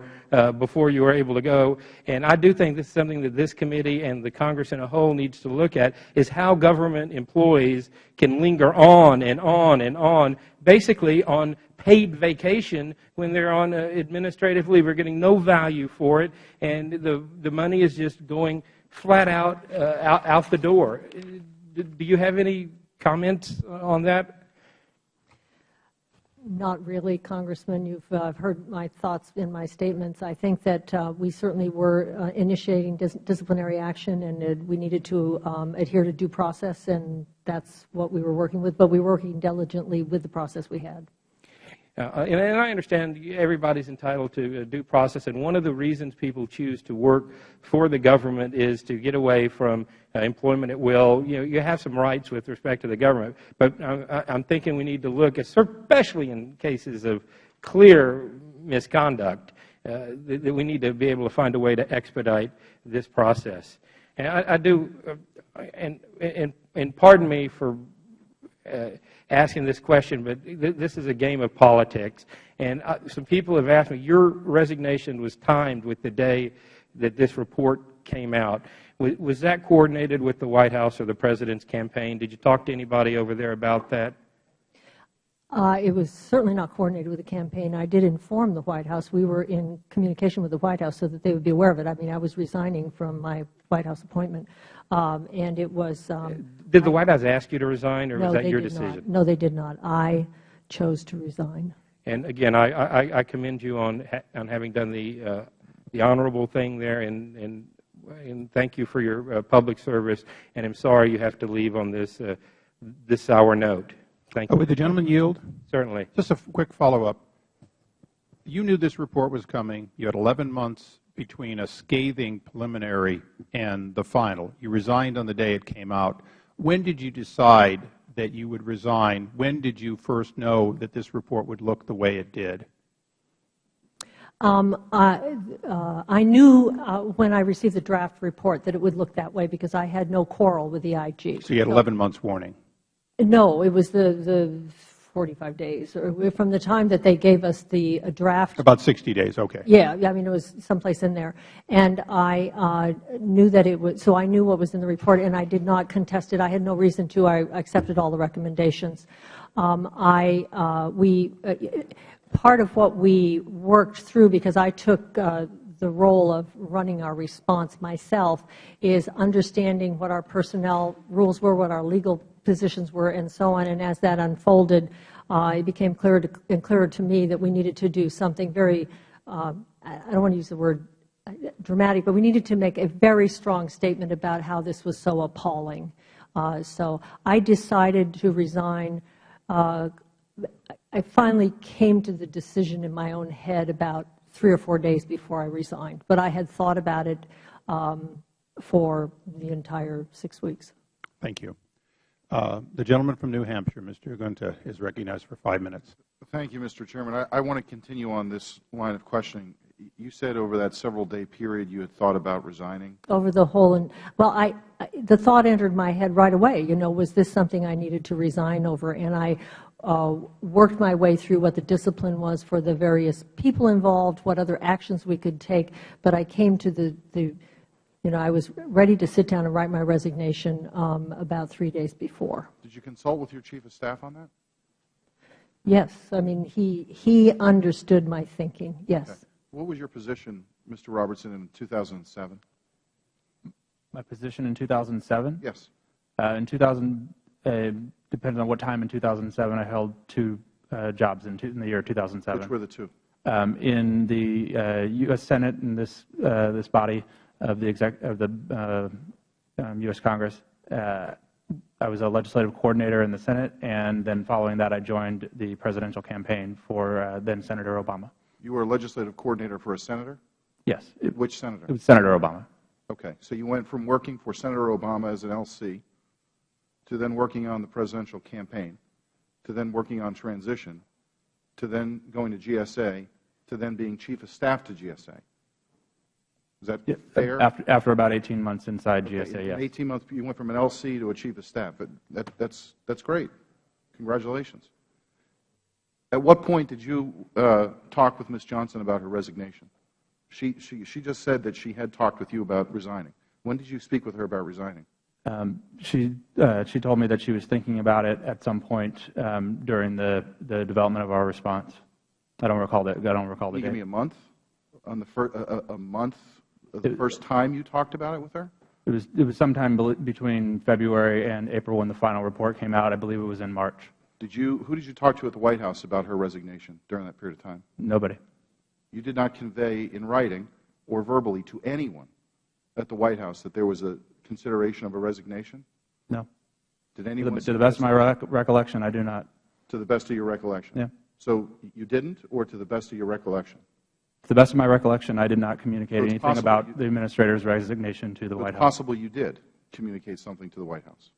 before you were able to go. And I do think this is something that this committee and the Congress in a whole needs to look at, is how government employees can linger on and on and on, basically on paid vacation when they're on administrative leave. We're getting no value for it, and the money is just going flat out the door. Do you have any comments on that? Not really, Congressman. You've heard my thoughts in my statements. I think that we certainly were initiating disciplinary action, and we needed to adhere to due process, and that's what we were working with. But we were working diligently with the process we had. And I understand everybody's entitled to due process, and one of the reasons people choose to work for the government is to get away from employment at will. You have some rights with respect to the government, but I'm thinking we need to look, especially in cases of clear misconduct, that we need to be able to find a way to expedite this process. And I do, and pardon me for asking this question, but this is a game of politics. And some people have asked me, your resignation was timed with the day that this report came out. Was that coordinated with the White House or the President's campaign? Did you talk to anybody over there about that? It was certainly not coordinated with the campaign. I did inform the White House. We were in communication with the White House so that they would be aware of it. I mean, I was resigning from my White House appointment, and it was. Did the White House ask you to resign, or was that your decision? No, they did not. I chose to resign. And again, I commend you on having done the honorable thing there, and thank you for your public service. And I'm sorry you have to leave on this sour note. Thank you. Would the gentleman yield? Certainly. Just a quick follow-up. You knew this report was coming. You had 11 months between a scathing preliminary and the final. You resigned on the day it came out. When did you decide that you would resign? When did you first know that this report would look the way it did? I knew when I received the draft report that it would look that way because I had no quarrel with the IG. So you had 11 months warning? No, it was the 45 days, or from the time that they gave us the draft. About 60 days, okay. Yeah, I mean, it was someplace in there. And I knew that it was, so I knew what was in the report, and I did not contest it. I had no reason to. I accepted all the recommendations. Part of what we worked through, because I took the role of running our response myself, is understanding what our personnel rules were, what our legal positions were, and so on. And as that unfolded, it became clearer and clearer to me that we needed to do something very, I don't want to use the word dramatic, but we needed to make a very strong statement about how this was so appalling. So I decided to resign. I finally came to the decision in my own head about 3 or 4 days before I resigned, but I had thought about it for the entire 6 weeks. Thank you. The gentleman from New Hampshire, Mr. Gunta, is recognized for 5 minutes. Thank you, Mr. Chairman. I want to continue on this line of questioning. You said over that several-day period you had thought about resigning. Over the whole, well, the thought entered my head right away, was this something I needed to resign over? And I worked my way through what the discipline was for the various people involved, what other actions we could take, but I came to I was ready to sit down and write my resignation about 3 days before. Did you consult with your Chief of Staff on that? Yes. I mean, he understood my thinking, yes. Okay. What was your position, Mr. Robertson, in 2007? My position in 2007? Yes. In 2000, depending on what time in 2007, I held 2 jobs in the year 2007. Which were the 2? In the U.S. Senate and this body of the U.S. Congress. I was a legislative coordinator in the Senate, and then following that, I joined the presidential campaign for then Senator Obama. You were a legislative coordinator for a senator? Yes. Which senator? It was Senator Obama. Okay. So you went from working for Senator Obama as an LC to then working on the presidential campaign, to then working on transition, to then going to GSA, to then being Chief of Staff to GSA. Is that fair? After about 18 months inside GSA, yes. In 18 months, you went from an LC to a Chief of Staff. That's great. Congratulations. At what point did you talk with Ms. Johnson about her resignation? She just said that she had talked with you about resigning. When did you speak with her about resigning? She told me that she was thinking about it at some point during the development of our response. I don't recall that. I don't recall the date. Can you give me a month? On a month of the first time you talked about it with her? It was sometime between February and April when the final report came out. I believe it was in March. Who did you talk to at the White House about her resignation during that period of time? Nobody. You did not convey in writing or verbally to anyone at the White House that there was a consideration of a resignation? No. Did anyone? To the best of my recollection, I do not. To the best of your recollection? Yeah. So you didn't, or to the best of your recollection? To the best of my recollection, I did not communicate anything about the Administrator's resignation to the White House. It's possible you did communicate something to the White House.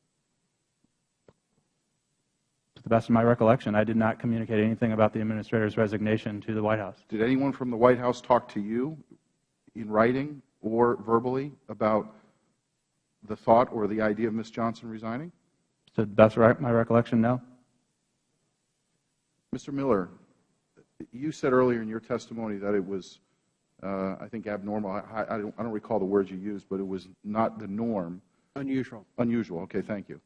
To the best of my recollection, I did not communicate anything about the Administrator's resignation to the White House. Did anyone from the White House talk to you in writing or verbally about the thought or the idea of Ms. Johnson resigning? To the best of my recollection, no. Mr. Miller, you said earlier in your testimony that it was, I think, abnormal. I don't recall the words you used, but it was not the norm. Unusual. Unusual. Okay, thank you.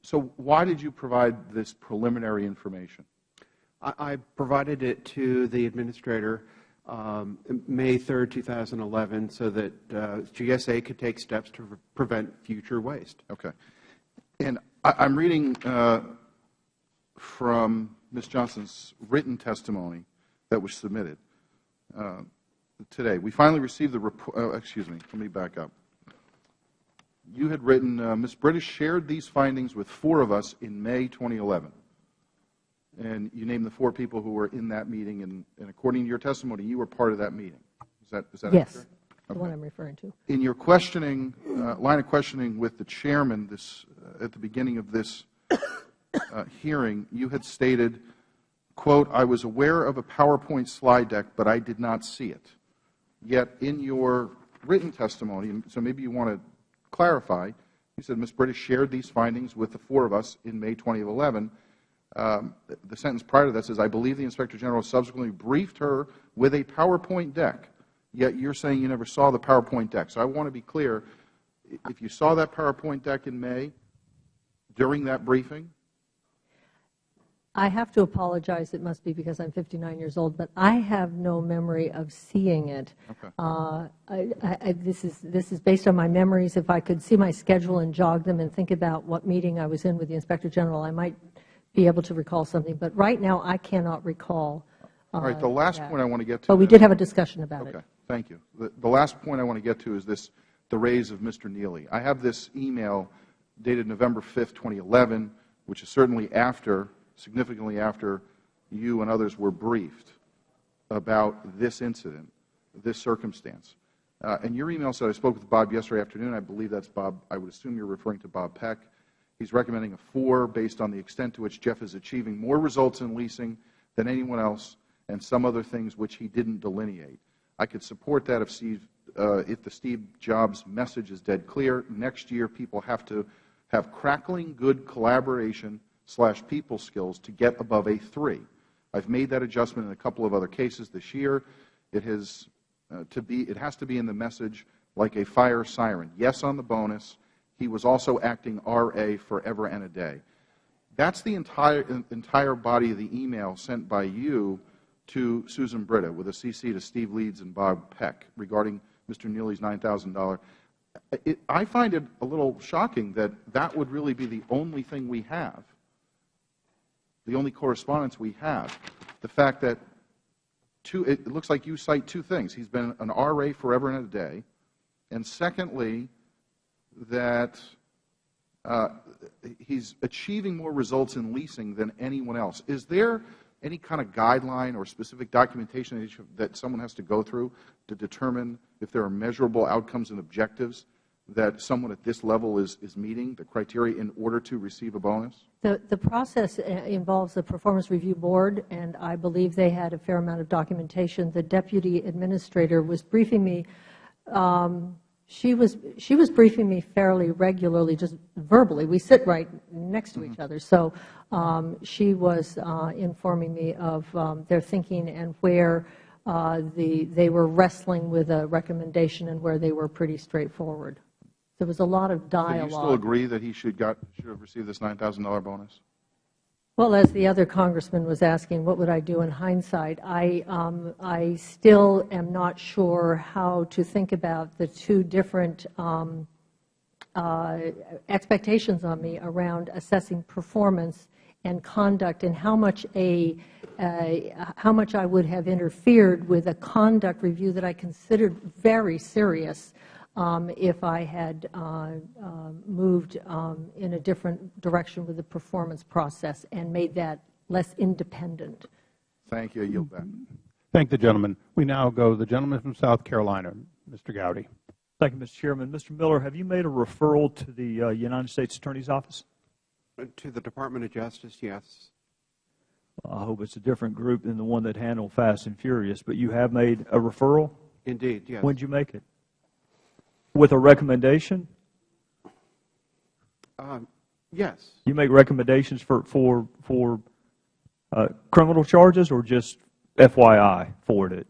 So why did you provide this preliminary information? I provided it to the Administrator May 3rd, 2011, so that GSA could take steps to prevent future waste. Okay. And I'm reading from Ms. Johnson's written testimony that was submitted today. We finally received the report. Excuse me. Let me back up. You had written, Ms. British shared these findings with 4 of us in May 2011. And you named the 4 people who were in that meeting, and according to your testimony, you were part of that meeting. Is that yes, accurate? the one I'm referring to. In your questioning, line of questioning with the chairman at the beginning of this hearing, you had stated, quote, I was aware of a PowerPoint slide deck, but I did not see it. Yet in your written testimony, so maybe you want to clarify, you said Ms. British shared these findings with the 4 of us in May 2011. The sentence prior to that says, I believe the Inspector General subsequently briefed her with a PowerPoint deck, yet you're saying you never saw the PowerPoint deck. So I want to be clear, if you saw that PowerPoint deck in May during that briefing? I have to apologize. It must be because I'm 59 years old, but I have no memory of seeing it. Okay. This is based on my memories. If I could see my schedule and jog them and think about what meeting I was in with the Inspector General, I might be able to recall something. But right now, I cannot recall. All right. The last point I want to get to. But we did have a discussion about it. Okay. Thank you. The last point I want to get to is the raise of Mr. Neely. I have this email dated November 5th, 2011, which is certainly significantly after you and others were briefed about this incident, this circumstance. And your email said, I spoke with Bob yesterday afternoon. I believe that's Bob. I would assume you're referring to Bob Peck. He's recommending a 4 based on the extent to which Jeff is achieving more results in leasing than anyone else and some other things which he didn't delineate. I could support that if the Steve Jobs message is dead clear. Next year, people have to have crackling good collaboration / people skills to get above a 3. I've made that adjustment in a couple of other cases this year. It has to be in the message like a fire siren. Yes on the bonus. He was also acting RA forever and a day. That's the entire body of the email sent by you to Susan Britta with a CC to Steve Leeds and Bob Peck regarding Mr. Neely's $9,000. I find it a little shocking that that would really be the only thing we have, the only correspondence we have. The fact that it looks like you cite 2 things. He's been an RA forever and a day, and secondly, that he's achieving more results in leasing than anyone else. Is there any kind of guideline or specific documentation that someone has to go through to determine if there are measurable outcomes and objectives that someone at this level is meeting the criteria in order to receive a bonus? The process involves the Performance Review Board, and I believe they had a fair amount of documentation. The Deputy Administrator was briefing me. She was briefing me fairly regularly, just verbally. We sit right next to each other. So she was informing me of their thinking and where they were wrestling with a recommendation and where they were pretty straightforward. There was a lot of dialogue. Do you still agree that he should have received this $9,000 bonus? Well, as the other congressman was asking, what would I do in hindsight, I still am not sure how to think about the 2 different expectations on me around assessing performance and conduct, and how much I would have interfered with a conduct review that I considered very serious if I had moved in a different direction with the performance process and made that less independent. Thank you. I yield back. Thank the gentleman. We now go to the gentleman from South Carolina, Mr. Gowdy. Thank you, Mr. Chairman. Mr. Miller, have you made a referral to the United States Attorney's Office? To the Department of Justice, yes. I hope it's a different group than the one that handled Fast and Furious, but you have made a referral? Indeed, yes. When did you make it? With a recommendation? Yes. You make recommendations for criminal charges, or just FYI forwarded?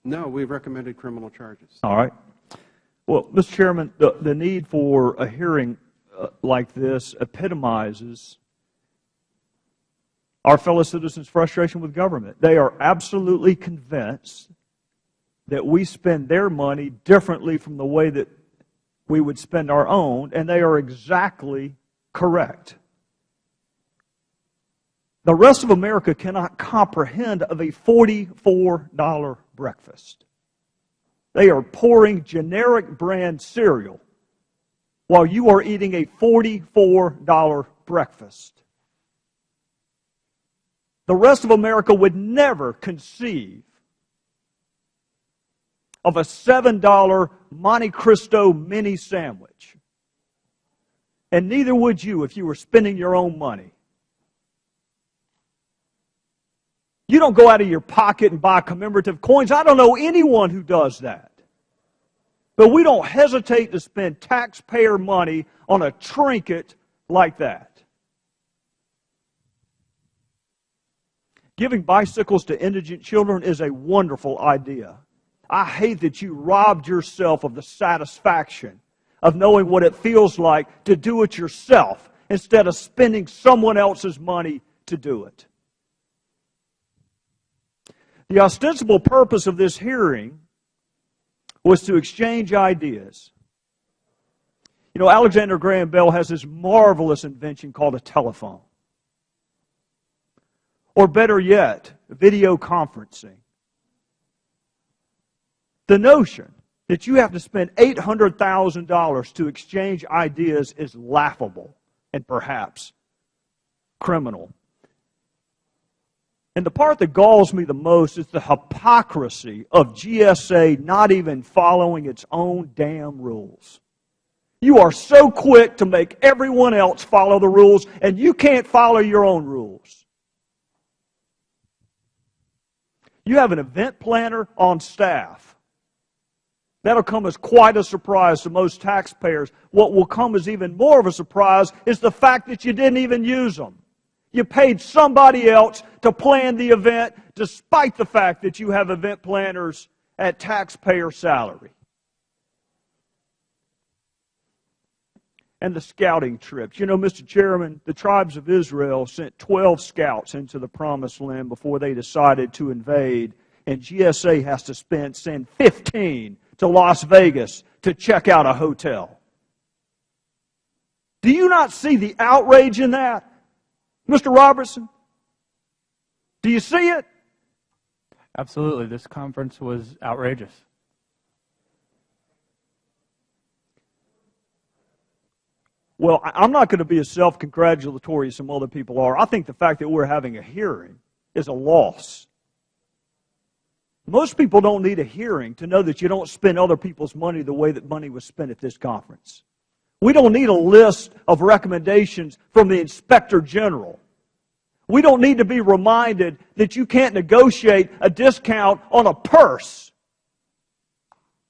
No, we recommended criminal charges. All right. Well, Mr. Chairman, the need for a hearing like this epitomizes our fellow citizens' frustration with government. They are absolutely convinced that we spend their money differently from the way that we would spend our own, and they are exactly correct. The rest of America cannot comprehend of a $44 breakfast. They are pouring generic brand cereal while you are eating a $44 breakfast. The rest of America would never conceive of a $7 Monte Cristo mini sandwich. And neither would you if you were spending your own money. You don't go out of your pocket and buy commemorative coins. I don't know anyone who does that. But we don't hesitate to spend taxpayer money on a trinket like that. Giving bicycles to indigent children is a wonderful idea. I hate that you robbed yourself of the satisfaction of knowing what it feels like to do it yourself instead of spending someone else's money to do it. The ostensible purpose of this hearing was to exchange ideas. You know, Alexander Graham Bell has this marvelous invention called a telephone. Or better yet, video conferencing. The notion that you have to spend $800,000 to exchange ideas is laughable and perhaps criminal. And the part that galls me the most is the hypocrisy of GSA not even following its own damn rules. You are so quick to make everyone else follow the rules, and you can't follow your own rules. You have an event planner on staff. That'll come as quite a surprise to most taxpayers. What will come as even more of a surprise is the fact that you didn't even use them. You paid somebody else to plan the event despite the fact that you have event planners at taxpayer salary. And the scouting trips. You know, Mr. Chairman, the tribes of Israel sent 12 scouts into the Promised Land before they decided to invade, and GSA has to send 15 to Las Vegas to check out a hotel. Do you not see the outrage in that, Mr. Robertson? Do you see it? Absolutely. This conference was outrageous. Well, I'm not going to be as self-congratulatory as some other people are. I think the fact that we're having a hearing is a loss. Most people don't need a hearing to know that you don't spend other people's money the way that money was spent at this conference. We don't need a list of recommendations from the Inspector General. We don't need to be reminded that you can't negotiate a discount on a purse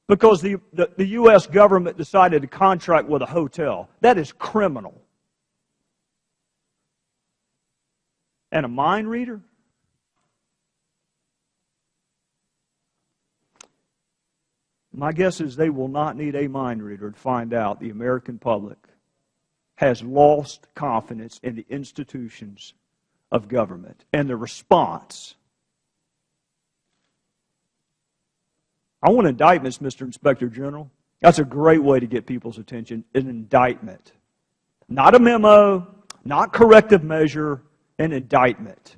because the U.S. government decided to contract with a hotel. That is criminal. And a mind reader? My guess is they will not need a mind reader to find out the American public has lost confidence in the institutions of government. And the response, I want indictments, Mr. Inspector General. That's a great way to get people's attention, an indictment. Not a memo, not corrective measure, an indictment.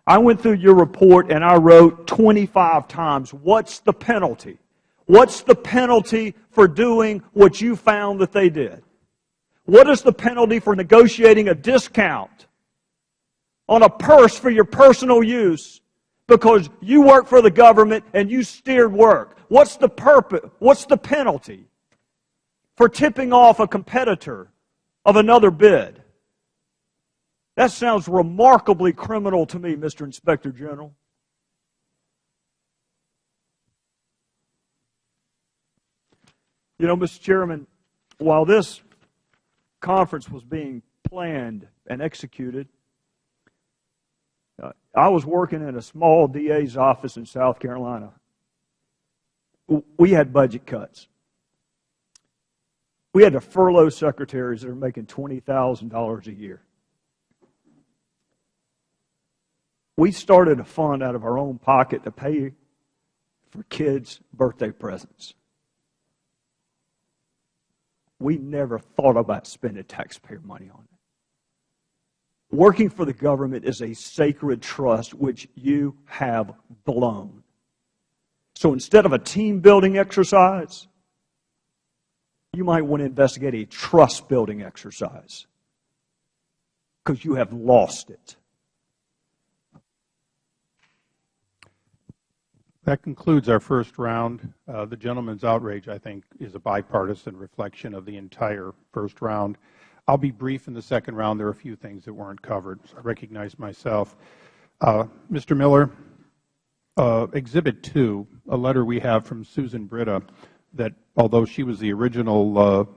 I went through your report and I wrote 25 times, what's the penalty? What's the penalty for doing what you found that they did? What is the penalty for negotiating a discount on a purse for your personal use because you work for the government and you steered work? What's the purpose? What's the penalty for tipping off a competitor of another bid? That sounds remarkably criminal to me, Mr. Inspector General. You know, Mr. Chairman, while this conference was being planned and executed, I was working in a small DA's office in South Carolina. We had budget cuts. We had to furlough secretaries that are making $20,000 a year. We started a fund out of our own pocket to pay for kids' birthday presents. We never thought about spending taxpayer money on it. Working for the government is a sacred trust which you have blown. So instead of a team-building exercise, you might want to investigate a trust-building exercise because you have lost it. That concludes our first round. The gentleman's outrage, I think, is a bipartisan reflection of the entire first round. I'll be brief in the second round. There are a few things that weren't covered. So I recognize myself. Mr. Miller, Exhibit 2, a letter we have from Susan Britta that, although she was the original,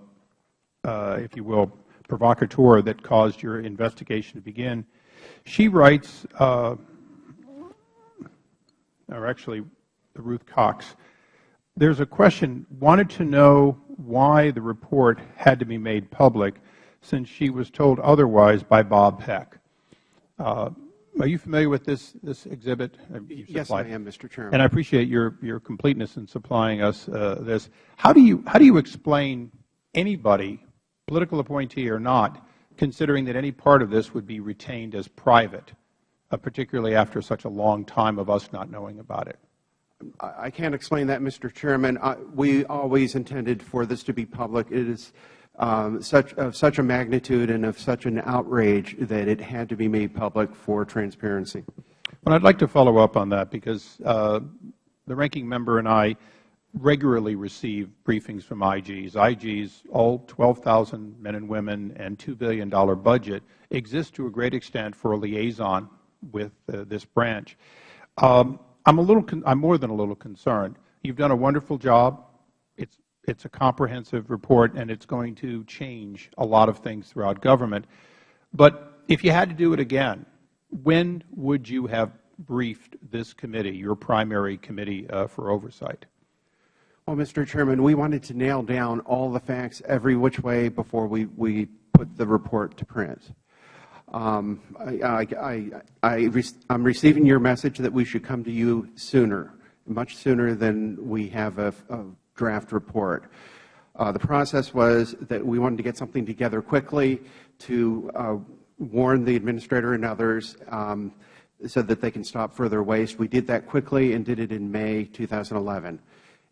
if you will, provocateur that caused your investigation to begin, she writes, or actually, Ruth Cox, there's a question, wanted to know why the report had to be made public since she was told otherwise by Bob Peck. Are you familiar with this exhibit? Yes, I am, Mr. Chairman. And I appreciate your completeness in supplying us this. How do you explain anybody, political appointee or not, considering that any part of this would be retained as private, particularly after such a long time of us not knowing about it? I can't explain that, Mr. Chairman. We always intended for this to be public. It is of such a magnitude and of such an outrage that it had to be made public for transparency. Well, I'd like to follow up on that because the ranking member and I regularly receive briefings from IGs. IGs, all 12,000 men and women and $2 billion budget, exist to a great extent for a liaison with this branch. I'm more than a little concerned. You've done a wonderful job. It's a comprehensive report, and it's going to change a lot of things throughout government. But if you had to do it again, when would you have briefed this committee, your primary committee for oversight? Well, Mr. Chairman, we wanted to nail down all the facts every which way before we put the report to print. I'm receiving your message that we should come to you sooner, much sooner than we have a draft report. The process was that we wanted to get something together quickly to warn the administrator and others so that they can stop further waste. We did that quickly and did it in May 2011.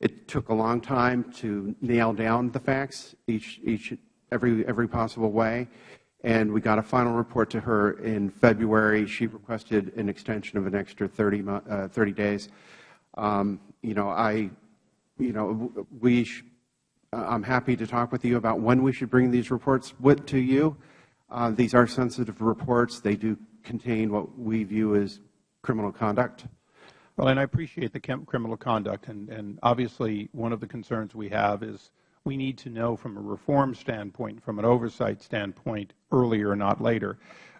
It took a long time to nail down the facts every possible way, and we got a final report to her in February. She requested an extension of an extra 30 days. I'm happy to talk with you about when we should bring these reports to you. These are sensitive reports. They do contain what we view as criminal conduct. Well, and I appreciate the criminal conduct, and obviously one of the concerns we have is we need to know from a reform standpoint, from an oversight standpoint, earlier, not later.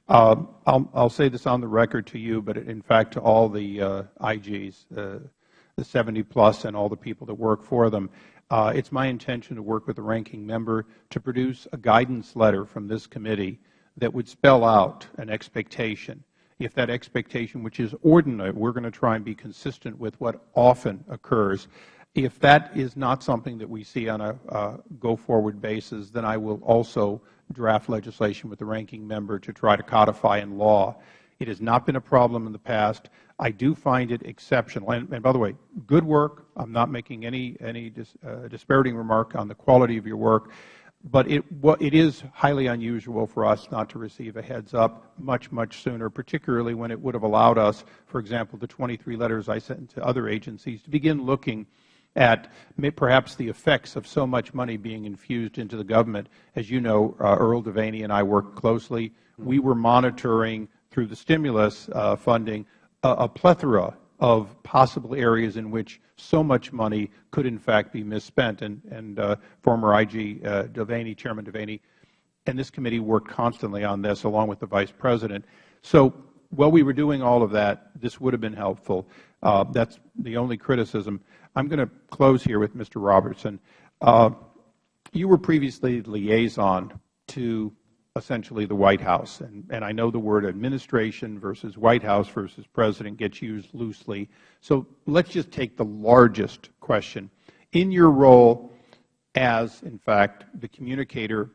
I'll say this on the record to you, but in fact to all the IGs, the 70-plus and all the people that work for them. It's my intention to work with the ranking member to produce a guidance letter from this committee that would spell out an expectation. If that expectation, which is ordinary, we're going to try and be consistent with what often occurs. If that is not something that we see on a go-forward basis, then I will also draft legislation with the ranking member to try to codify in law. It has not been a problem in the past. I do find it exceptional. And by the way, good work. I'm not making any disparaging remark on the quality of your work. But it is highly unusual for us not to receive a heads-up much, much sooner, particularly when it would have allowed us, for example, the 23 letters I sent to other agencies, to begin looking at perhaps the effects of so much money being infused into the government. As you know, Earl Devaney and I worked closely. We were monitoring, through the stimulus funding, a plethora of possible areas in which so much money could in fact be misspent. And former IG Devaney, Chairman Devaney, and this committee worked constantly on this along with the Vice President. So while we were doing all of that, this would have been helpful. That's the only criticism. I'm going to close here with Mr. Robertson. You were previously liaison to essentially the White House, and I know the word administration versus White House versus President gets used loosely. So let's just take the largest question. In your role as, in fact, the communicator,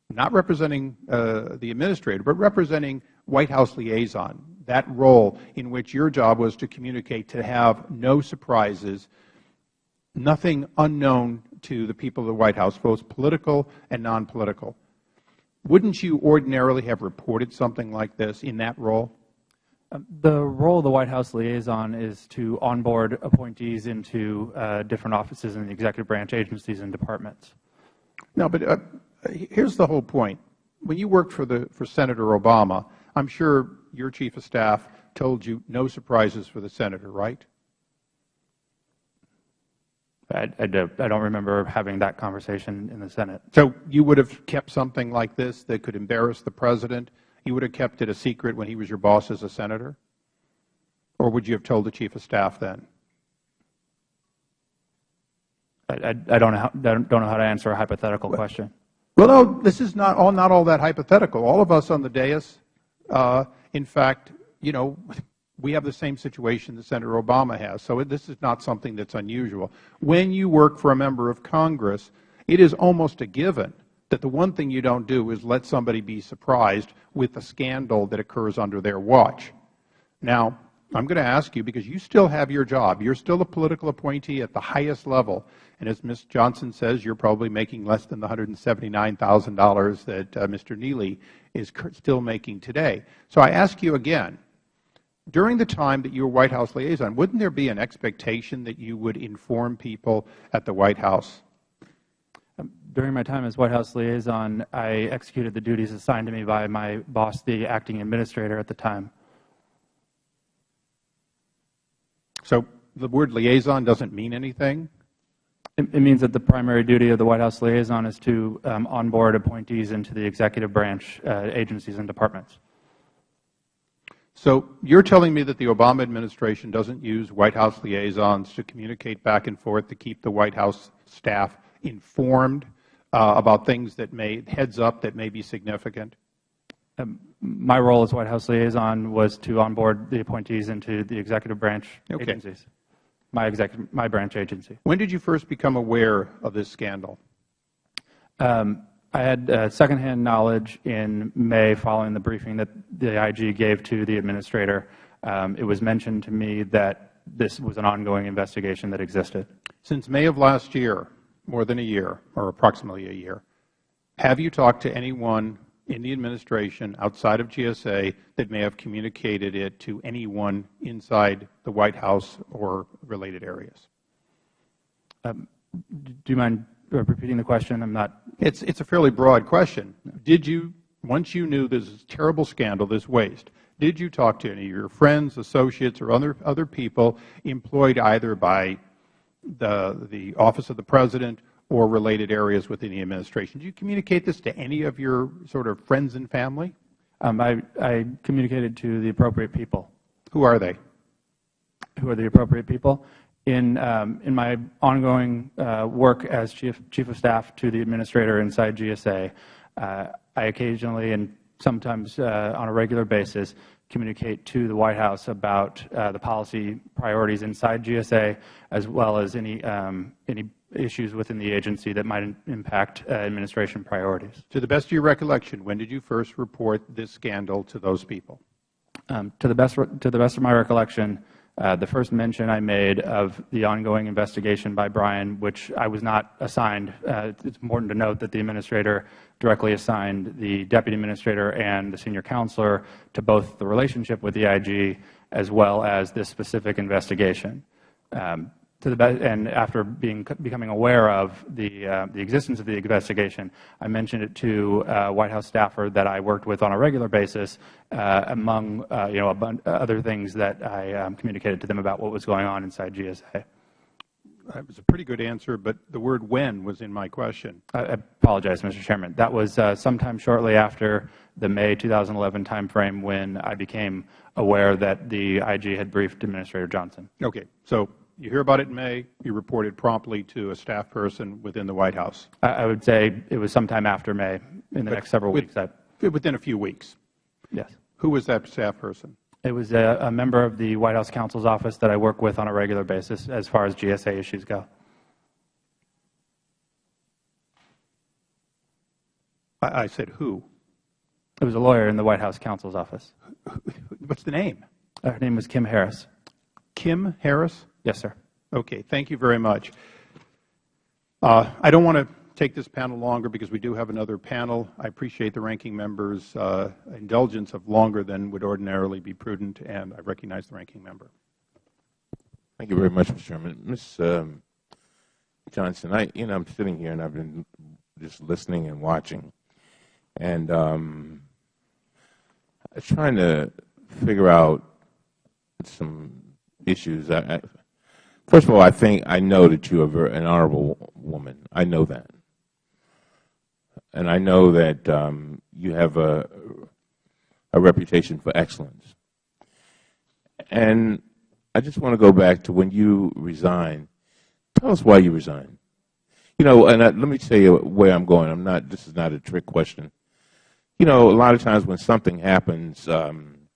not representing the administrator, but representing White House liaison, that role in which your job was to communicate, to have no surprises, nothing unknown to the people of the White House, both political and non-political. Wouldn't you ordinarily have reported something like this in that role? The role of the White House liaison is to onboard appointees into different offices in the executive branch agencies and departments. No, but here's the whole point. When you worked for Senator Obama, I'm sure your chief of staff told you no surprises for the senator, right? I don't remember having that conversation in the Senate. So you would have kept something like this that could embarrass the President? You would have kept it a secret when he was your boss as a senator? Or would you have told the chief of staff then? I don't know how to answer a hypothetical question. Well, no, this is not all that hypothetical. All of us on the dais, in fact, we have the same situation that Senator Obama has. So this is not something that's unusual. When you work for a member of Congress, it is almost a given that the one thing you don't do is let somebody be surprised with a scandal that occurs under their watch. Now, I'm going to ask you, because you still have your job. You're still a political appointee at the highest level. And as Ms. Johnson says, you're probably making less than the $179,000 that Mr. Neely is still making today. So I ask you again, During the time that you were White House liaison, wouldn't there be an expectation that you would inform people at the White House? During my time as White House liaison, I executed the duties assigned to me by my boss, the acting administrator at the time. So the word liaison doesn't mean anything? It means that the primary duty of the White House liaison is to onboard appointees into the executive branch agencies and departments. So you're telling me that the Obama administration doesn't use White House liaisons to communicate back and forth to keep the White House staff informed about things that heads up that may be significant? My role as White House liaison was to onboard the appointees into the executive branch agencies, my branch agency. When did you first become aware of this scandal? I had secondhand knowledge in May following the briefing that the IG gave to the administrator. It was mentioned to me that this was an ongoing investigation that existed. Since May of last year, more than a year, or approximately a year, have you talked to anyone in the administration outside of GSA that may have communicated it to anyone inside the White House or related areas? Do you mind repeating the question? I'm not. It's a fairly broad question. Did you, once you knew this terrible scandal, this waste, did you talk to any of your friends, associates, or other people employed either by the Office of the President or related areas within the administration? Did you communicate this to any of your sort of friends and family? I communicated to the appropriate people. Who are they? Who are the appropriate people? In my ongoing work as Chief of Staff to the Administrator inside GSA, I occasionally and sometimes on a regular basis communicate to the White House about the policy priorities inside GSA, as well as any issues within the agency that might impact administration priorities. To the best of your recollection, when did you first report this scandal to those people? To the best of my recollection, the first mention I made of the ongoing investigation by Brian, which I was not assigned. It's important to note that the administrator directly assigned the deputy administrator and the senior counselor to both the relationship with the IG as well as this specific investigation. And after becoming aware of the existence of the investigation, I mentioned it to a White House staffer that I worked with on a regular basis, among other things that I communicated to them about what was going on inside GSA. That was a pretty good answer, but the word "when" was in my question. I apologize, Mr. Chairman. That was sometime shortly after the May 2011 timeframe when I became aware that the IG had briefed Administrator Johnson. Okay. So you hear about it in May. You reported promptly to a staff person within the White House. I would say it was sometime after May, in the next several weeks. Within a few weeks? Yes. Who was that staff person? It was a member of the White House counsel's office that I work with on a regular basis as far as GSA issues go. I said who? It was a lawyer in the White House counsel's office. What's the name? Her name was Kim Harris. Kim Harris? Yes, sir. Okay. Thank you very much. I don't want to take this panel longer because we do have another panel. I appreciate the ranking member's indulgence of longer than would ordinarily be prudent, and I recognize the ranking member. Thank you very much, Mr. Chairman. Ms. Johnson, I'm sitting here and I've been just listening and watching, and trying to figure out some issues. First of all, I know that you are an honorable woman. I know that. And I know that you have a reputation for excellence. And I just want to go back to when you resigned. Tell us why you resigned. And let me tell you where I'm going. This is not a trick question. A lot of times when something happens, and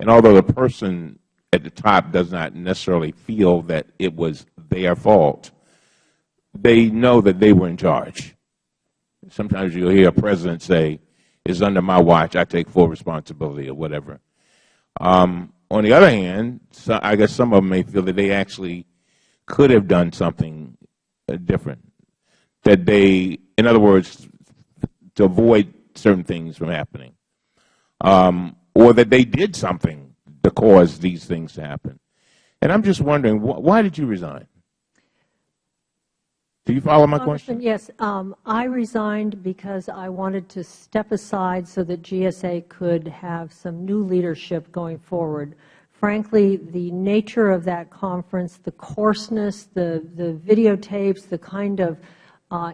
although the person at the top does not necessarily feel that it was their fault, they know that they were in charge. Sometimes you'll hear a president say, "It's under my watch, I take full responsibility," or whatever. On the other hand, I guess some of them may feel that they actually could have done something different. That they, in other words, to avoid certain things from happening. Or that they did something to cause these things to happen. And I'm just wondering, why did you resign? Do you follow my question? Yes. I resigned because I wanted to step aside so that GSA could have some new leadership going forward. Frankly, the nature of that conference, the coarseness, the videotapes, the kind of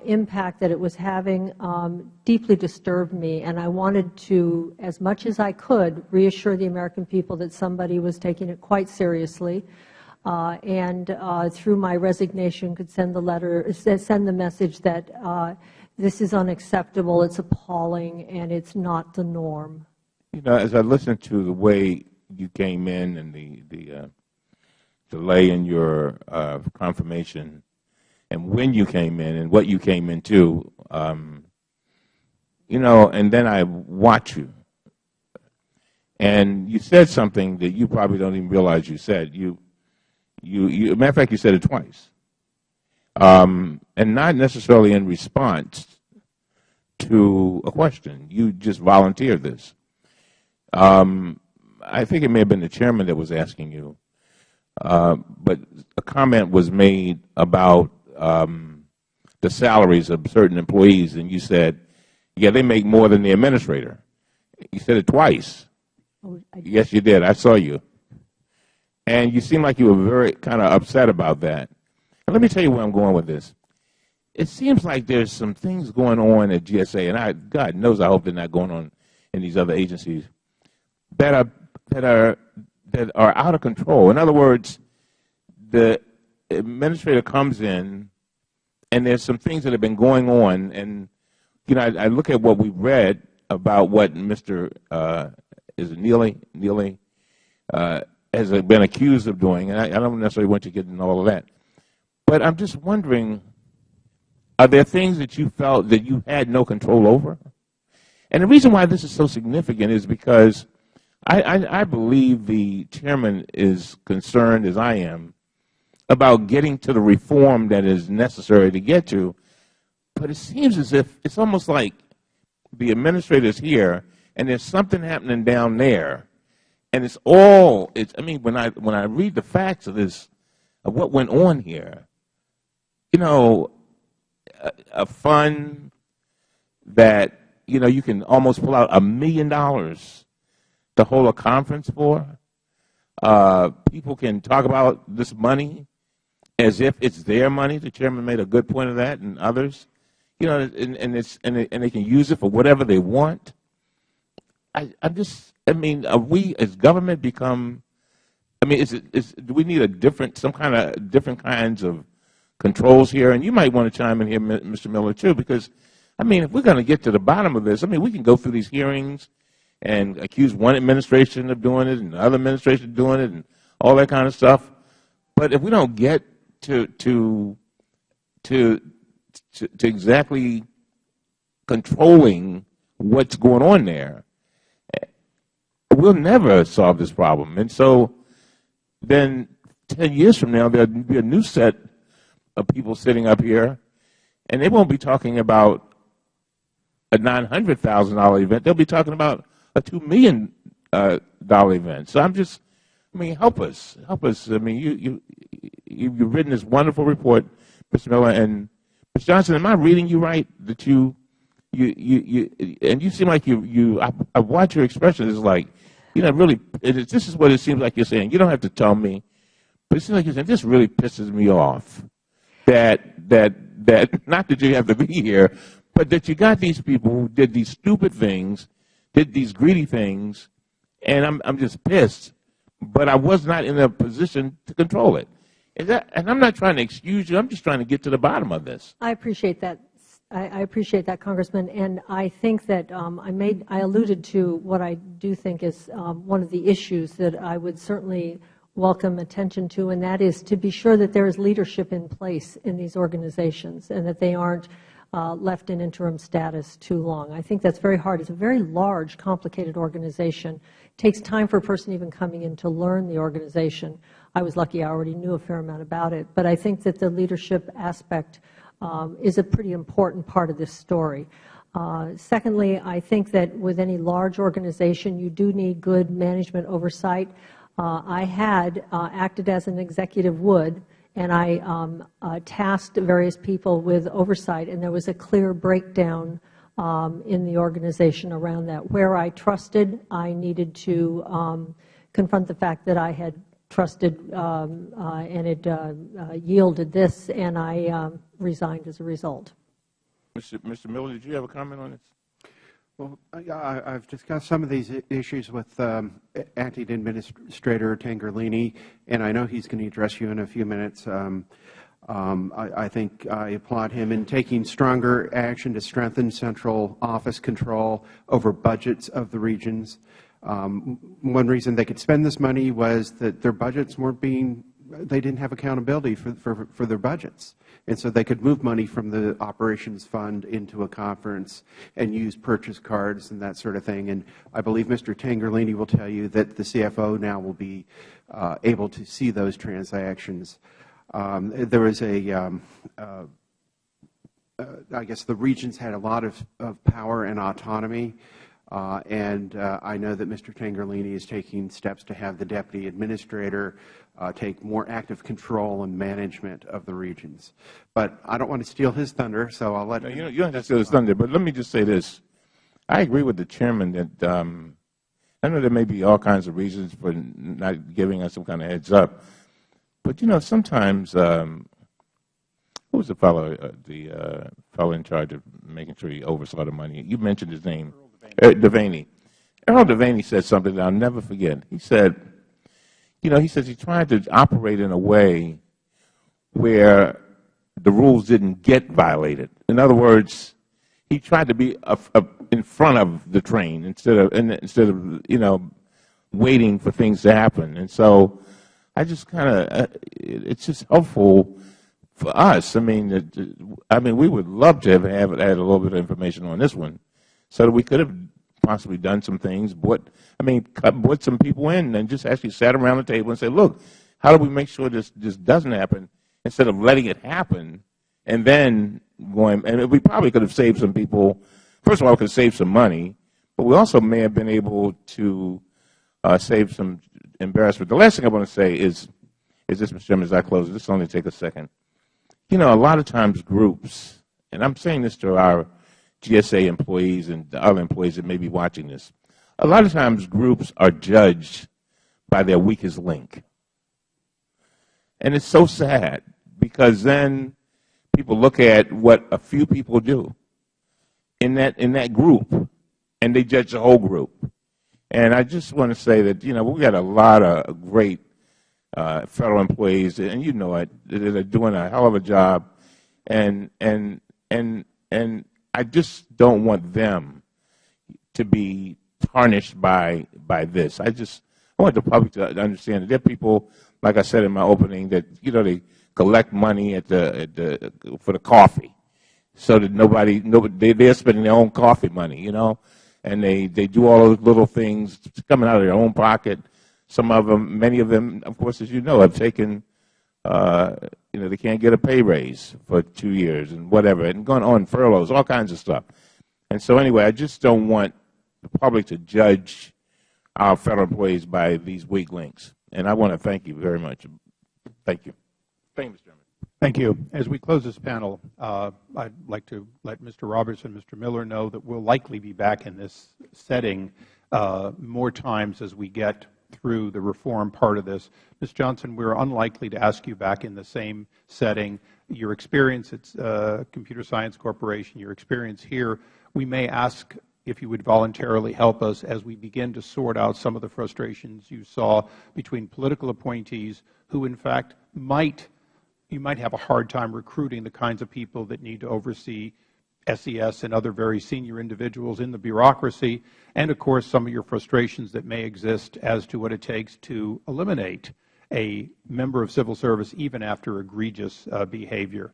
impact that it was having deeply disturbed me, and I wanted to, as much as I could, reassure the American people that somebody was taking it quite seriously, and through my resignation could send the message that this is unacceptable, it's appalling, and it's not the norm. You know, as I listened to the way you came in and the delay in your confirmation, and when you came in and what you came into, you know, and then I watch you, and you said something that you probably don't even realize you said. As a matter of fact, you said it twice, and not necessarily in response to a question. You just volunteered this. I think it may have been the chairman that was asking you, but a comment was made about the salaries of certain employees, and you said, yeah, they make more than the administrator. You said it twice. Oh, yes, you did. I saw you. And you seem like you were very kind of upset about that. And let me tell you where I'm going with this. It seems like there's some things going on at GSA, and God knows I hope they're not going on in these other agencies, that are out of control. In other words, the administrator comes in, and there's some things that have been going on, and you know, I look at what we've read about what Mr. Is it Neely has been accused of doing, and I don't necessarily want to get into all of that, but I'm just wondering, are there things that you felt that you had no control over? And the reason why this is so significant is because I believe the chairman is concerned, as I am, about getting to the reform that is necessary to get to, but it seems as if it's almost like the administrator is here and there's something happening down there, and I mean, when I read the facts of this, of what went on here, you know, a fund that, you know, you can almost pull out $1 million to hold a conference for. People can talk about this money as if it's their money. The chairman made a good point of that, and others, you know, and they can use it for whatever they want. I mean, are we as government become? I mean, do we need some kind of different kinds of controls here? And you might want to chime in here, Mr. Miller, too, because I mean, if we're going to get to the bottom of this, I mean, we can go through these hearings and accuse one administration of doing it and the other administration doing it and all that kind of stuff. But if we don't get to exactly controlling what's going on there, we'll never solve this problem. And so then 10 years from now, there'll be a new set of people sitting up here, and they won't be talking about a $900,000 event. They'll be talking about a $2 million event. So I mean, help us. I mean, you've written this wonderful report, Mr. Miller, and Ms. Johnson, am I reading you right? That you seem like I watch your expression. It's like, you know, really, this is what it seems like you're saying. You don't have to tell me, but it seems like you're saying, this really pisses me off. That not that you have to be here, but that you got these people who did these stupid things, did these greedy things, and I'm just pissed. But I was not in a position to control it. And I'm not trying to excuse you. I'm just trying to get to the bottom of this. I appreciate that. I appreciate that, Congressman. And I think that I alluded to what I do think is one of the issues that I would certainly welcome attention to, and that is to be sure that there is leadership in place in these organizations and that they aren't left in interim status too long. I think that's very hard. It's a very large, complicated organization. It takes time for a person even coming in to learn the organization. I was lucky I already knew a fair amount about it. But I think that the leadership aspect is a pretty important part of this story. Secondly, I think that with any large organization, you do need good management oversight. I had acted as an executive would, and I tasked various people with oversight, and there was a clear breakdown in the organization around that. Where I trusted, I needed to confront the fact that I had trusted, and it yielded this, and I resigned as a result. Mr. Miller, did you have a comment on this? Well, I've discussed some of these issues with Acting Administrator Tangherlini, and I know he's going to address you in a few minutes. I think I applaud him in taking stronger action to strengthen central office control over budgets of the regions. One reason they could spend this money was that their budgets weren't being, they didn't have accountability for their budgets. And so they could move money from the operations fund into a conference and use purchase cards and that sort of thing. And I believe Mr. Tangherlini will tell you that the CFO now will be able to see those transactions. There was I guess the regions had a lot of power and autonomy. And I know that Mr. Tangherlini is taking steps to have the Deputy Administrator take more active control and management of the regions. But I don't want to steal his thunder, so I'll let him. You don't have to steal his thunder, but let me just say this. I agree with the Chairman that I know there may be all kinds of reasons for not giving us some kind of heads up. But, you know, sometimes, who was the fellow in charge of making sure he oversaw the money? You mentioned his name. Devaney. Earl Devaney said something that I'll never forget. He said, you know, he says he tried to operate in a way where the rules didn't get violated. In other words, he tried to be in front of the train instead of you know, waiting for things to happen. And so I just kind of it's just helpful for us. I mean, we would love to have had a little bit of information on this one, so that we could have possibly done some things, brought some people in and just actually sat around the table and said, look, how do we make sure this doesn't happen, instead of letting it happen and then going, and we probably could have saved some people. First of all, we could have saved some money, but we also may have been able to save some embarrassment. The last thing I want to say is this, Mr. Chairman, as I close, this will only take a second. You know, a lot of times groups, and I'm saying this to our GSA employees and the other employees that may be watching this, a lot of times groups are judged by their weakest link. And it's so sad, because then people look at what a few people do in that group, and they judge the whole group. And I just want to say that, you know, we got a lot of great federal employees, and you know it, that are doing a hell of a job, and I just don't want them to be tarnished by this. I want the public to understand that there are people, like I said in my opening, that, you know, they collect money for the coffee, so that they're spending their own coffee money, you know, and they do all those little things coming out of their own pocket. Some of them, many of them, of course, as you know, have taken, you know, they can't get a pay raise for 2 years and whatever, and gone on furloughs, all kinds of stuff. And so anyway, I just don't want the public to judge our federal employees by these weak links. And I want to thank you very much. Thank you. Thank you, Mr. Chairman. Thank you. As we close this panel, I'd like to let Mr. Roberts and Mr. Miller know that we'll likely be back in this setting more times as we get through the reform part of this. Ms. Johnson, we're unlikely to ask you back in the same setting. Your experience at Computer Science Corporation, your experience here, we may ask if you would voluntarily help us as we begin to sort out some of the frustrations you saw between political appointees who, in fact, you might have a hard time recruiting the kinds of people that need to oversee SES and other very senior individuals in the bureaucracy, and of course some of your frustrations that may exist as to what it takes to eliminate a member of civil service even after egregious behavior.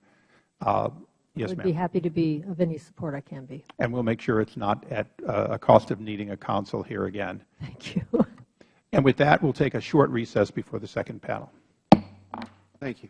Yes, ma'am. I would be happy to be of any support I can be. And we'll make sure it's not at a cost of needing a counsel here again. Thank you. And with that, we'll take a short recess before the second panel. Thank you.